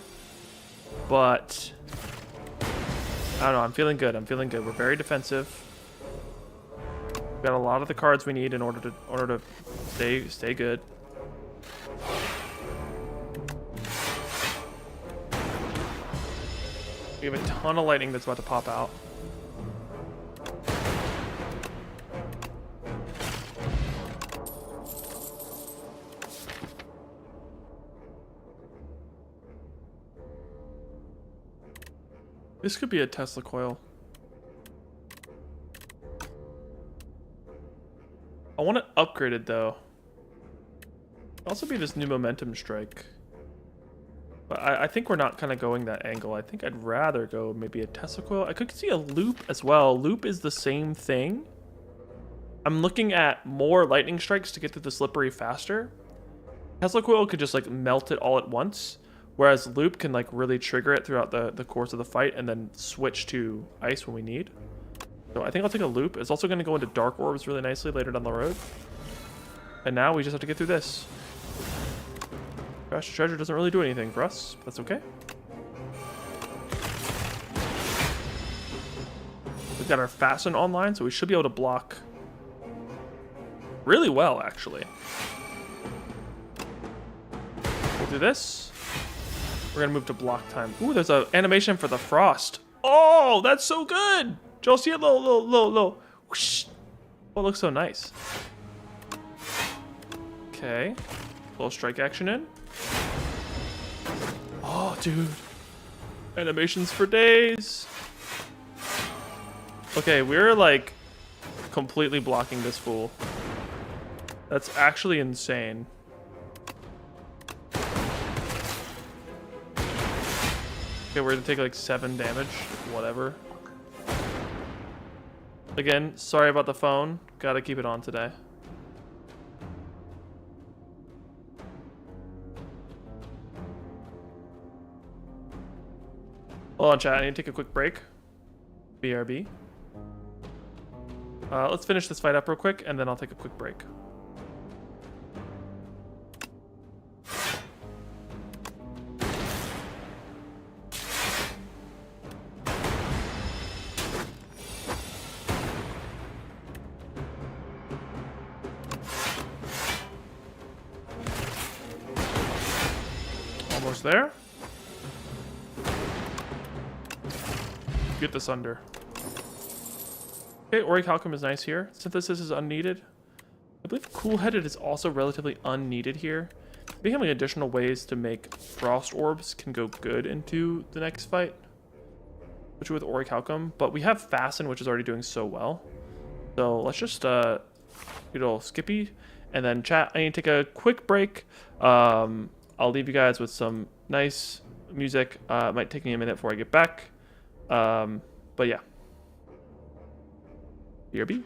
But I don't know. I'm feeling good. We're very defensive. We've got a lot of the cards we need in order to stay good. We have a ton of lightning that's about to pop out. This could be a Tesla coil. I want it upgraded though. It'll also be this new momentum strike. But I think we're not kind of going that angle. I think I'd rather go maybe a Tesla coil. I could see a loop as well. Loop is the same thing. I'm looking at more lightning strikes to get to the slippery faster. Tesla coil could just like melt it all at once. Whereas loop can like really trigger it throughout the course of the fight and then switch to ice when we need. So I think I'll take a loop. It's also going to go into dark orbs really nicely later down the road. And now we just have to get through this. Crash Treasure doesn't really do anything for us, but that's okay. We've got our Fasten online, so we should be able to block really well, actually. We'll do this. We're going to move to block time. Ooh, there's an animation for the frost. Oh, that's so good. Did y'all see it? Little. Whoosh. Oh, it looks so nice. Okay. Little strike action in. Oh, dude. Animations for days. Okay, we're like completely blocking this fool. That's actually insane. Okay, we're gonna take like 7 damage. Whatever. Again, sorry about the phone. Gotta keep it on today. Hold on, chat. I need to take a quick break. BRB. Let's finish this fight up real quick, and then I'll take a quick break. Almost there. Get this under. Okay, Orichalcum is nice here. Synthesis is unneeded. I believe Cool-Headed is also relatively unneeded here. Becoming additional ways to make Frost Orbs can go good into the next fight, especially with Orichalcum. But we have Fasten, which is already doing so well. So let's just get a little skippy. And then chat, I need to take a quick break. I'll leave you guys with some nice music. It might take me a minute before I get back. But yeah. BRB.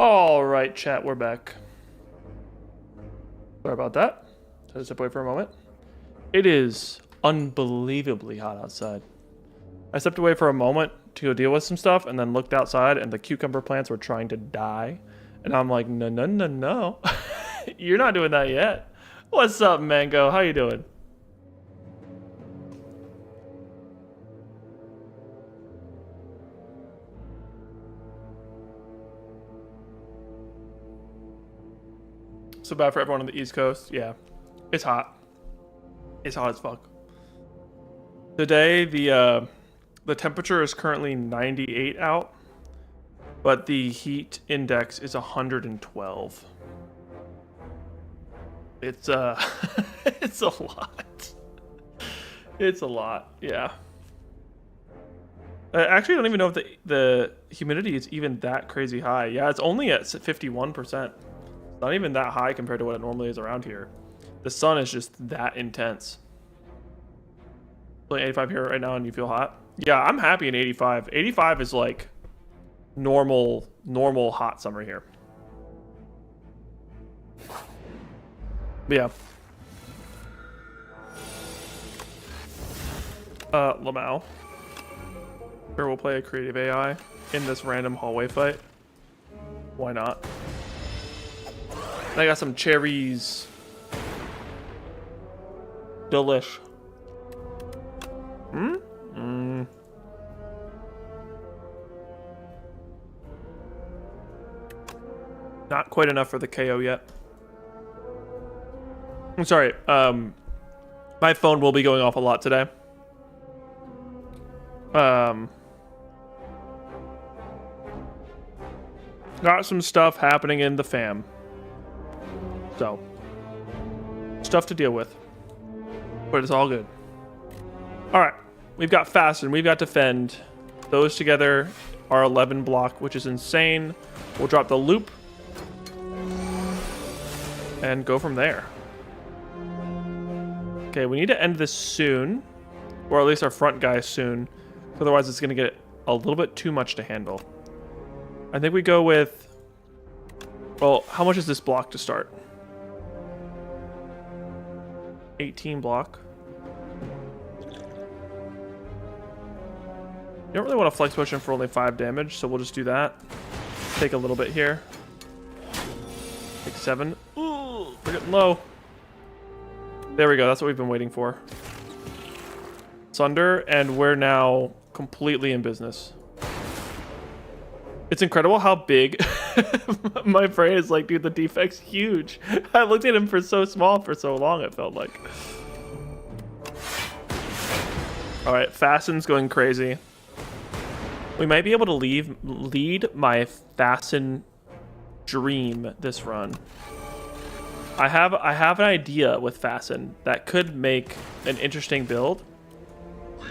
All right, chat, we're back. Sorry about that. Just step away for a moment. It is unbelievably hot outside. I stepped away for a moment to go deal with some stuff and then looked outside and the cucumber plants were trying to die. And I'm like, no, no, no, no. You're not doing that yet. What's up, Mango? How you doing? So bad for everyone on the East Coast. Yeah, it's hot. It's hot as fuck. Today, the temperature is currently 98 out, but the heat index is 112. It's it's a lot. It's a lot. Yeah. I actually don't even know if the humidity is even that crazy high. Yeah, it's only at 51%. Not even that high compared to what it normally is around here. The sun is just that intense. Feeling 85 here right now and you feel hot? Yeah, I'm happy in 85. 85 is like normal hot summer here. But yeah. Lamau. Sure, we'll play a creative AI in this random hallway fight. Why not? I got some cherries. Delish. Not quite enough for the KO yet. I'm sorry. My phone will be going off a lot today. Got some stuff happening in the fam. So, stuff to deal with. But it's all good. Alright. We've got Fasten. We've got Defend. Those together are 11 block, which is insane. We'll drop the loop. And go from there. Okay, we need to end this soon. Or at least our front guy soon. Otherwise, it's going to get a little bit too much to handle. I think we go with... Well, how much is this block to start? 18 block. You don't really want a flex potion for only 5 damage, so we'll just do that. Take a little bit here. Take 7. Ooh, we're getting low. There we go. That's what we've been waiting for. Sunder, and we're now completely in business. It's incredible how big my brain is. Like, dude, the defect's huge. I looked at him for so small for so long, it felt like. All right, Fasten's going crazy. We might be able to lead my Fasten dream this run. I have an idea with Fasten that could make an interesting build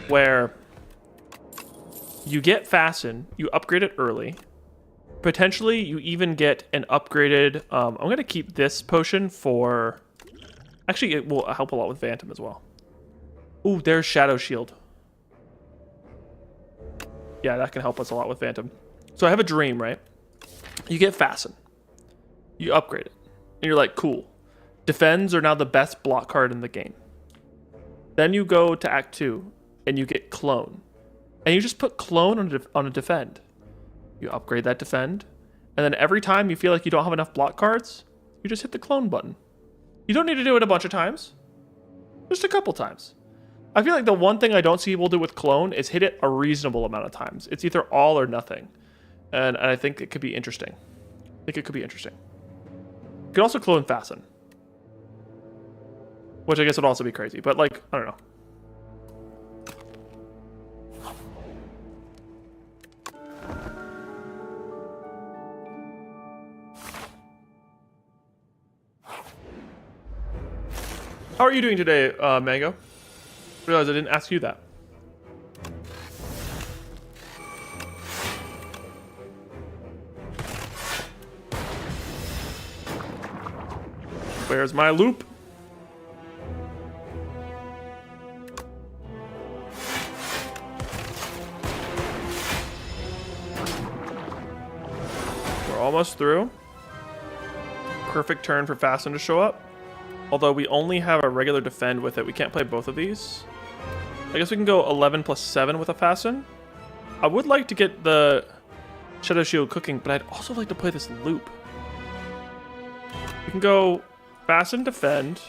where you get Fasten, you upgrade it early. Potentially, you even get an upgraded... I'm going to keep this potion for... Actually, it will help a lot with Phantom as well. Ooh, there's Shadow Shield. Yeah, that can help us a lot with Phantom. So I have a dream, right? You get Fasten. You upgrade it. And you're like, cool. Defends are now the best block card in the game. Then you go to Act 2, and you get Clone. And you just put Clone on a Defend. You upgrade that Defend, and then every time you feel like you don't have enough block cards, you just hit the Clone button. You don't need to do it a bunch of times. Just a couple times. I feel like the one thing I don't see people do with Clone is hit it a reasonable amount of times. It's either all or nothing. And I think it could be interesting. I think it could be interesting. You could also Clone Fasten. Which I guess would also be crazy, but like, I don't know. How are you doing today, Mango? Realize I didn't ask you that. Where's my loop? We're almost through. Perfect turn for Fasten to show up. Although we only have a regular defend with it. We can't play both of these. I guess we can go 11 plus 7 with a Fasten. I would like to get the Shadow Shield cooking, but I'd also like to play this loop. We can go Fasten, defend,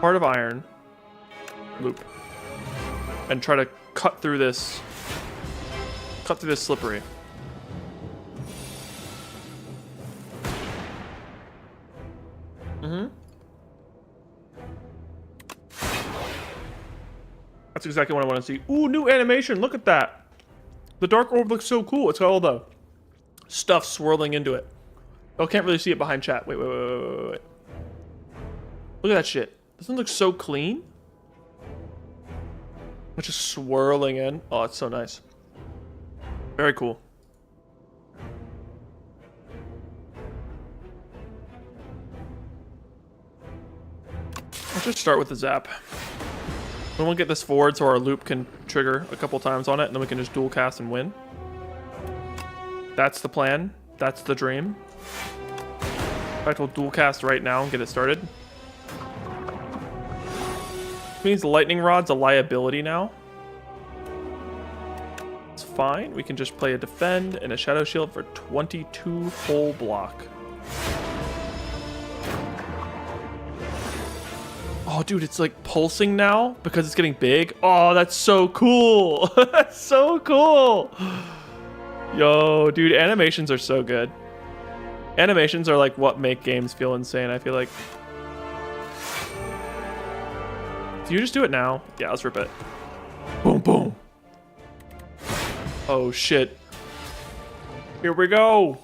Heart of Iron, loop, and try to cut through this slippery. That's exactly what I want to see. Ooh, new animation. Look at that. The Dark Orb looks so cool. It's got all the stuff swirling into it. Oh, can't really see it behind chat. Wait. Look at that shit. Doesn't it look so clean? It's just swirling in. Oh, it's so nice. Very cool. Let's just start with the zap. We won't get this forward so our loop can trigger a couple times on it, and then we can just dual cast and win. That's the plan. That's the dream. In fact, we'll dual cast right now and get it started. Which means the lightning rod's a liability now. It's fine. We can just play a defend and a shadow shield for 22 whole block. Oh, dude, it's like pulsing now because it's getting big. Oh, that's so cool. That's so cool. Yo, dude, animations are so good. Animations are like what make games feel insane, I feel like. Do you just do it now? Yeah, let's rip it. Boom, boom. Oh, shit. Here we go.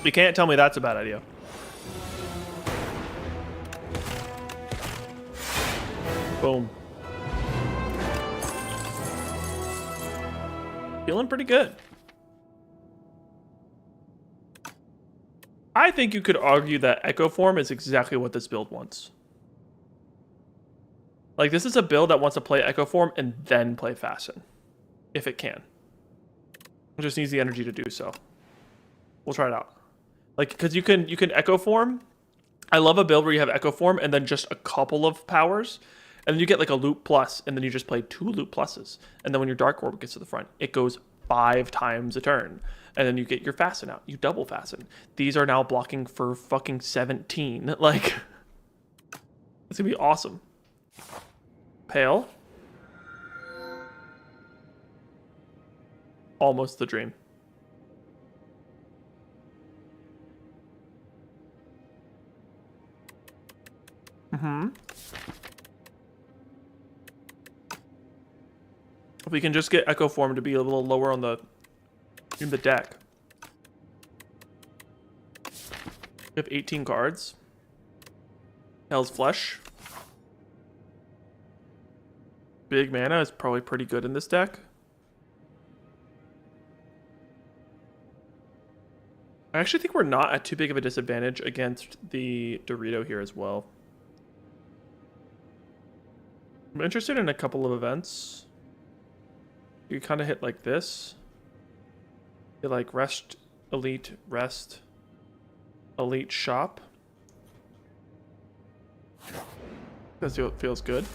You can't tell me that's a bad idea. Boom. Feeling pretty good. I think you could argue that Echo Form is exactly what this build wants. Like, this is a build that wants to play Echo Form and then play Fasten. If it can. It just needs the energy to do so. We'll try it out. Like, because you can Echo Form. I love a build where you have Echo Form and then just a couple of powers. And then you get like a loop plus, and then you just play 2 loop pluses. And then when your Dark Orb gets to the front, it goes 5 times a turn. And then you get your Fasten out. You double Fasten. These are now blocking for fucking 17. Like, it's gonna be awesome. Pale. Almost the dream. If we can just get Echo Form to be a little lower on the in the deck. We have 18 cards. Hell's Flesh. Big mana is probably pretty good in this deck. I actually think we're not at too big of a disadvantage against the Dorito here as well. I'm interested in a couple of events. You kind of hit like this. You like rest, elite, rest, elite, shop. That feels good.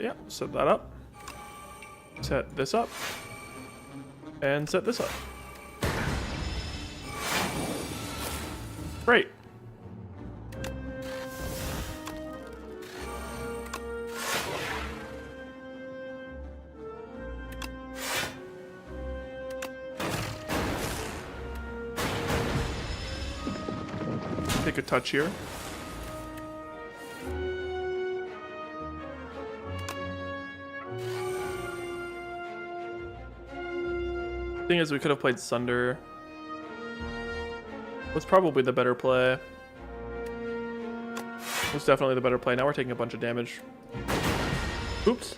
Yeah, set that up. Set this up. And set this up. Great. Take a touch here. Thing is, we could have played Sunder. Was probably the better play. Was definitely the better play. Now we're taking a bunch of damage. Oops.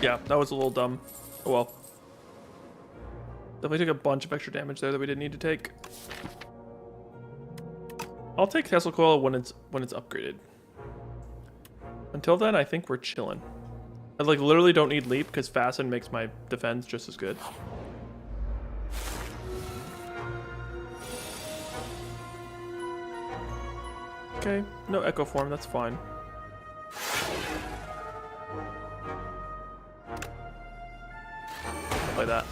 Yeah, that was a little dumb. Oh well. Definitely took a bunch of extra damage there that we didn't need to take. I'll take Tesla Coil when it's upgraded. Until then, I think we're chilling. I like literally don't need leap because Fasten makes my defense just as good. Okay, no Echo Form, that's fine. Play that.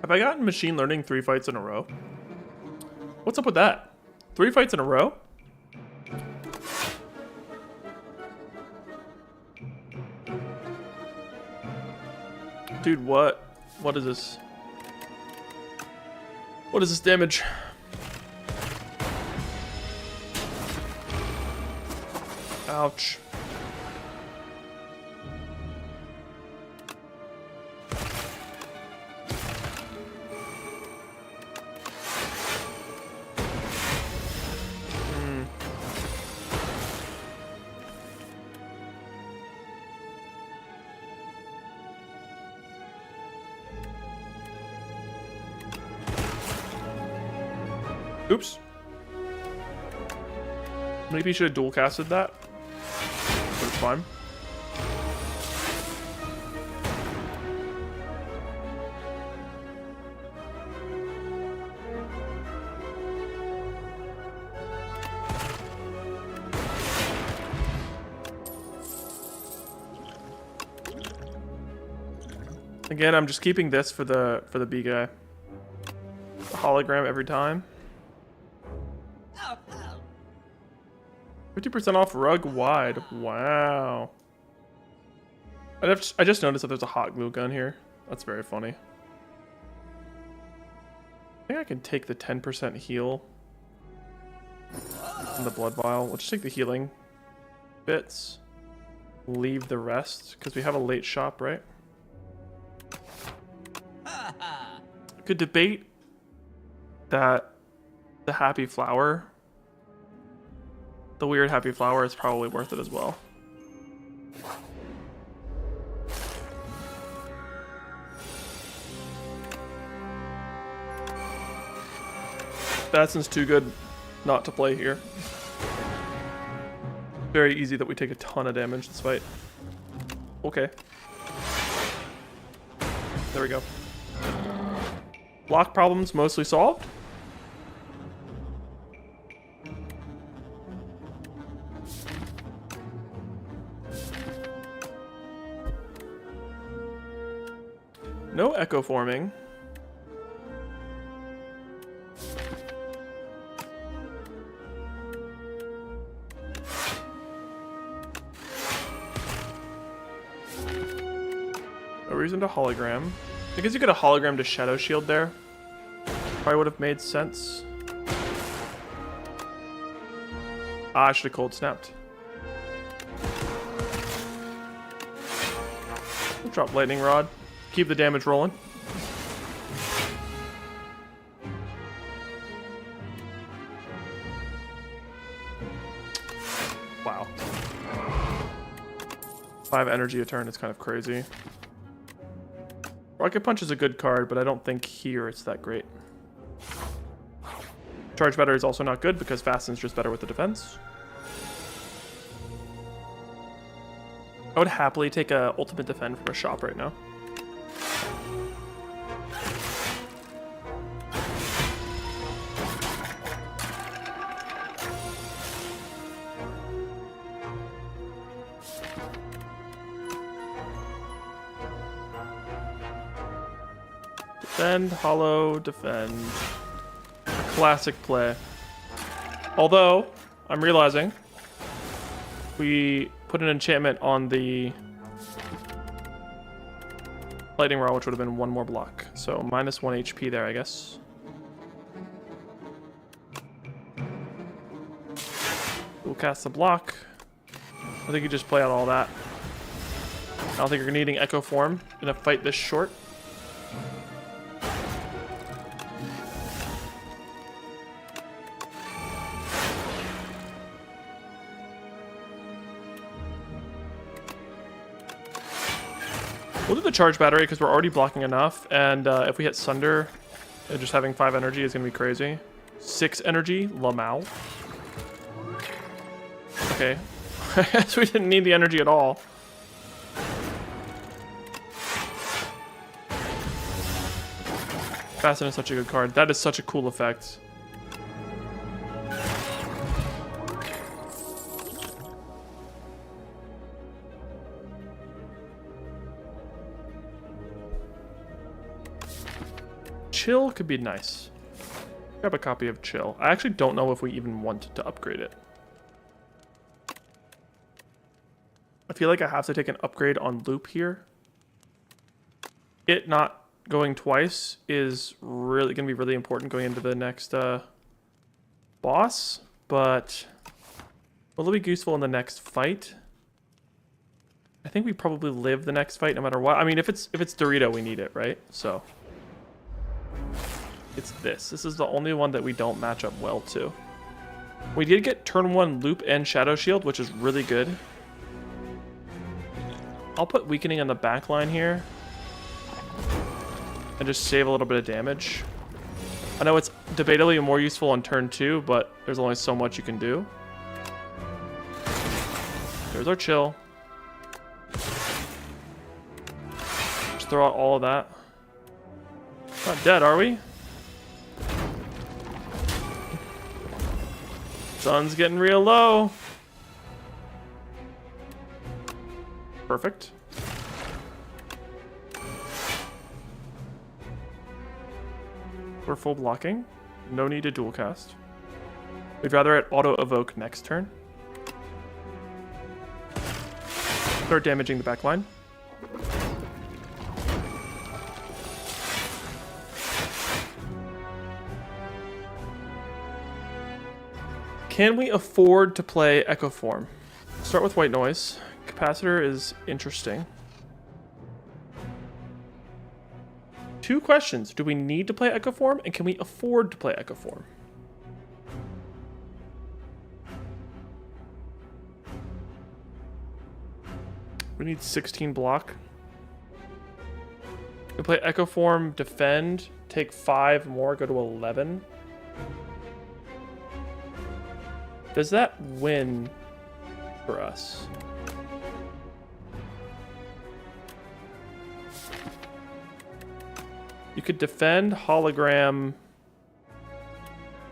Have I gotten machine learning 3 fights in a row? What's up with that? 3 fights in a row? Dude, what? What is this? What is this damage? Ouch. Oops. Maybe you should have dual casted that. But it's fine. Again, I'm just keeping this for the B guy. The hologram every time. 50% off rug wide. Wow. I just noticed that there's a hot glue gun here. That's very funny. I think I can take the 10% heal from the blood vial. We'll just take the healing bits. Leave the rest, because we have a late shop, right? Could debate that the happy flower, the weird happy flower, is probably worth it as well. Batson's too good not to play here. Very easy that we take a ton of damage this fight. Okay. There we go. Block problems mostly solved. No echo forming. No reason to hologram. I guess you could have hologram to Shadow Shield there. Probably would have made sense. Ah, I should have cold snapped. We'll drop lightning rod. Keep the damage rolling. Wow. 5 energy a turn is kind of crazy. Rocket Punch is a good card, but I don't think here it's that great. Charge Better is also not good because Fasten's just better with the defense. I would happily take a Ultimate Defend from a shop right now. Defend, hollow, defend. Classic play. Although, I'm realizing we put an enchantment on the lightning rod, which would have been 1 more block. So minus 1 HP there, I guess. We'll cast the block. I think you just play out all that. I don't think you're needing Echo Form in a fight this short. We'll do the charge battery because we're already blocking enough. And if we hit Sunder, just having 5 energy is going to be crazy. 6 energy, Lamau. Okay. I guess we didn't need the energy at all. Fasten is such a good card. That is such a cool effect. Chill could be nice. Grab a copy of Chill. I actually don't know if we even want to upgrade it. I feel like I have to take an upgrade on Loop here. It not going twice is really going to be really important going into the next boss, but will it be useful in the next fight? I think we probably live the next fight no matter what. I mean, if it's Dorito, we need it, right? So it's this. This is the only one that we don't match up well to. We did get turn 1 Loop and Shadow Shield, which is really good. I'll put Weakening on the back line here and just save a little bit of damage. I know it's debatably more useful on turn 2, but there's only so much you can do. There's our Chill. Just throw out all of that. Not dead, are we? Sun's getting real low. Perfect. We're full blocking. No need to dual cast. We'd rather it auto evoke next turn. Start damaging the back line. Can we afford to play Echo Form? Start with White Noise. Capacitor is interesting. 2 questions. Do we need to play Echo Form? And can we afford to play Echo Form? We need 16 block. We play Echo Form, defend, take 5 more, go to 11. Does that win for us? You could defend, hologram,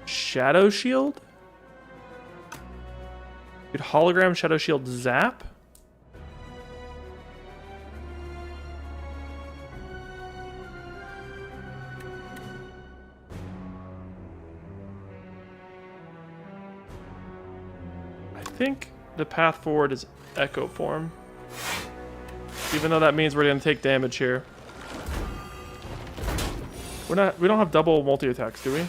Shadow Shield? You could hologram, Shadow Shield, zap? I think the path forward is Echo Form. Even though that means we're going to take damage here. We don't have double multi-attacks, do we?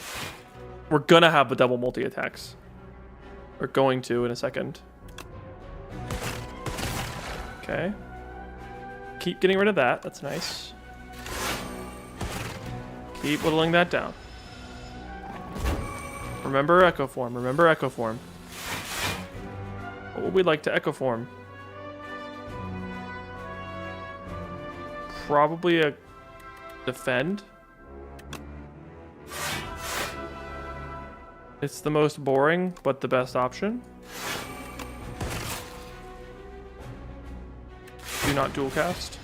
We're gonna have the double multi-attacks. We're going to in a second. Okay. Keep getting rid of that. That's nice. Keep whittling that down. Remember Echo Form. Remember Echo Form. What would we like to Echo Form? Probably a defend. It's the most boring, but the best option. Do not dual cast.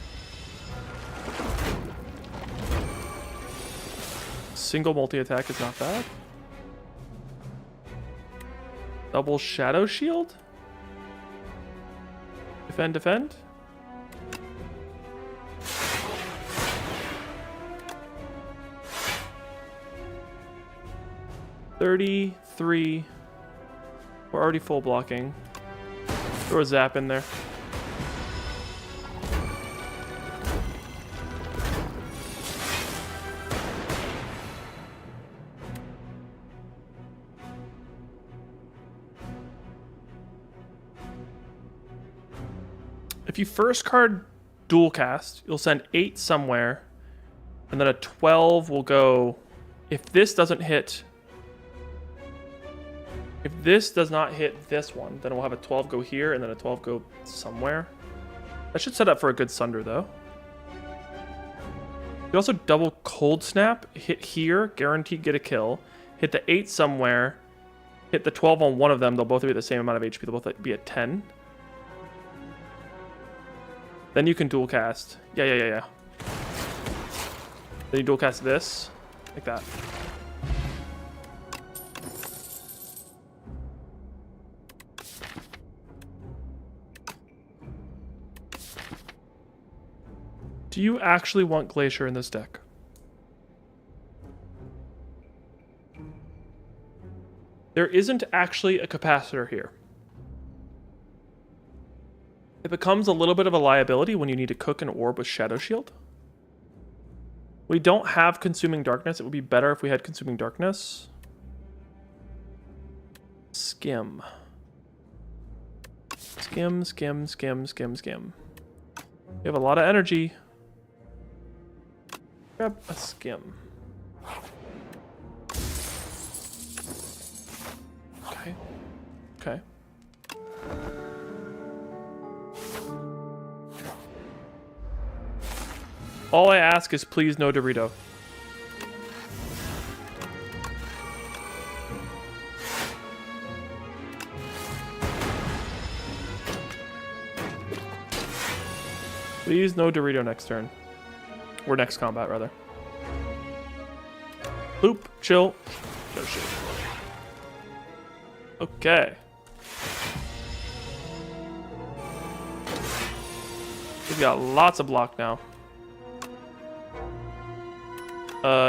Single multi-attack is not bad. Double Shadow Shield? Defend, defend. $33. We're already full blocking. Throw a zap in there. If you first card dual cast, you'll send 8 somewhere, and then a 12 will go. If this doesn't hit. If this does not hit this one, then we'll have a 12 go here and then a 12 go somewhere. That should set up for a good Sunder, though. You also double cold snap, hit here, guaranteed get a kill. Hit the 8 somewhere, hit the 12 on one of them. They'll both be the same amount of HP. They'll both be at 10. Then you can dual cast. Yeah. Then you dual cast this, like that. Do you actually want Glacier in this deck? There isn't actually a capacitor here. It becomes a little bit of a liability when you need to cook an orb with Shadow Shield. We don't have Consuming Darkness. It would be better if we had Consuming Darkness. Skim. Skim. We have a lot of energy. Grab a skim. Okay. All I ask is please no Dorito. Please no Dorito next turn. Or next combat, rather. Boop. Chill. No shit. Okay. We've got lots of block now.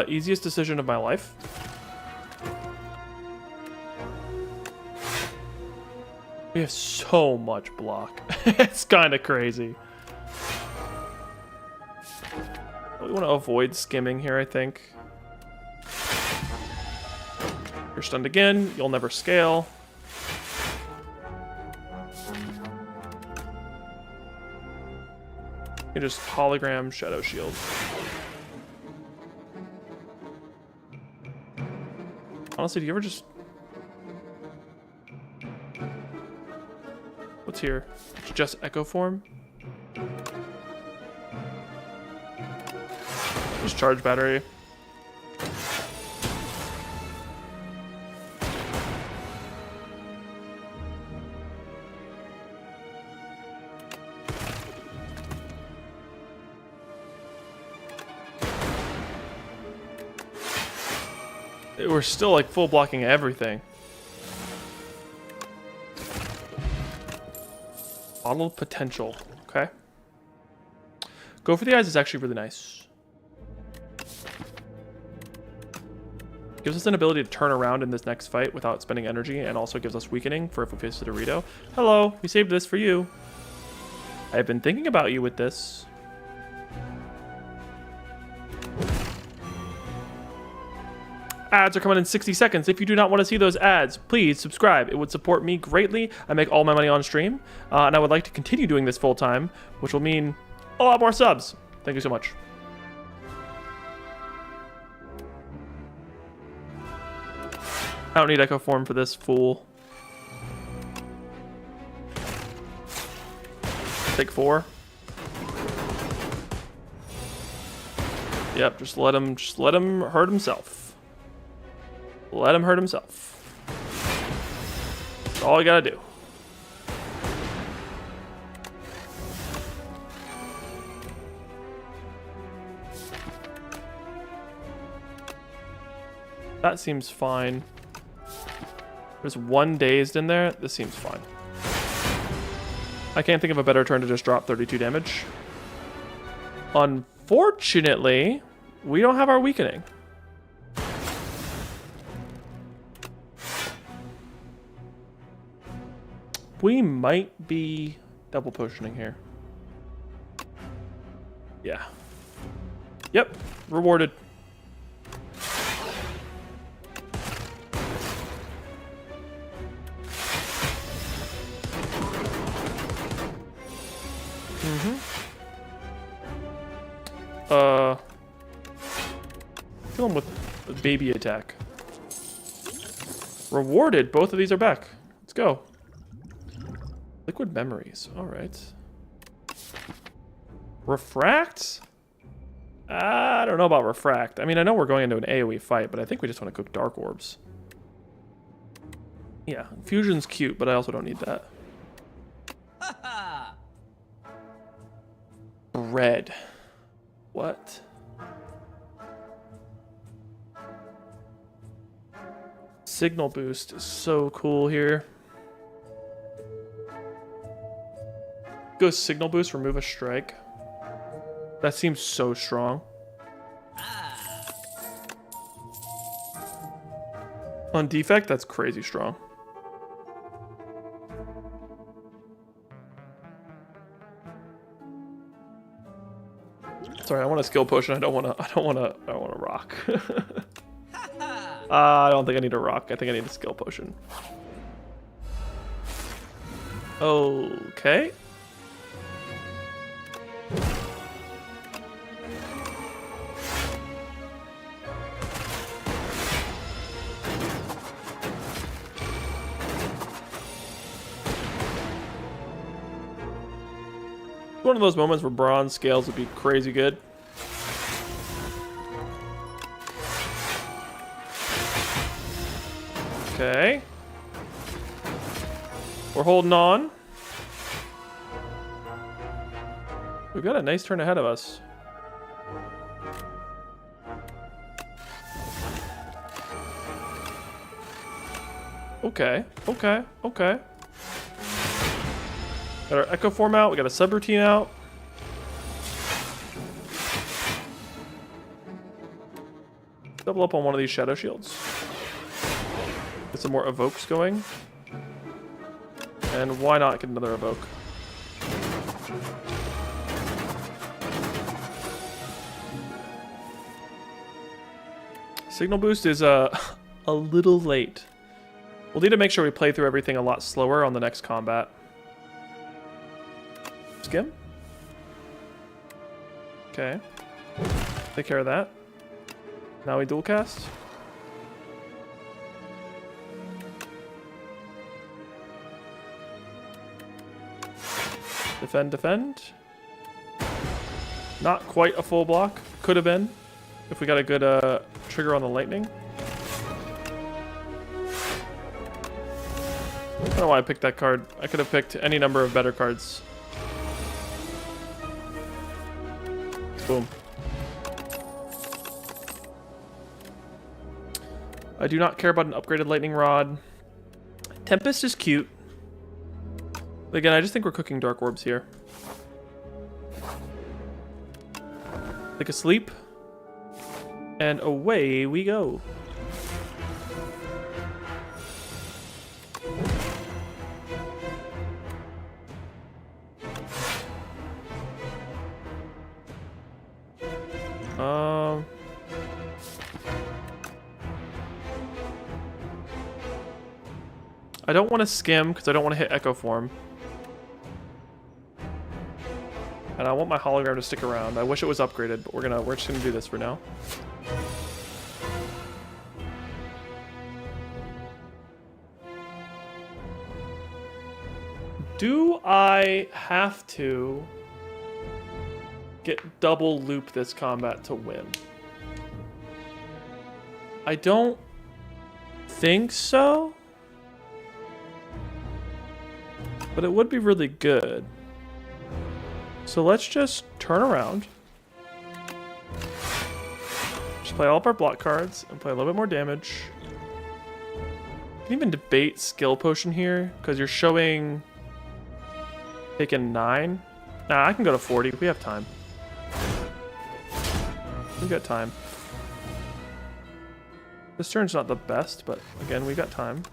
Easiest decision of my life. We have so much block. It's kind of crazy. We want to avoid skimming here, I think. You're stunned again. You'll never scale. You just hologram Shadow Shield. Honestly, do you ever just... What's here? It's just Echo Form? Just charge battery. We're still like full blocking everything. Bottled Potential. Okay. Go for the Eyes is actually really nice. Gives us an ability to turn around in this next fight without spending energy, and also gives us weakening for if we face a Dorito. Hello, we saved this for you. I've been thinking about you with this. Ads are coming in 60 seconds. If you do not want to see those ads, please subscribe. It would support me greatly. I make all my money on stream, and I would like to continue doing this full time, which will mean a lot more subs. Thank you so much. I don't need Echo Form for this fool. Take 4. Yep, just let him hurt himself. Let him hurt himself. That's all I gotta do. That seems fine. There's one dazed in there. This seems fine. I can't think of a better turn to just drop 32 damage. Unfortunately, we don't have our weakening. We might be double potioning here. Yeah. Yep. Rewarded. Kill him with a baby attack. Rewarded. Both of these are back. Let's go. Liquid Memories. All right. Refract? I don't know about refract. I mean, I know we're going into an AoE fight, but I think we just want to cook dark orbs. Yeah, fusion's cute, but I also don't need that. Bread. What? Signal boost is so cool here. Go signal boost, remove a strike. That seems so strong. On defect, that's crazy strong. Sorry, I want a skill potion. I don't want to rock. I don't think I need a rock. I think I need a skill potion. Okay. One of those moments where bronze scales would be crazy good. Okay. We're holding on. We've got a nice turn ahead of us. Okay, okay, okay. Got our Echo Form out, we got a subroutine out. Double up on one of these Shadow Shields. Get some more Evokes going. And why not get another Evoke? Signal Boost is a little late. We'll need to make sure we play through everything a lot slower on the next combat. Skim. Okay. Take care of that. Now we dual cast. Defend, defend. Not quite a full block. Could have been if we got a good trigger on the lightning. I don't know why I picked that card. I could have picked any number of better cards. Boom. I do not care about an upgraded lightning rod. Tempest is cute. Again, I just think we're cooking dark orbs here. Take a sleep. And away we go. I don't want to skim because I don't want to hit Echo Form. And I want my hologram to stick around. I wish it was upgraded, but we're just gonna do this for now. Do I have to get double loop this combat to win? I don't think so. But it would be really good. So let's just turn around. Just play all of our block cards and play a little bit more damage. You can even debate skill potion here because you're showing taking 9. Nah, I can go to 40. We have time. We got time. This turn's not the best, but again, we got time.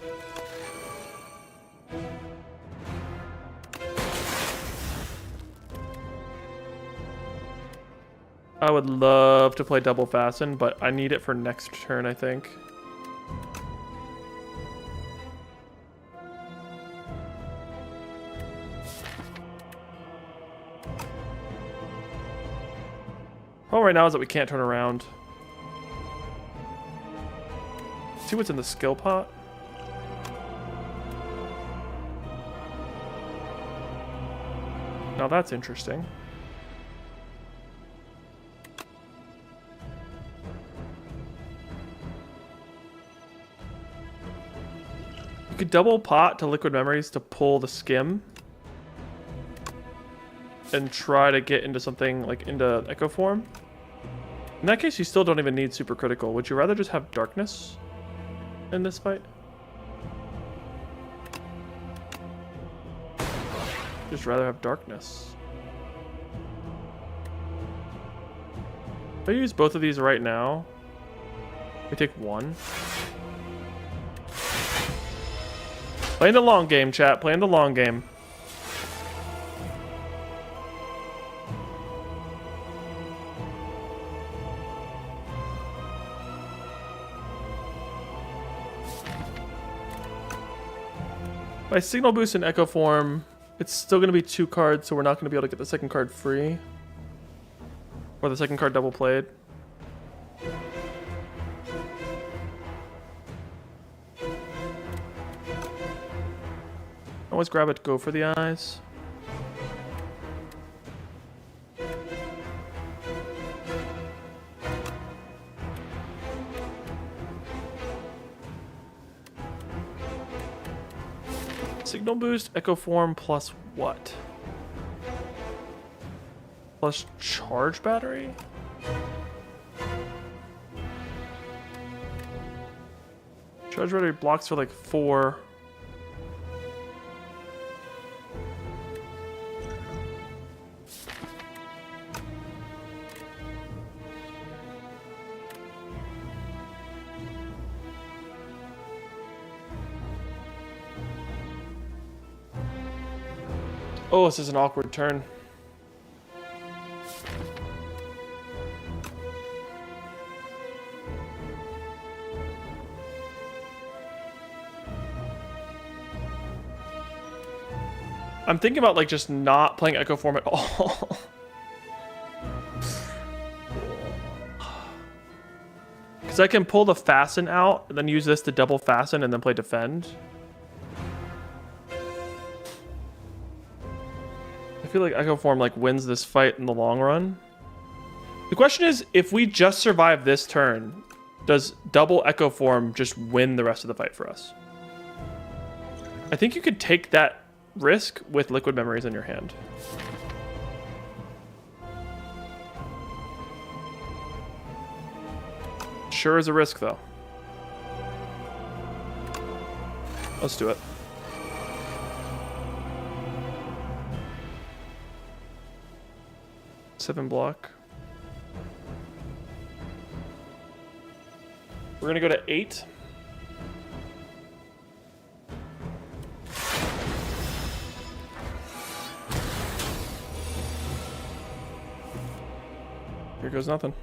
I would love to play double fasten, but I need it for next turn, I think. Problem right now is that we can't turn around. See what's in the skill pot? Now that's interesting. could double pot to liquid memories to pull the skim. And try to get into something like into echo form. In that case, you still don't even need super critical. Would you rather just have darkness in this fight? Just rather have darkness. If I use both of these right now, we take one. Playing the long game, chat. Playing the long game. By signal boost and echo form, it's still going to be 2 cards, so we're not going to be able to get the second card free. Or the second card double played. Always grab it, go for the eyes. Signal boost, echo form, plus what? Plus charge battery? Charge battery blocks for like 4. Oh, this is an awkward turn. I'm thinking about like just not playing echo form at all. Because I can pull the fasten out and then use this to double fasten and then play defend. I feel like echo form like wins this fight in the long run. The question is, if we just survive this turn, does double echo form just win the rest of the fight for us? I think you could take that risk with liquid memories in your hand. Sure is a risk though. Let's do it. Seven block. We're gonna go to 8. Here goes nothing.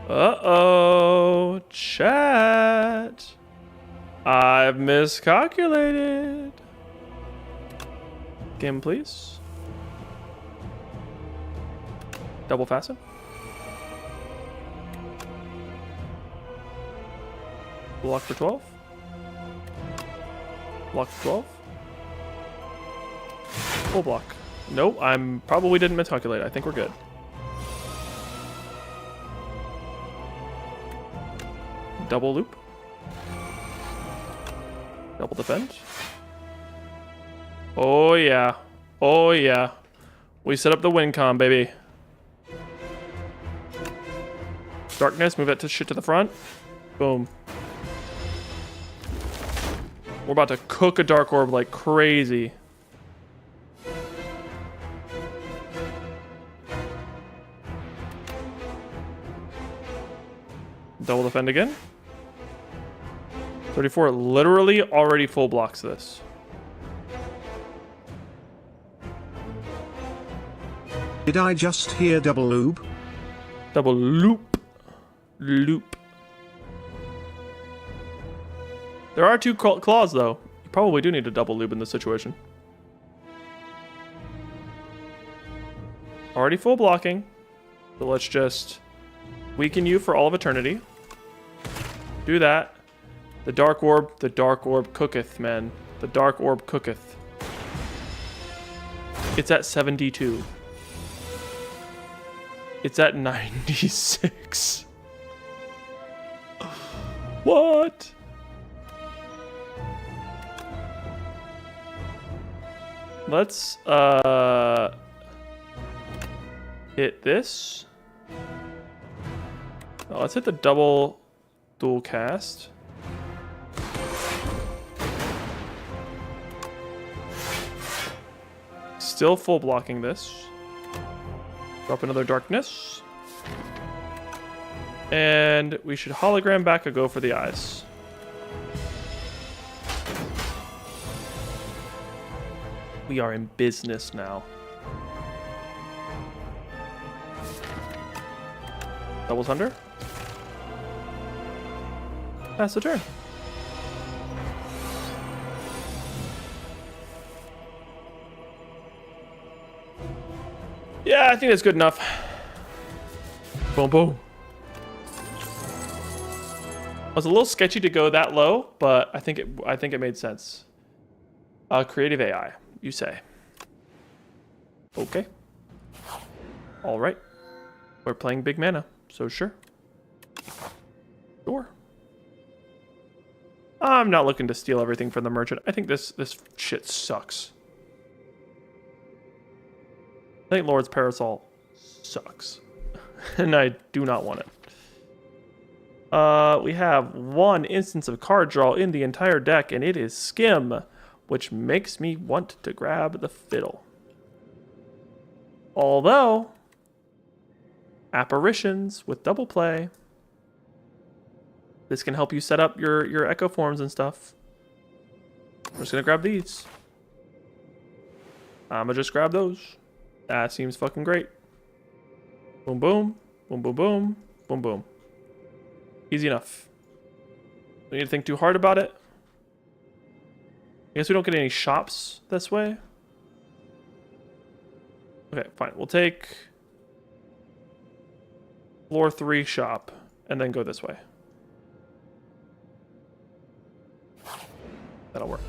Uh-oh, chat. I've miscalculated. Game, please. Double fasten. Block for 12. Block for 12. Full block. Nope, I'm probably didn't miscalculate. I think we're good. Double loop. Double defend. Oh yeah. Oh yeah. We set up the win con, baby. Darkness, move that to shit to the front. Boom. We're about to cook a dark orb like crazy. Double defend again. 34 literally already full blocks this. Did I just hear double loop? Double loop. Loop. There are 2 claws though. You probably do need a double loop in this situation. Already full blocking. So let's just weaken you for all of eternity. Do that. The dark orb cooketh, man. The dark orb cooketh. It's at 72. It's at 96. What? Let's hit this. Oh, let's hit the double dual cast. Still full blocking this. Drop another darkness. And we should hologram back a go for the eyes. We are in business now. Double thunder. Pass the turn. Yeah, I think that's good enough. Boom, boom. It was a little sketchy to go that low, but I think it made sense. Creative AI, you say? Okay. All right. We're playing big mana, so sure. Sure. I'm not looking to steal everything from the merchant. I think this shit sucks. I think Lord's Parasol sucks. And I do not want it. We have one instance of card draw in the entire deck, and it is Skim, which makes me want to grab the fiddle. Although, apparitions with double play. This can help you set up your echo forms and stuff. I'm just gonna grab these. I'ma just grab those. That seems fucking great. Boom, boom, boom, boom, boom, boom, boom. Easy enough. Don't need to think too hard about it. I guess we don't get any shops this way. Okay, fine. We'll take floor 3 shop and then go this way. That'll work.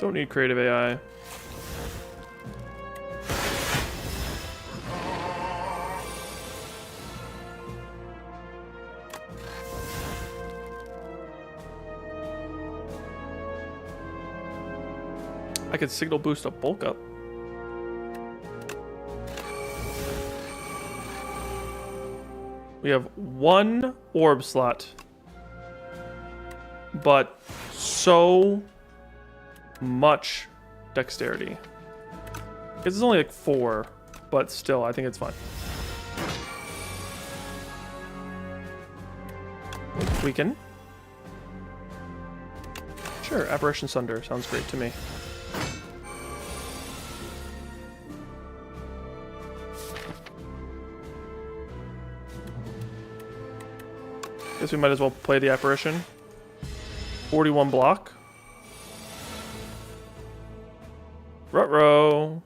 Don't need creative AI. I could signal boost a bulk up. We have one orb slot, but so much dexterity. It's only like 4, but still, I think it's fine. Weaken. Sure, Apparition Sunder sounds great to me. Guess we might as well play the Apparition. 41 block. Ruh-roh.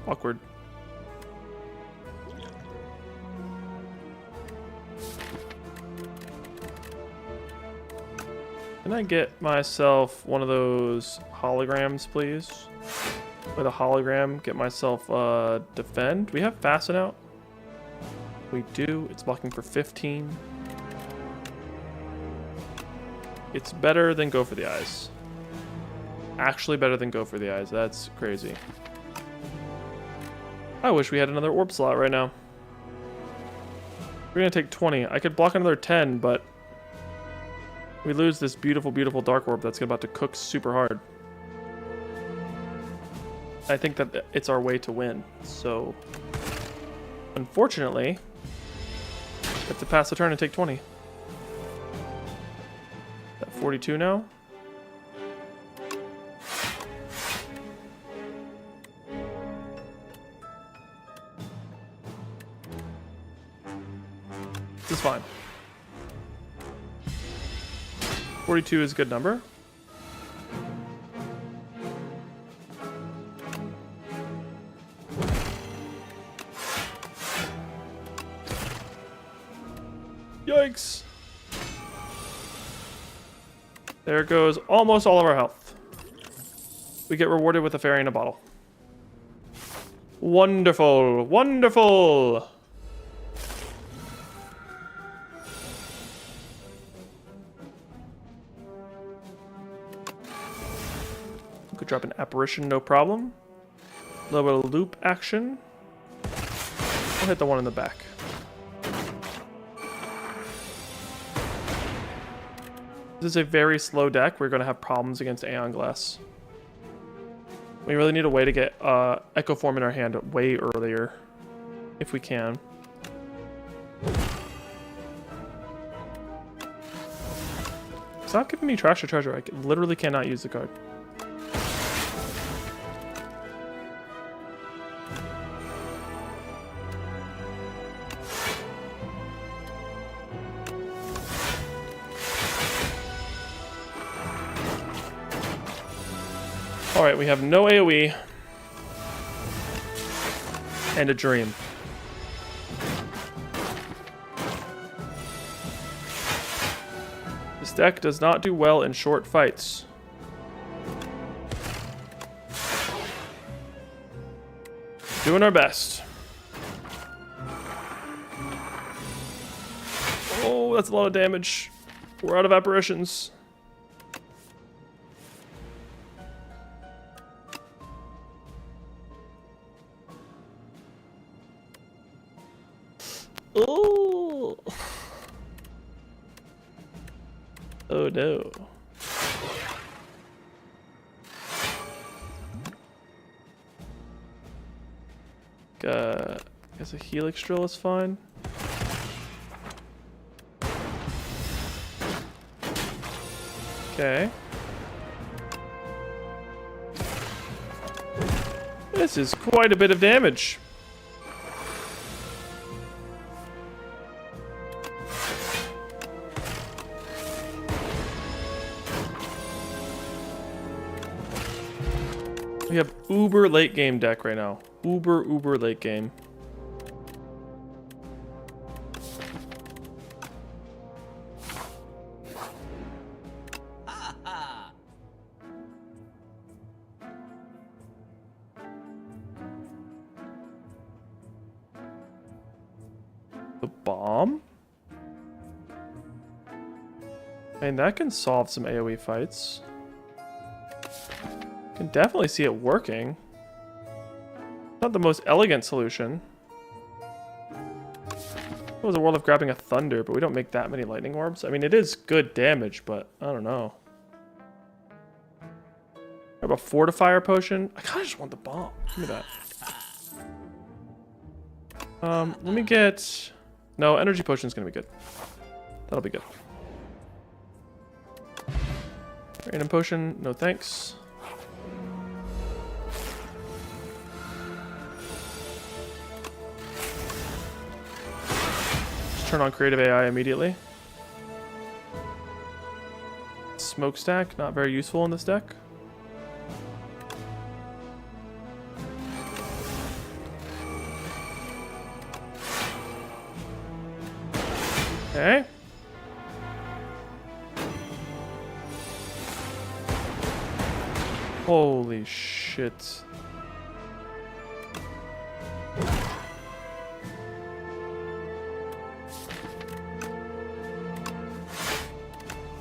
Awkward. Can I get myself one of those holograms, please? With a hologram, get myself defend. We have fasten out. We do. It's blocking for 15. It's better than go for the eyes. Actually better than go for the eyes. That's crazy. I wish we had another orb slot right now. We're gonna take 20. I could block another 10, but we lose this beautiful, beautiful dark orb that's about to cook super hard. I think that it's our way to win. So, unfortunately, we have to pass the turn and take 20. At 42 now. This is fine. 42 is a good number. Yikes. There goes almost all of our health. We get rewarded with a fairy in a bottle. Wonderful, wonderful. Could drop an apparition, no problem. A little bit of loop action. I'll hit the one in the back. This is a very slow deck. We're going to have problems against Aeon Glass. We really need a way to get Echo Form in our hand way earlier, if we can. Stop giving me trash or treasure. I literally cannot use the card. Alright, we have no AoE. And a dream. This deck does not do well in short fights. Doing our best. Oh, that's a lot of damage. We're out of apparitions. Oh. Oh no. Guess a Helix Drill is fine. Okay. This is quite a bit of damage. We have uber late game deck right now. Uber late game. The bomb? I mean, that can solve some AoE fights. Can definitely see it working. Not the most elegant solution. It was a world of grabbing a thunder, but we don't make that many lightning orbs. I mean, it is good damage, but I don't know. Grab a fortifier potion. I kind of just want the bomb. Give me that. Let me get... No, energy potion's gonna be good. That'll be good. Random potion, no thanks. Turn on creative AI immediately. Smokestack, not very useful in this deck. Okay. Holy shit.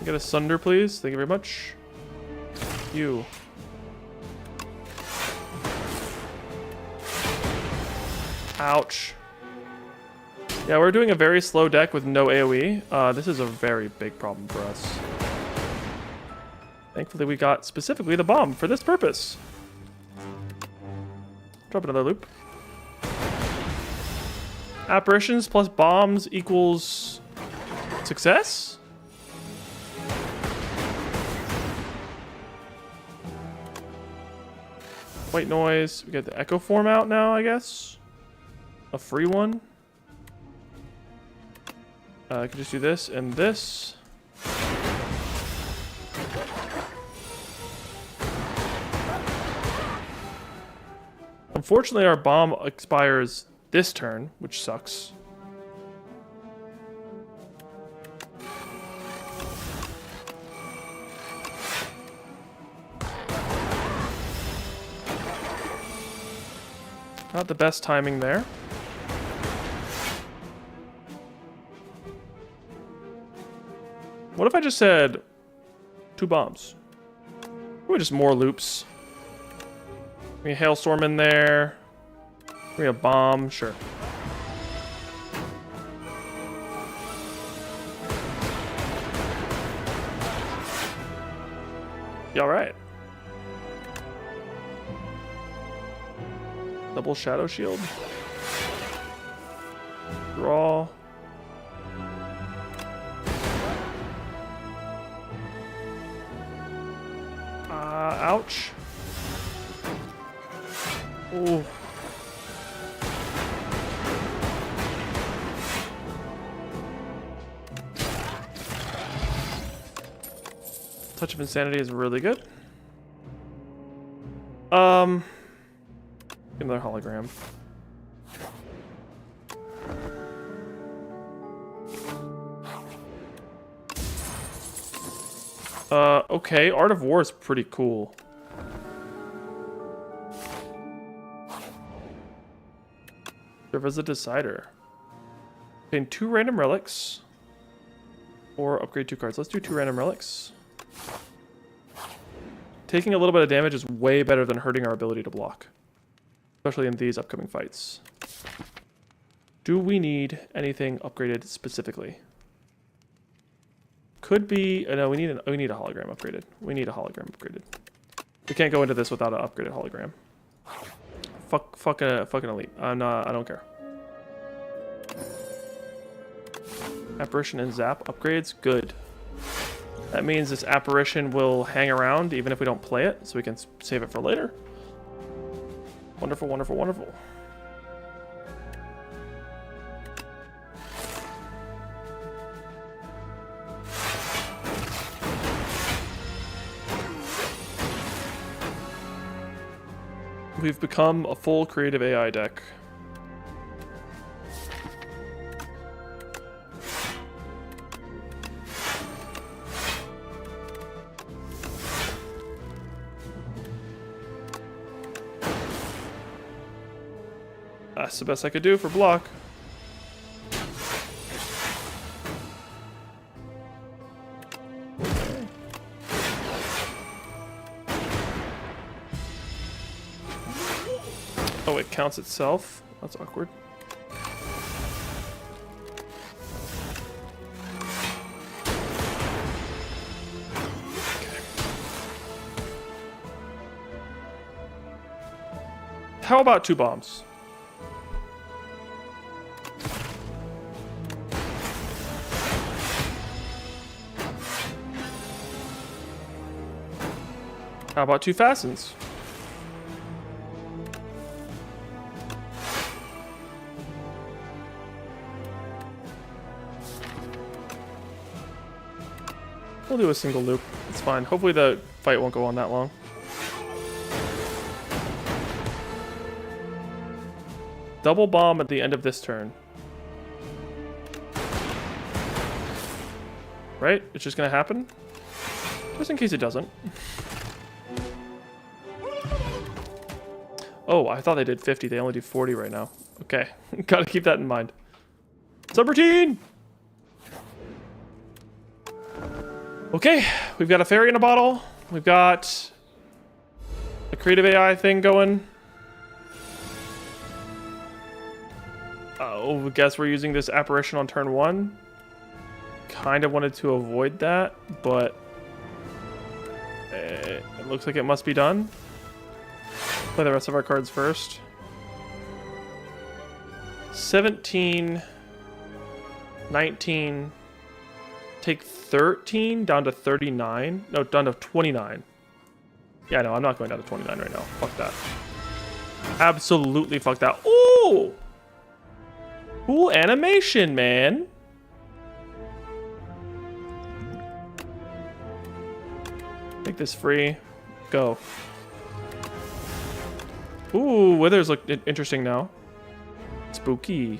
Get a Sunder, please. Thank you very much. You. Ouch. Yeah, we're doing a very slow deck with no AoE. This is a very big problem for us. Thankfully, we got specifically the bomb for this purpose. Drop another loop. Apparitions plus bombs equals success? White noise. We got the echo form out now, I guess. A free one. I could just do this and this. Unfortunately, our bomb expires this turn, which sucks. Not the best timing there. What if I just said 2 bombs? Or just more loops? Maybe a hailstorm in there. Maybe a bomb, sure. You alright? Double shadow shield. Draw. Ouch. Ooh. Touch of Insanity is really good. Another hologram. Okay, Art of War is pretty cool. Serve as a decider. Obtain 2 random relics. Or upgrade 2 cards. Let's do 2 random relics. Taking a little bit of damage is way better than hurting our ability to block. Especially in these upcoming fights. Do we need anything upgraded specifically? Could be... no, we need a hologram upgraded. We need a hologram upgraded. We can't go into this without an upgraded hologram. Fucking elite. I don't care. Apparition and Zap upgrades? Good. That means this apparition will hang around even if we don't play it, so we can save it for later. Wonderful, wonderful, wonderful. We've become a full creative AI deck. That's the best I could do for block. Oh, it counts itself? That's awkward. How about 2 bombs? How about 2 fastens? We'll do a single loop. It's fine. Hopefully the fight won't go on that long. Double bomb at the end of this turn. Right? It's just gonna happen? Just in case it doesn't. Oh, I thought they did 50. They only do 40 right now. Okay. Gotta keep that in mind. Subroutine! Okay, we've got a fairy in a bottle. We've got a creative AI thing going. Oh, I guess we're using this apparition on turn 1. Kind of wanted to avoid that, but it looks like it must be done. Play the rest of our cards first. 17, 19, take 13 down to 39. No, down to 29. Yeah, no, I'm not going down to 29 right now. Fuck that. Absolutely fuck that. Ooh! Cool animation, man. Make this free. Go. Ooh, withers look interesting now. Spooky.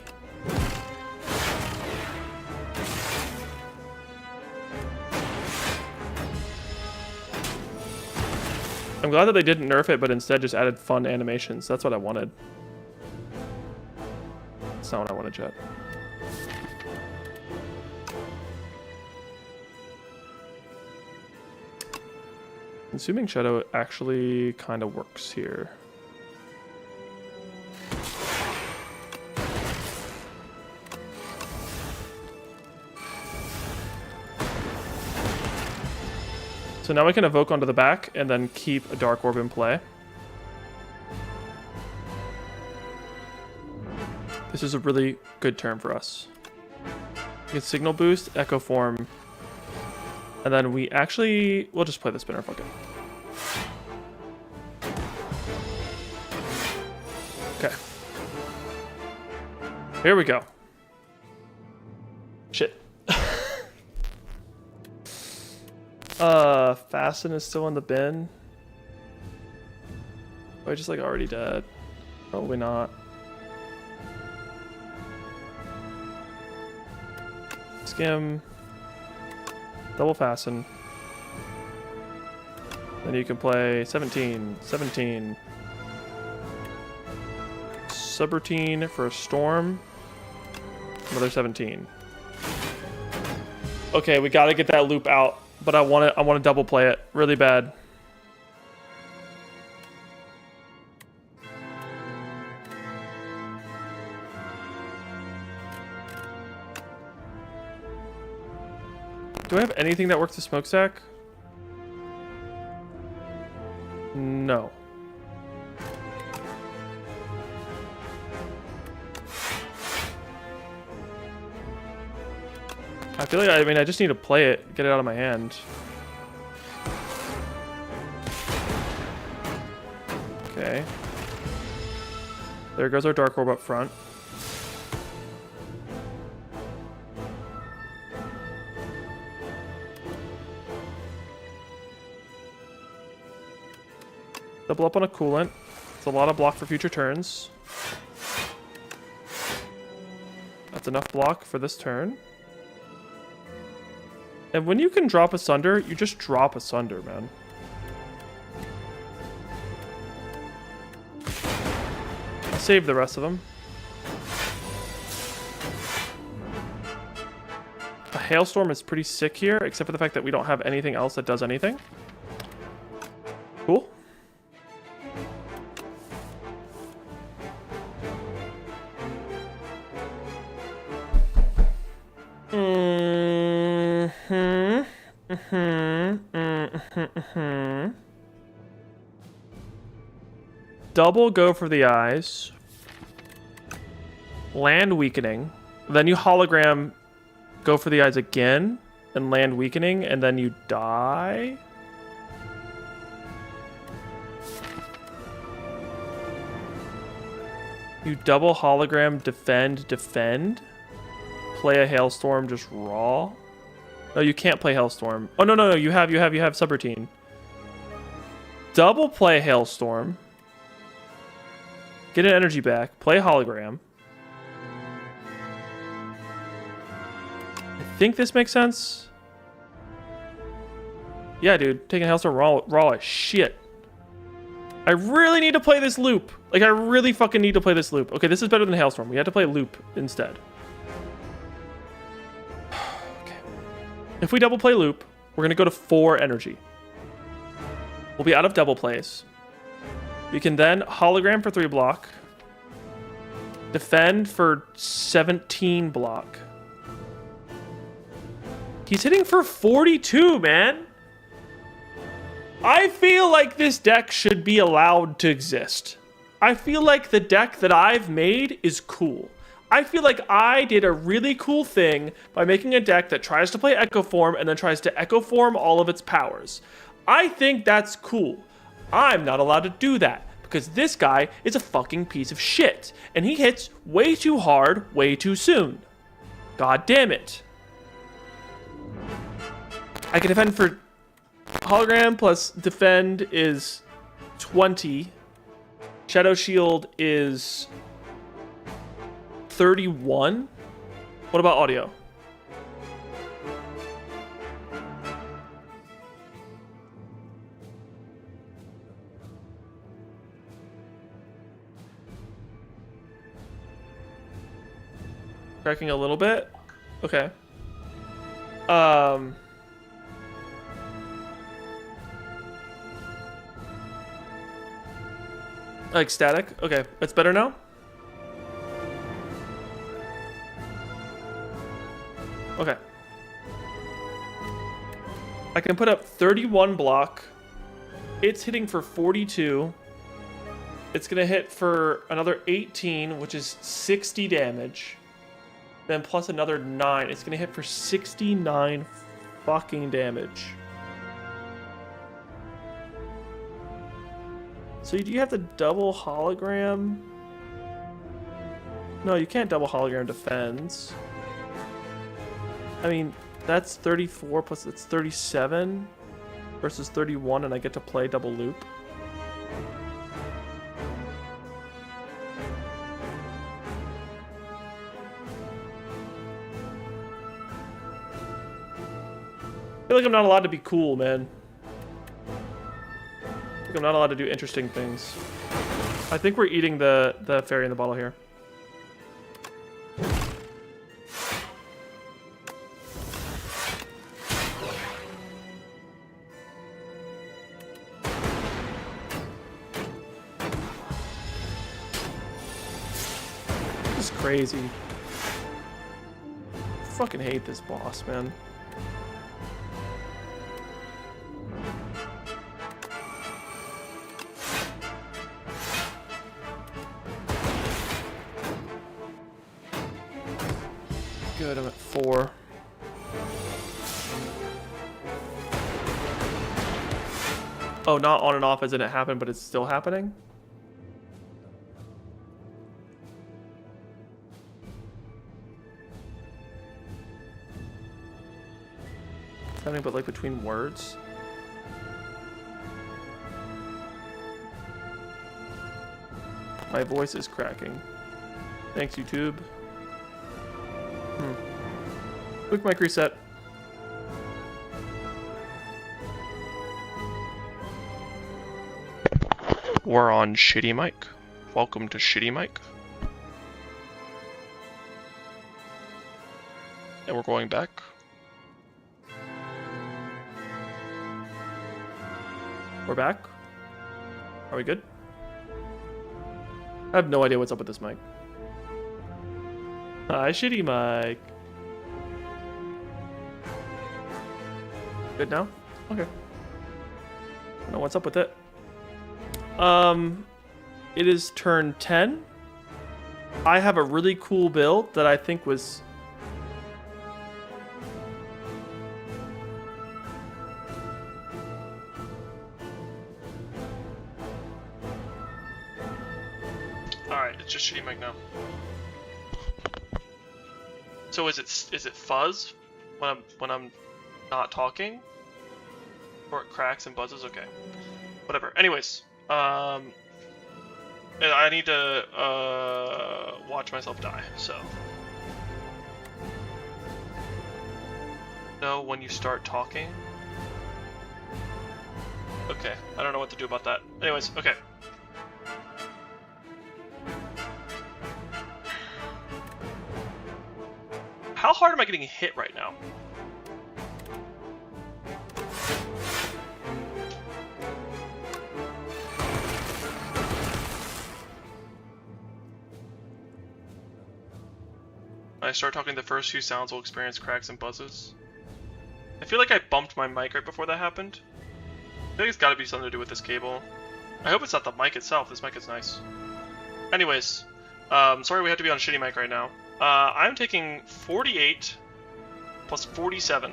I'm glad that they didn't nerf it, but instead just added fun animations. That's what I wanted. That's not what I wanted, chat. Consuming Shadow actually kind of works here. So now we can evoke onto the back and then keep a Dark Orb in play. This is a really good turn for us. We get Signal Boost, Echo Form, and then we'll just play the spinner, fuck it. Okay. Here we go. Shit. Fasten is still in the bin. Oh, I just like already dead. Probably not. Skim. Double fasten. Then you can play 17, 17. Subroutine for a storm. Another 17. Okay, we gotta get that loop out. But I want to double play it really bad. Do I have anything that works the smokestack? No. I feel like, I just need to play it, get it out of my hand. Okay. There goes our Dark Orb up front. Double up on a Coolant. It's a lot of block for future turns. That's enough block for this turn. And when you can drop Asunder, you just drop Asunder, man. I'll save the rest of them. A Hailstorm is pretty sick here, except for the fact that we don't have anything else that does anything. Cool. Double go for the eyes. Land weakening. Then you hologram, go for the eyes again, and land weakening, and then you die. You double hologram, defend, defend. Play a Hailstorm just raw. No, you can't play Hailstorm. Oh, no, you have Subroutine. Double play Hailstorm. Get an energy back. Play hologram. I think this makes sense. Yeah, dude. Taking Hailstorm raw as shit. I really need to play this loop. Like, I really fucking need to play this loop. Okay, this is better than Hailstorm. We had to play loop instead. Okay. If we double play loop, we're going to go to 4 energy. We'll be out of double plays. We can then hologram for 3 block. Defend for 17 block. He's hitting for 42, man. I feel like this deck should be allowed to exist. I feel like the deck that I've made is cool. I feel like I did a really cool thing by making a deck that tries to play Echo Form and then tries to Echo Form all of its powers. I think that's cool. I'm not allowed to do that because this guy is a fucking piece of shit and he hits way too hard, way too soon. God damn it. I can defend for hologram plus defend is 20. Shadow Shield is 31. What about audio? Cracking a little bit? Okay. Like static? Okay, that's better now? Okay. I can put up 31 block. It's hitting for 42. It's gonna hit for another 18, which is 60 damage. Then plus another 9. It's gonna hit for 69 fucking damage. So do you have to double hologram? No, you can't double hologram defense. I mean, that's 34 plus it's 37 versus 31, and I get to play double loop. I feel like I'm not allowed to be cool, man. I think I'm not allowed to do interesting things. I think we're eating the fairy in the bottle here. This is crazy. I fucking hate this boss, man. Good, I'm at 4. Oh, not on and off as in it happened, but it's still happening? It's happening, but like between words? My voice is cracking. Thanks, YouTube. Quick mic reset. We're on Shitty Mic. Welcome to Shitty Mic. And we're going back. We're back. Are we good? I have no idea what's up with this mic. Hi, Shitty Mic. Good now? Okay. I don't know what's up with it. It is turn 10. I have a really cool build that I think was... Alright, it's just Shitty Mic now. So is it fuzz when I'm not talking? Or it cracks and buzzes? Okay. Whatever. Anyways, and I need to watch myself die, so. Know when you start talking? Okay, I don't know what to do about that. Anyways, okay. How hard am I getting hit right now? When I start talking, the first few sounds will experience cracks and buzzes. I feel like I bumped my mic right before that happened. I think it's gotta be something to do with this cable. I hope it's not the mic itself. This mic is nice. Anyways, sorry we have to be on Shitty Mic right now. I'm taking 48 plus 47.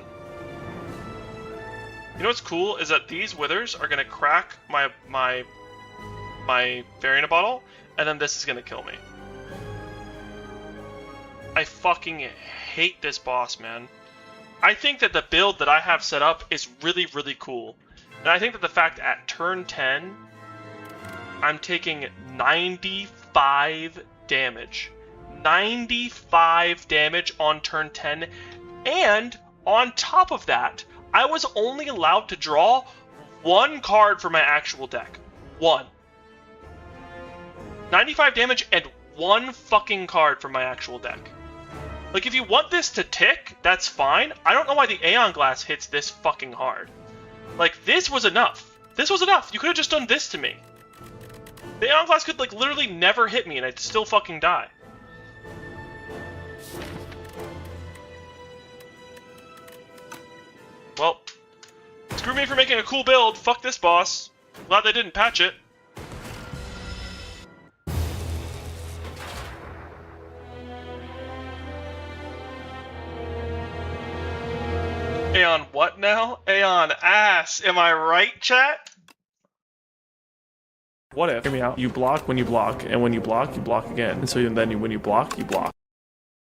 You know what's cool is that these withers are gonna crack my fairy in a bottle, and then this is gonna kill me. I fucking hate this boss, man. I think that the build that I have set up is really, really cool. And I think that the fact at turn 10, I'm taking 95 damage. 95 damage on turn 10. And on top of that, I was only allowed to draw one card for my actual deck. One. 95 damage and one fucking card from my actual deck. Like, if you want this to tick, that's fine. I don't know why the Aeon Glass hits this fucking hard. Like, this was enough. This was enough. You could have just done this to me. The Aeon Glass could, like, literally never hit me and I'd still fucking die. Well, screw me for making a cool build. Fuck this boss. Glad they didn't patch it. Aeon what now? Aeon ass. Am I right, chat? What if? Hear me out. You block when you block, and when you block again. And so then when you block, you block.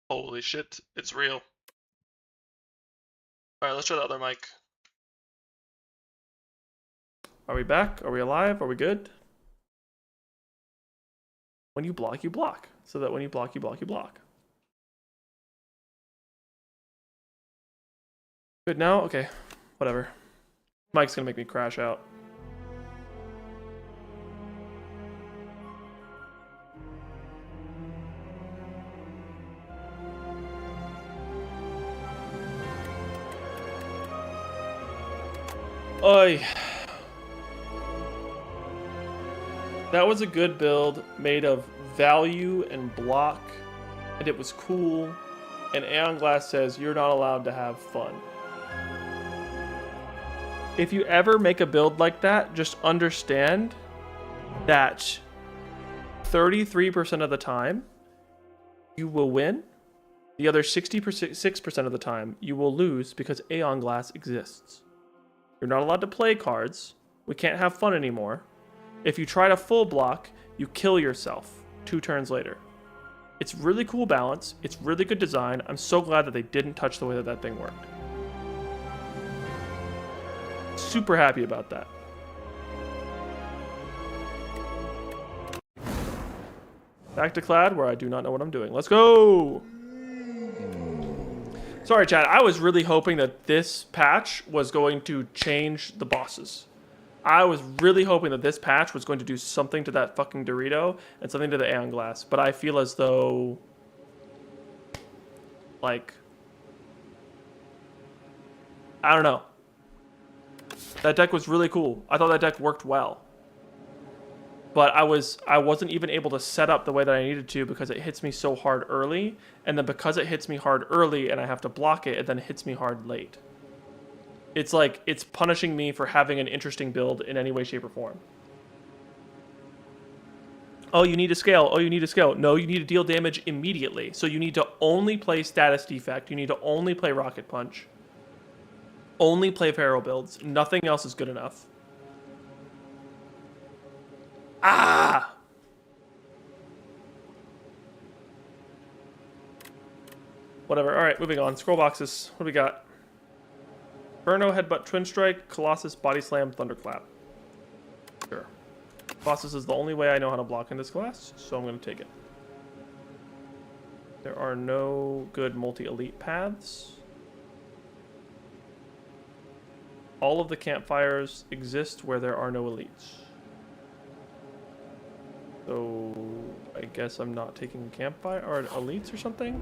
Holy shit, it's real. Alright, let's try the other mic. Are we back? Are we alive? Are we good? When you block, so that when you block, you block. Good now? Okay. Whatever. Mike's gonna make me crash out. Oy. That was a good build, made of value and block, and it was cool, and Aeon Glass says you're not allowed to have fun. If you ever make a build like that, just understand that 33% of the time, you will win. The other 66% of the time, you will lose because Aeon Glass exists. You're not allowed to play cards. We can't have fun anymore. If you try to full block, you kill yourself 2 turns later. It's really cool balance. It's really good design. I'm so glad that they didn't touch the way that that thing worked. Super happy about that. Back to Clad, where I do not know what I'm doing. Let's go! Sorry, chat. I was really hoping that this patch was going to change the bosses. I was really hoping that this patch was going to do something to that fucking Dorito and something to the Aeon Glass. But I feel as though... like... I don't know. That deck was really cool. I thought that deck worked well. But I wasn't even able to set up the way that I needed to because it hits me so hard early. And then because it hits me hard early and I have to block it, it then hits me hard late. It's like, it's punishing me for having an interesting build in any way, shape, or form. Oh, you need to scale. Oh, you need to scale. No, you need to deal damage immediately. So you need to only play Status Defect. You need to only play Rocket Punch. Only play Pharaoh builds. Nothing else is good enough. Ah! Whatever. Alright, moving on. Scroll boxes. What do we got? Burno, Headbutt, Twin Strike, Colossus, Body Slam, Thunderclap. Sure. Colossus is the only way I know how to block in this class, so I'm going to take it. There are no good multi-elite paths. All of the campfires exist where there are no elites. So I guess I'm not taking campfire or elites or something.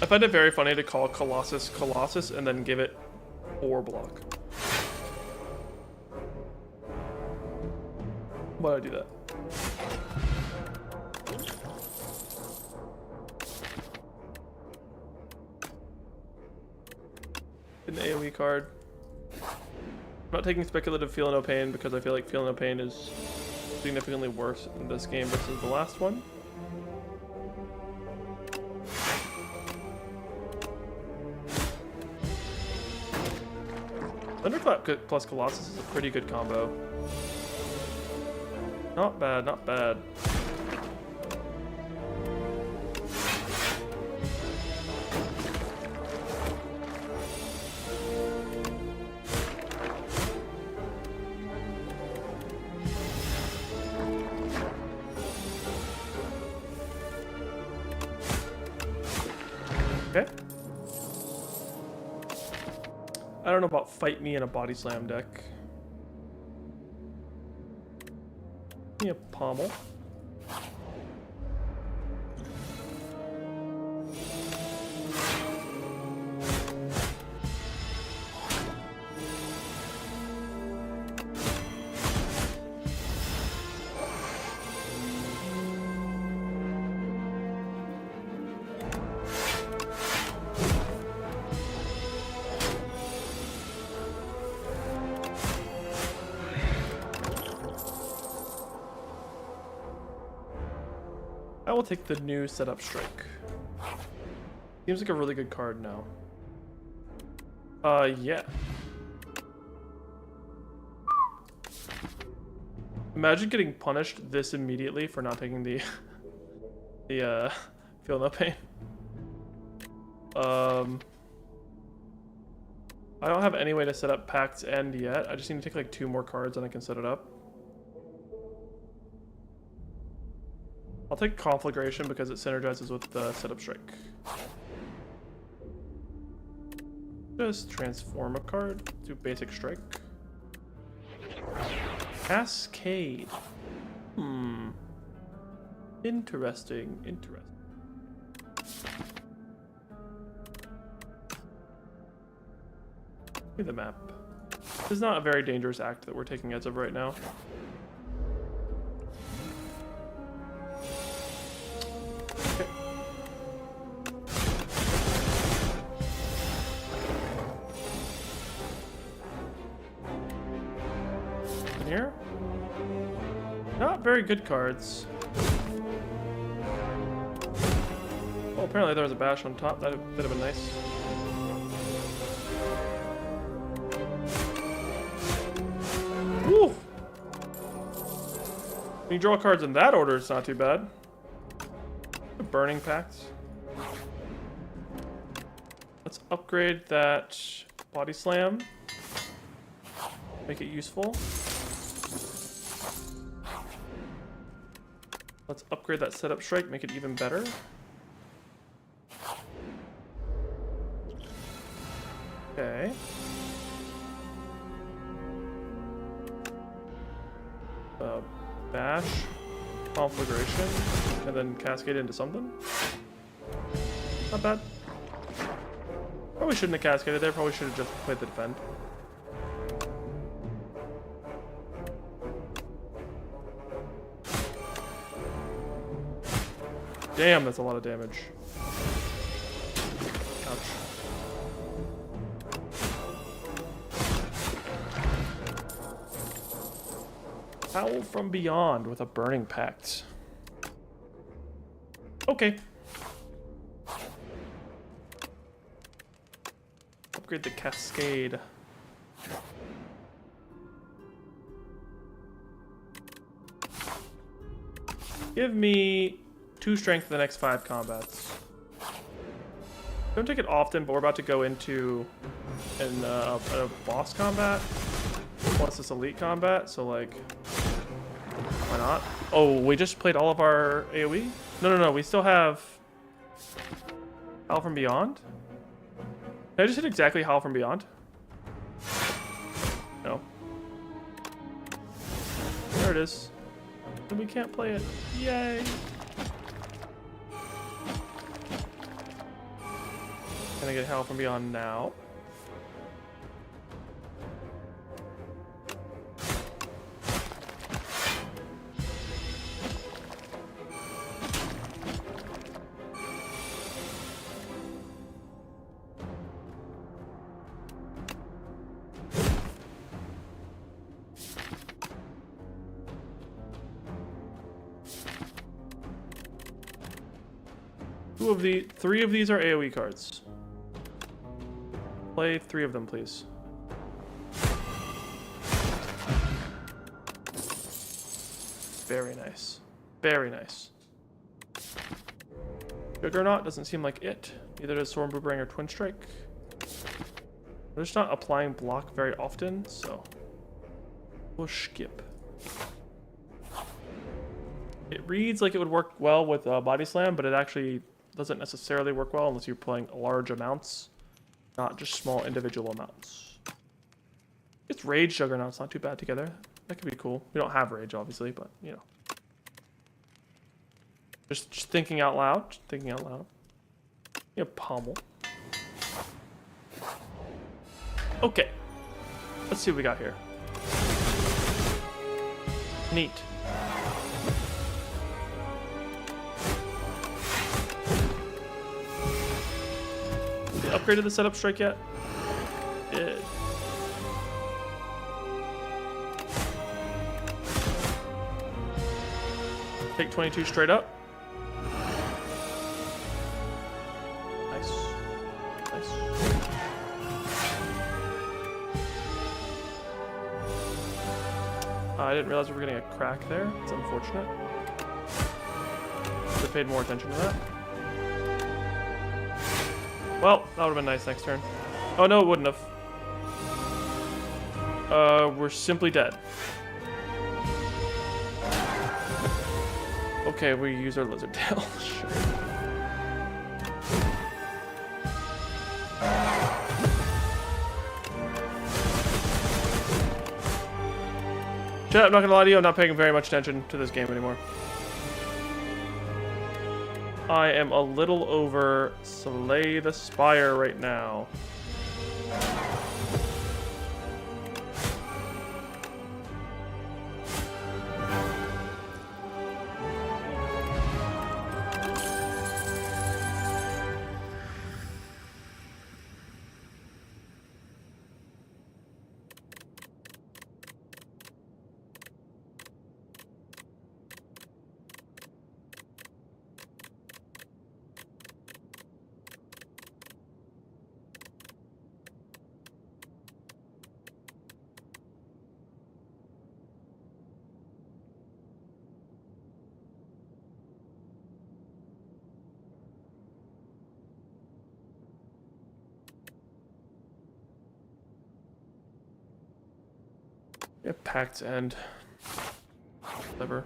I find it very funny to call Colossus Colossus and then give it 4 block. Why'd I do that? An AoE card. I'm not taking Speculative Feel No Pain because I feel like Feel No Pain is significantly worse in this game versus the last one. Thunderclap plus Colossus is a pretty good combo. Not bad, not bad. I don't know about fight me in a body slam deck. Give me a pommel. I will take the new setup strike. Seems like a really good card now. Yeah. Imagine getting punished this immediately for not taking the feel no pain. I don't have any way to set up Pact's End yet. I just need to take like 2 more cards and I can set it up. I'll take Conflagration because it synergizes with the setup strike. Just transform a card, do basic strike. Cascade. Interesting, interesting. Give me the map. This is not a very dangerous act that we're taking as of right now. Here. Not very good cards. Well, apparently there was a bash on top. That would have been nice. Woo! When you draw cards in that order, it's not too bad. The Burning Pact. Let's upgrade that Body Slam. Make it useful. Let's upgrade that setup strike, make it even better. Okay. Bash, Conflagration, and then cascade into something. Not bad. Probably shouldn't have cascaded there, probably should have just played the defend. Damn, that's a lot of damage. Ouch. Howl from Beyond with a Burning Pact. Okay. Upgrade the Cascade. Give me 2 strength for the next 5 combats. Don't take it often, but we're about to go into a boss combat. Plus this elite combat, so like, why not? Oh, we just played all of our AoE? No, we still have Howl from Beyond? Did I just hit exactly Howl from Beyond? No. There it is. And we can't play it. Yay! Can I get Howl from Beyond now? Three of these are AoE cards. Play 3 of them, please. Very nice. Very nice. Juggernaut doesn't seem like it. Neither does Storm Boomerang or Twin Strike. They're just not applying block very often, so we'll skip. It reads like it would work well with Body Slam, but it actually doesn't necessarily work well unless you're playing large amounts, not just small individual amounts. It's Rage Juggernaut's not too bad together. That could be cool. We don't have Rage, obviously, but, you know. Just thinking out loud. Just thinking out loud. Yeah, Pommel. Okay. Let's see what we got here. Neat. Did they upgraded the setup strike yet? Did. Take 22 straight up. Nice. Nice. I didn't realize we were getting a crack there. It's unfortunate. Should have paid more attention to that. Well, that would have been nice next turn. Oh no, it wouldn't have. We're simply dead. Okay, we use our lizard tail. Sure. Chat, I'm not gonna lie to you, I'm not paying very much attention to this game anymore. I am a little over Slay the Spire right now. Yeah, Pact's End. Clever.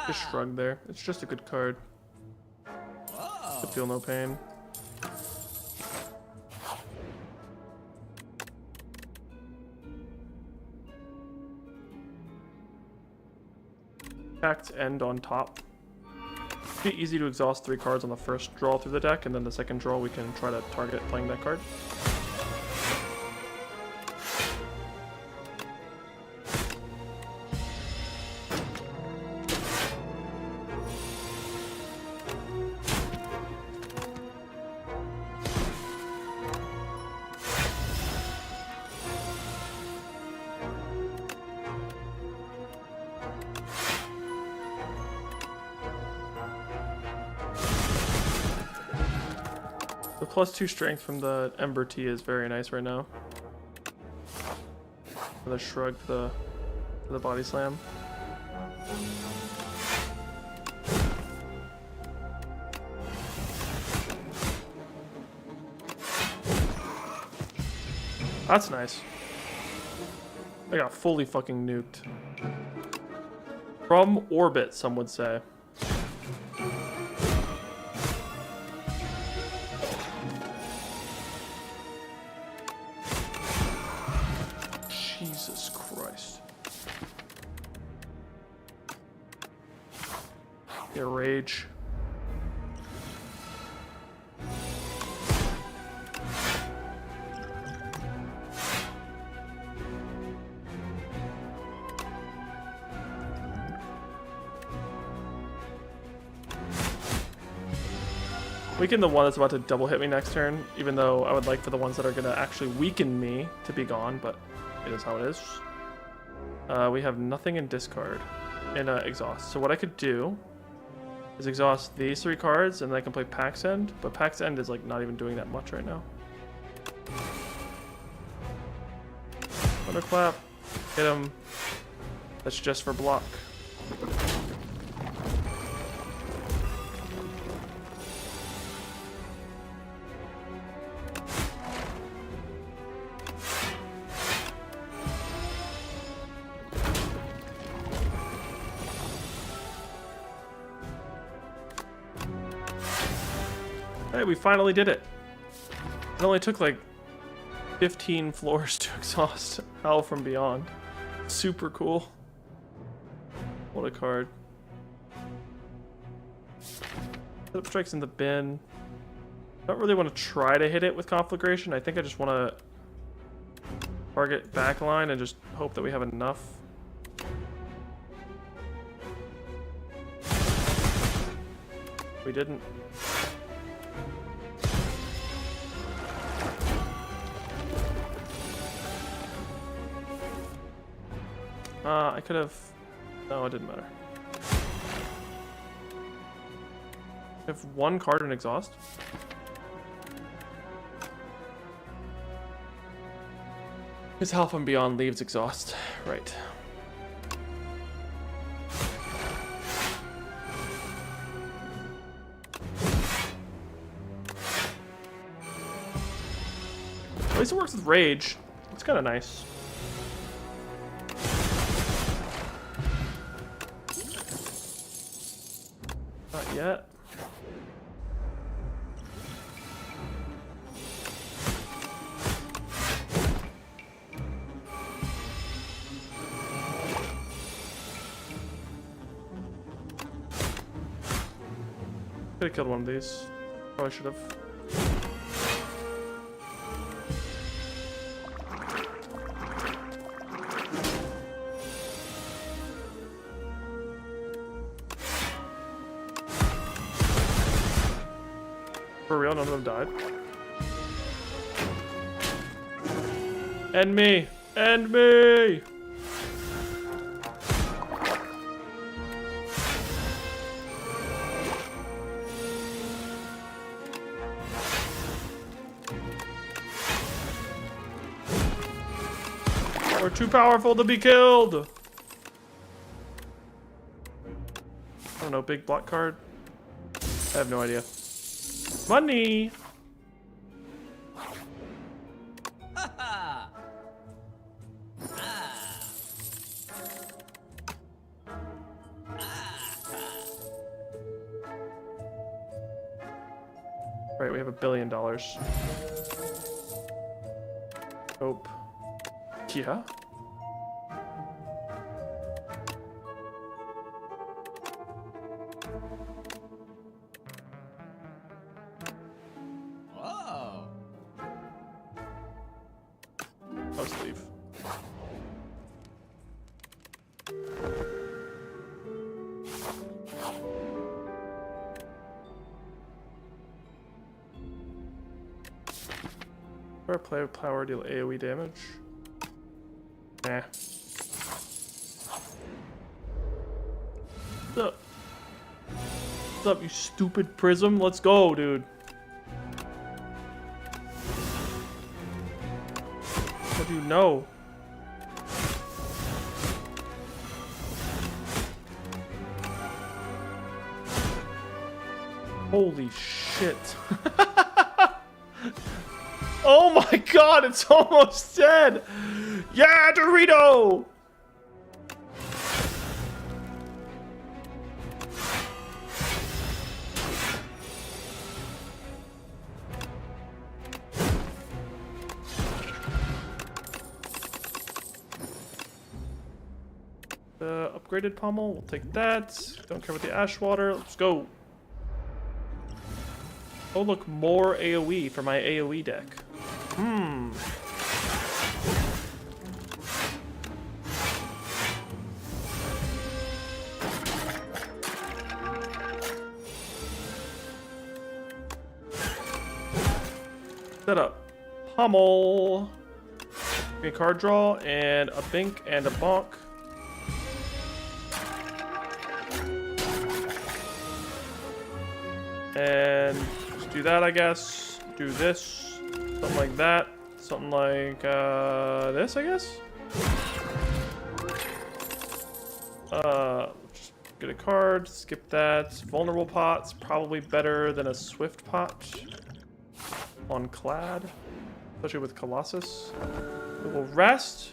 Just shrug there. It's just a good card. To feel no pain. Pact's End on top. It'd be easy to exhaust 3 cards on the first draw through the deck, and then the second draw we can try to target playing that card. The +2 strength from the Ember Tea is very nice right now. The shrug for the body slam. That's nice. I got fully fucking nuked. From orbit, some would say. Jesus Christ. Yeah, rage. Weaken the one that's about to double hit me next turn, even though I would like for the ones that are going to actually weaken me to be gone, but it is how it is. We have nothing in discard in exhaust. So what I could do is exhaust these 3 cards, and then I can play Pax End, but Pax End is like not even doing that much right now. Thunderclap, hit him. That's just for block. Hey, we finally did it. It only took like 15 floors to exhaust Howl from Beyond. Super cool. What a card. Flip strikes in the bin. I don't really want to try to hit it with Conflagration. I think I just want to target backline and just hope that we have enough. We didn't. I could have... No, it didn't matter. I have 1 card in exhaust. His Howl from Beyond leaves exhaust. Right. At least it works with Rage. It's kind of nice. Not yet. Could have killed one of these. Probably should have. For real, none of them died. End me! End me! We're too powerful to be killed! I don't know, big block card? I have no idea. Money! Right, we have $1 billion. Hope. Yeah. Whoa. Let's leave. Or play power deal AoE damage. Nah. What's up? What's up, you stupid Prism? Let's go, dude. What do you know? Holy shit. Oh my god, it's almost dead! Yeah, Dorito! The upgraded pommel, we'll take that. Don't care about the ash water, let's go. Oh look, more AoE for my AoE deck. Set up. Pummel. A card draw and a bink and a bonk. And just do that, I guess. Do this. Something like that. Something like this, I guess. Just get a card. Skip that. Vulnerable pot's probably better than a swift pot on Clad, especially with Colossus. We will rest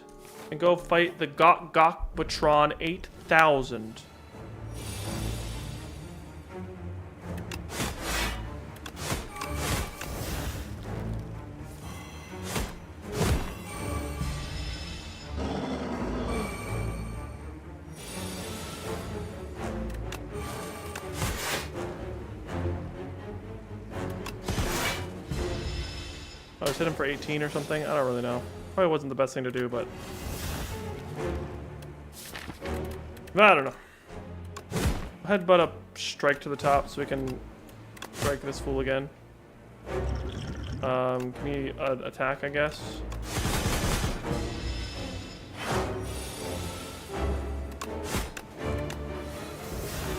and go fight the Gok-Batron 8000. I was hitting for 18 or something. I don't really know. Probably wasn't the best thing to do, but I don't know. Headbutt up, strike to the top so we can strike this fool again. Give me an attack, I guess.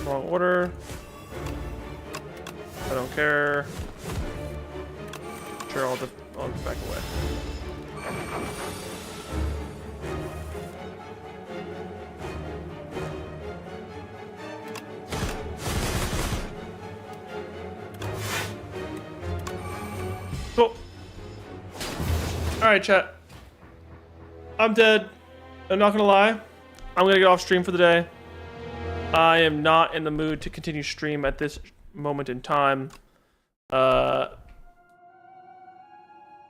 Wrong order. I don't care. Sure, I'll just back away. Cool. Alright, chat. I'm dead. I'm not gonna lie. I'm gonna get off stream for the day. I am not in the mood to continue stream at this moment in time.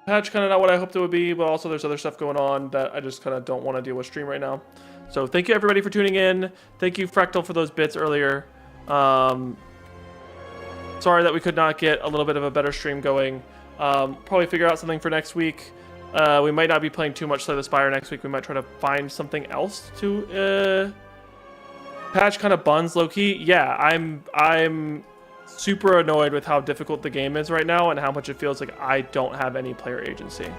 Patch kind of not what I hoped it would be, but also there's other stuff going on that I just kind of don't want to deal with stream right now. So thank you everybody for tuning in. Thank you Fractal for those bits earlier. Sorry that we could not get a little bit of a better stream going. Probably figure out something for next week. We might not be playing too much Slay the Spire next week. We might try to find something else to patch kind of buns low-key. Yeah, I'm super annoyed with how difficult the game is right now and how much it feels like I don't have any player agency.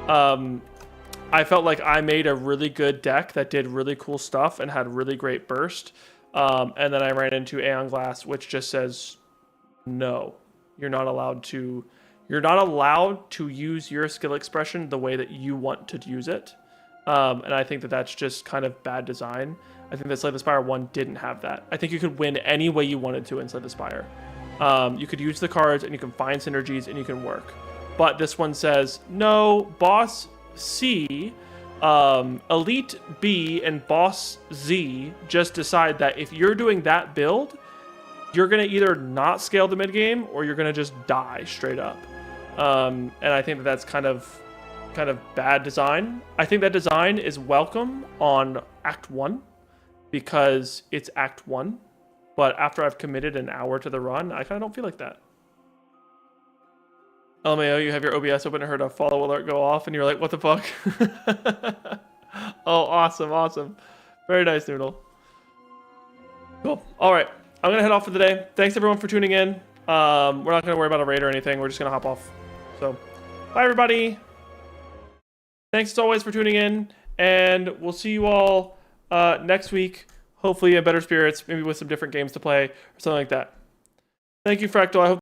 I felt like I made a really good deck that did really cool stuff and had really great burst. And then I ran into Aeon Glass, which just says, no, you're not allowed to use your skill expression the way that you want to use it. And I think that that's just kind of bad design. I think that Slay the Spire 1 didn't have that. I think you could win any way you wanted to in Slay the Spire. You could use the cards and you can find synergies and you can work. But this one says, no, Boss C, Elite B, and Boss Z just decide that if you're doing that build, you're going to either not scale the mid game or you're going to just die straight up. And I think that that's kind of bad design. I think that design is welcome on Act 1 because it's Act 1. But after I've committed an hour to the run, I kind of don't feel like that. LMAO, you have your OBS open and heard a follow alert go off and you're like, what the fuck? Oh, awesome, awesome. Very nice, Noodle. Cool. All right. I'm going to head off for the day. Thanks, everyone, for tuning in. We're not going to worry about a raid or anything. We're just going to hop off. So, bye, everybody. Thanks, as always, for tuning in. And we'll see you all next week. Hopefully in better spirits, maybe with some different games to play or something like that. Thank you, Fractal. I hope